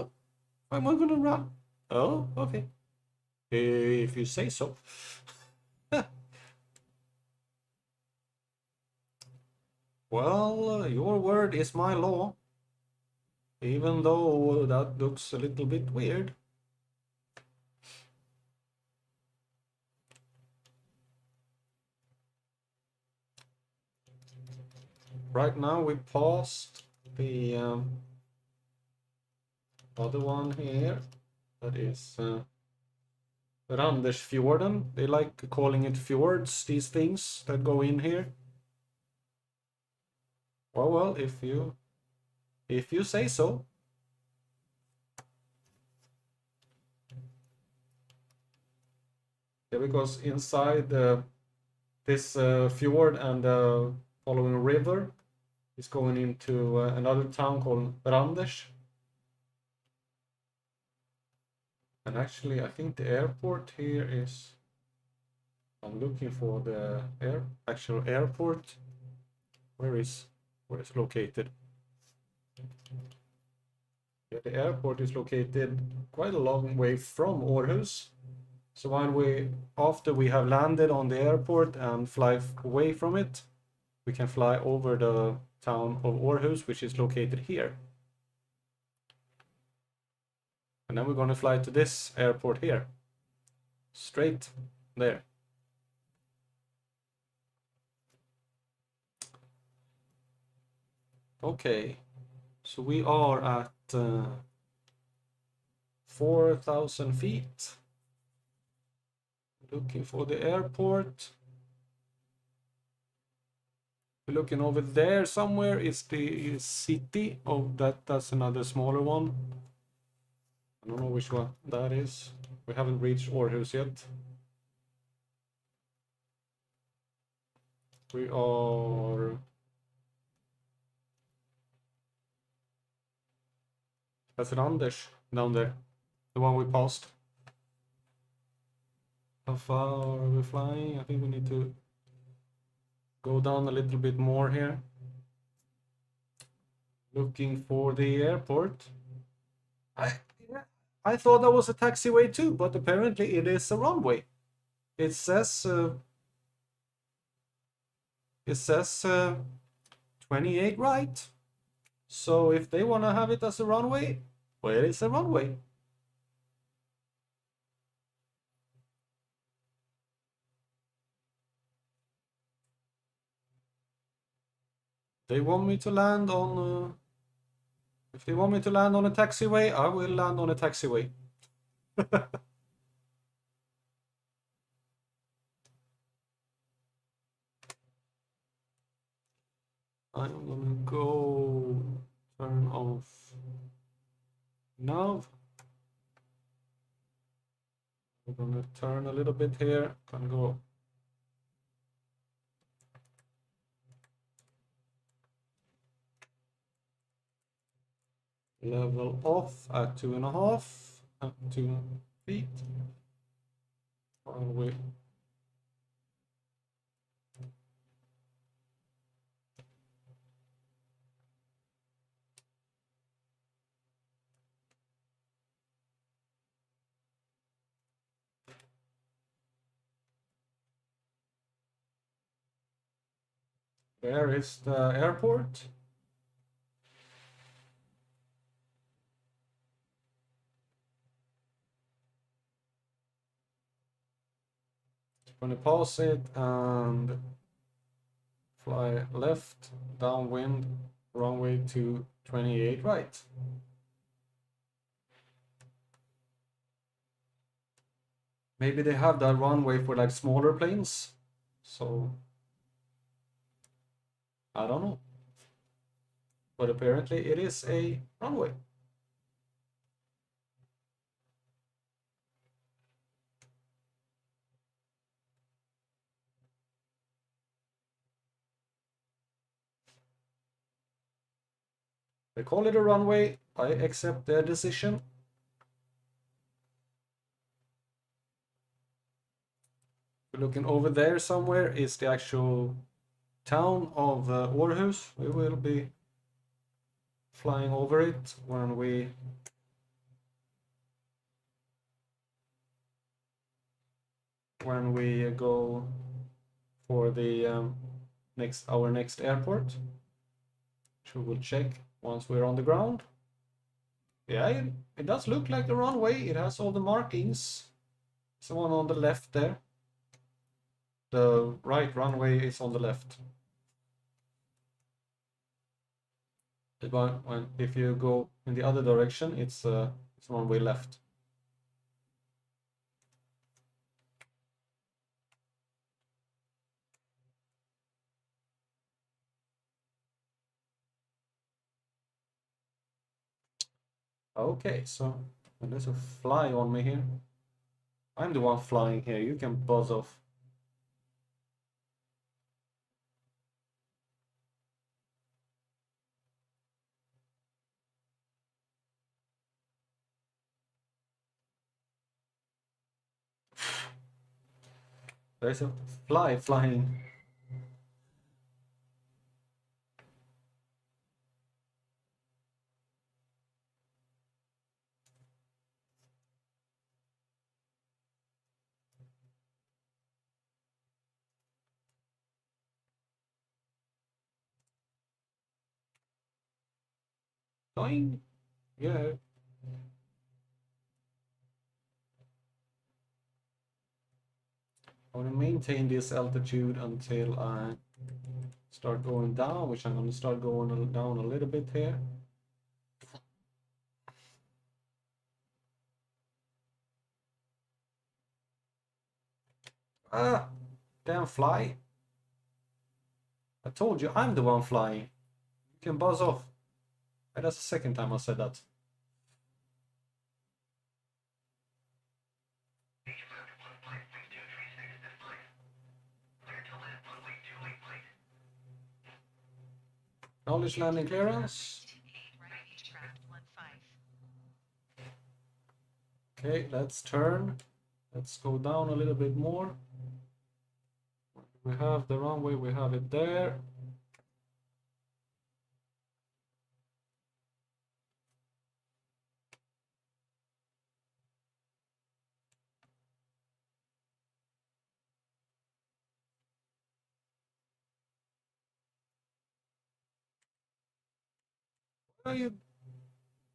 I gonna run? Oh, okay. If you say so. Well, your word is my law. Even though that looks a little bit weird. Right now we passed the other one here. That is Randersfjorden. They like calling it fjords, these things that go in here. Well, if you say so. Yeah, because inside this fjord and following river is going into another town called Randers. And actually, I think the airport here is. I'm looking for the actual airport. Where is it located? Yeah, the airport is located quite a long way from Aarhus. So after we have landed on the airport and fly away from it, we can fly over the town of Aarhus, which is located here. And then we're going to fly to this airport here. Straight there. Okay, so we are at 4,000 feet. Looking for the airport. We're looking over there somewhere is the city. Oh, that's another smaller one. I don't know which one that is. We haven't reached Aarhus yet. We are. That's Randers down there. The one we passed. How far are we flying? I think we need to go down a little bit more here. Looking for the airport. I thought that was a taxiway too, but apparently it is a runway. It says 28 right. So if they want to have it as a runway, well, it is a runway. They want me to land on. If they want me to land on a taxiway, I will land on a taxiway. I'm gonna go turn off nav. I'm gonna turn a little bit here. Gonna go. Level off at 2.5 at 2 feet. While we Where is the airport? Gonna pause it and fly left, downwind, runway 228 right. Maybe they have that runway for like smaller planes, so I don't know. But apparently it is a runway. They call it a runway. I accept their decision. Looking over there somewhere is the actual town of Aarhus. We will be flying over it when we go for the our next airport. So we'll check once we're on the ground. Yeah, it does look like a runway. It has all the markings. It's the one on the left there. The right runway is on the left. But if you go in the other direction, it's runway left. Okay, so there's a fly on me here. I'm the one flying here. You can buzz off. There's a fly flying. Flying? Yeah. I want to maintain this altitude until I start going down, which I'm going to start going down a little bit here. Ah, damn fly. I told you I'm the one flying. You can buzz off. And that's the second time I said that. Knowledge landing clearance. 8 right Beechcraft 15. Okay, let's turn. Let's go down a little bit more. We have the runway, we have it there. Where are you?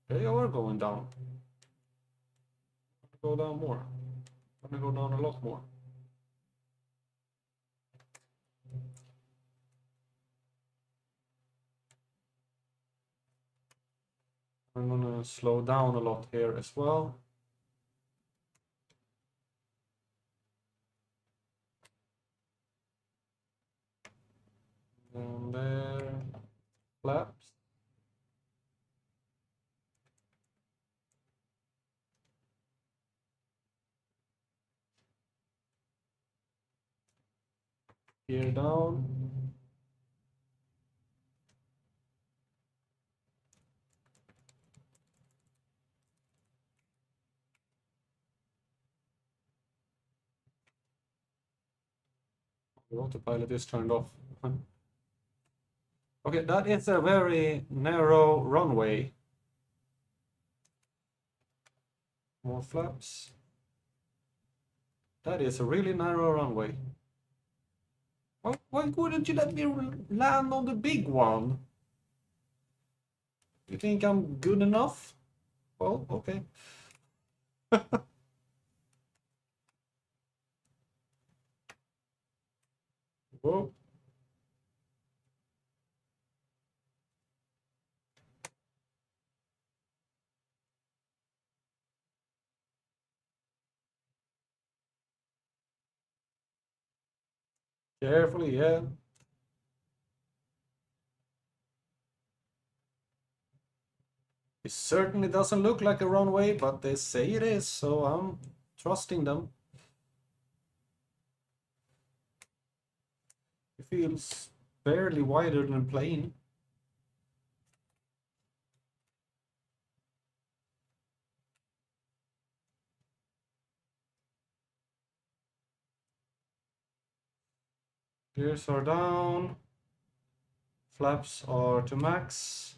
They are going down. Go down more. I'm gonna go down a lot more. I'm gonna slow down a lot here as well. And there, flaps. Gear down. The autopilot is turned off. Okay, that is a very narrow runway. More flaps. That is a really narrow runway. Why couldn't you let me land on the big one? You think I'm good enough? Well, okay. Whoa. Carefully, yeah. It certainly doesn't look like a runway, but they say it is, so I'm trusting them. It feels barely wider than a plane. Gears are down. Flaps are to max.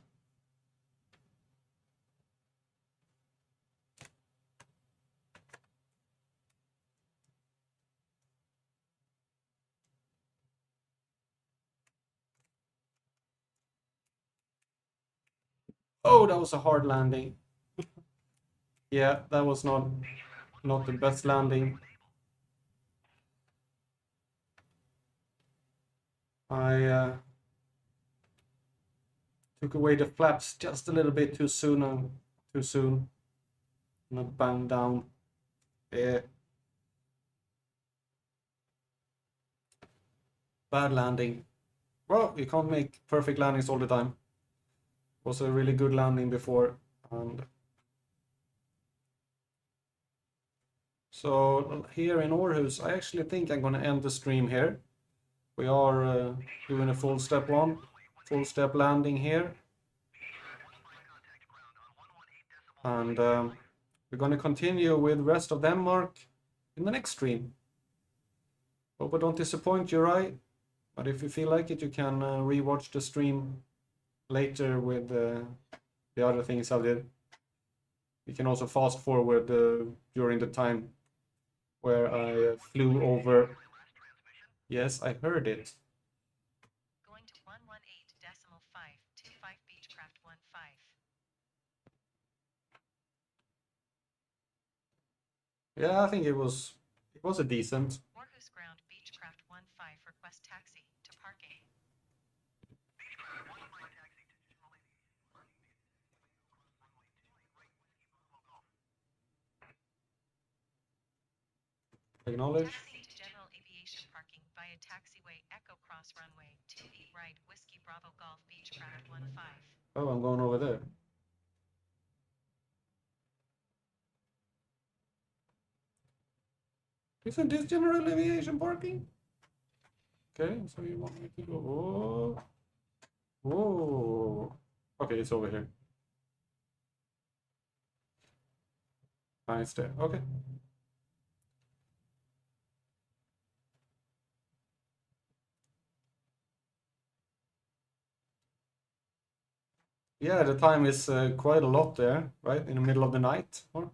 Oh, that was a hard landing. Yeah, that was not the best landing. I took away the flaps just a little bit too soon. Too soon. Not banged down. Yeah. Bad landing. Well, you can't make perfect landings all the time. Was a really good landing before, and so here in Aarhus, I actually think I'm gonna end the stream here. We are doing a full step landing here, and we're gonna continue with rest of Denmark in the next stream. Hope I don't disappoint you, right? But if you feel like it, you can rewatch the stream later with the other things I did. You can also fast forward during the time where I flew over. Yes, I heard it. Going to 118.525 Beechcraft 15. Yeah, I think it was a decent. Aarhus ground Beechcraft 15 request taxi to parking. Acknowledge. Taxi to general aviation parking via taxiway Echo Cross runway 2 feet right Whiskey Bravo Golf Beechcraft 15. Oh, I'm going over there. Isn't this general aviation parking? Okay, so you want me to go? Oh, oh. Okay, it's over here. Nice there. Okay. Yeah, the time is quite a lot there, right? In the middle of the night, or?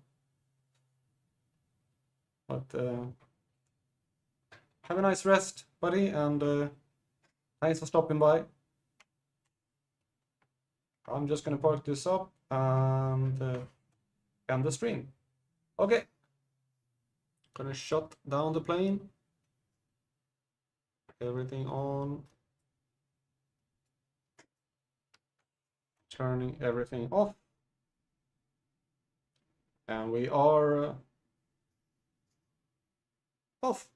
But have a nice rest, buddy, and thanks for stopping by. I'm just gonna park this up and end the stream. Okay. Gonna shut down the plane. Everything on. Turning everything off. And we are off.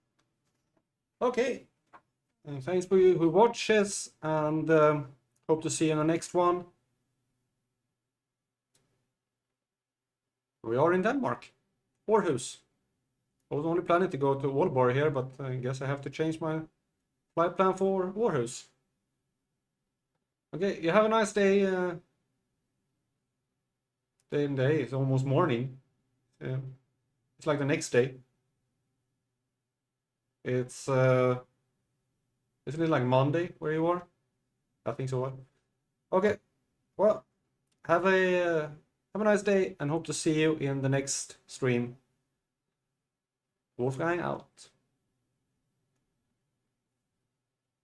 Okay. And thanks for you who watches, and hope to see you in the next one. We are in Denmark. Aarhus. I was only planning to go to Aalborg here, but I guess I have to change my flight plan for Aarhus. Okay, you have a nice day. Day and day. It's almost morning. It's like the next day. It's isn't it like Monday where you are? I think so. Okay. Well, have a nice day and hope to see you in the next stream. Wolfgang out.